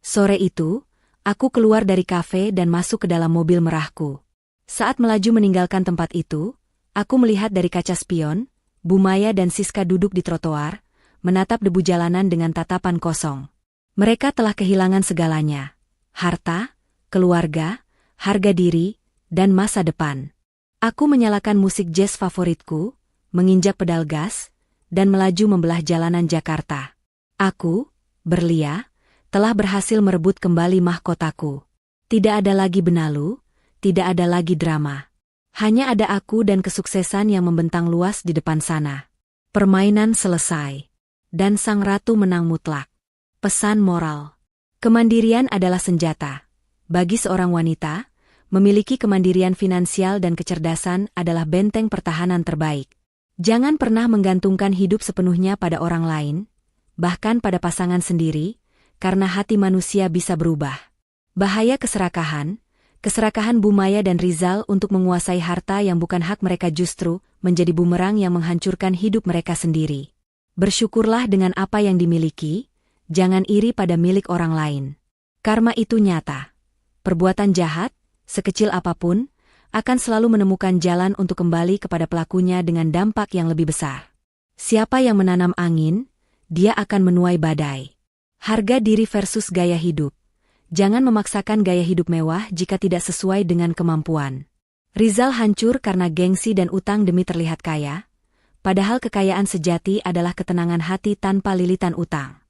Sore itu, aku keluar dari kafe dan masuk ke dalam mobil merahku. Saat melaju meninggalkan tempat itu, aku melihat dari kaca spion, Bu Maya dan Siska duduk di trotoar, menatap debu jalanan dengan tatapan kosong. Mereka telah kehilangan segalanya. Harta, keluarga, harga diri, dan masa depan. Aku menyalakan musik jazz favoritku, menginjak pedal gas, dan melaju membelah jalanan Jakarta. Aku, Berlia, telah berhasil merebut kembali mahkotaku. Tidak ada lagi benalu, tidak ada lagi drama. Hanya ada aku dan kesuksesan yang membentang luas di depan sana. Permainan selesai. Dan sang ratu menang mutlak. Pesan moral. Kemandirian adalah senjata. Bagi seorang wanita, memiliki kemandirian finansial dan kecerdasan adalah benteng pertahanan terbaik. Jangan pernah menggantungkan hidup sepenuhnya pada orang lain, bahkan pada pasangan sendiri, karena hati manusia bisa berubah. Bahaya keserakahan Bu Maya dan Rizal untuk menguasai harta yang bukan hak mereka justru menjadi bumerang yang menghancurkan hidup mereka sendiri. Bersyukurlah dengan apa yang dimiliki, jangan iri pada milik orang lain. Karma itu nyata. Perbuatan jahat, sekecil apapun, akan selalu menemukan jalan untuk kembali kepada pelakunya dengan dampak yang lebih besar. Siapa yang menanam angin, dia akan menuai badai. Harga diri versus gaya hidup. Jangan memaksakan gaya hidup mewah jika tidak sesuai dengan kemampuan. Rizal hancur karena gengsi dan utang demi terlihat kaya, padahal kekayaan sejati adalah ketenangan hati tanpa lilitan utang.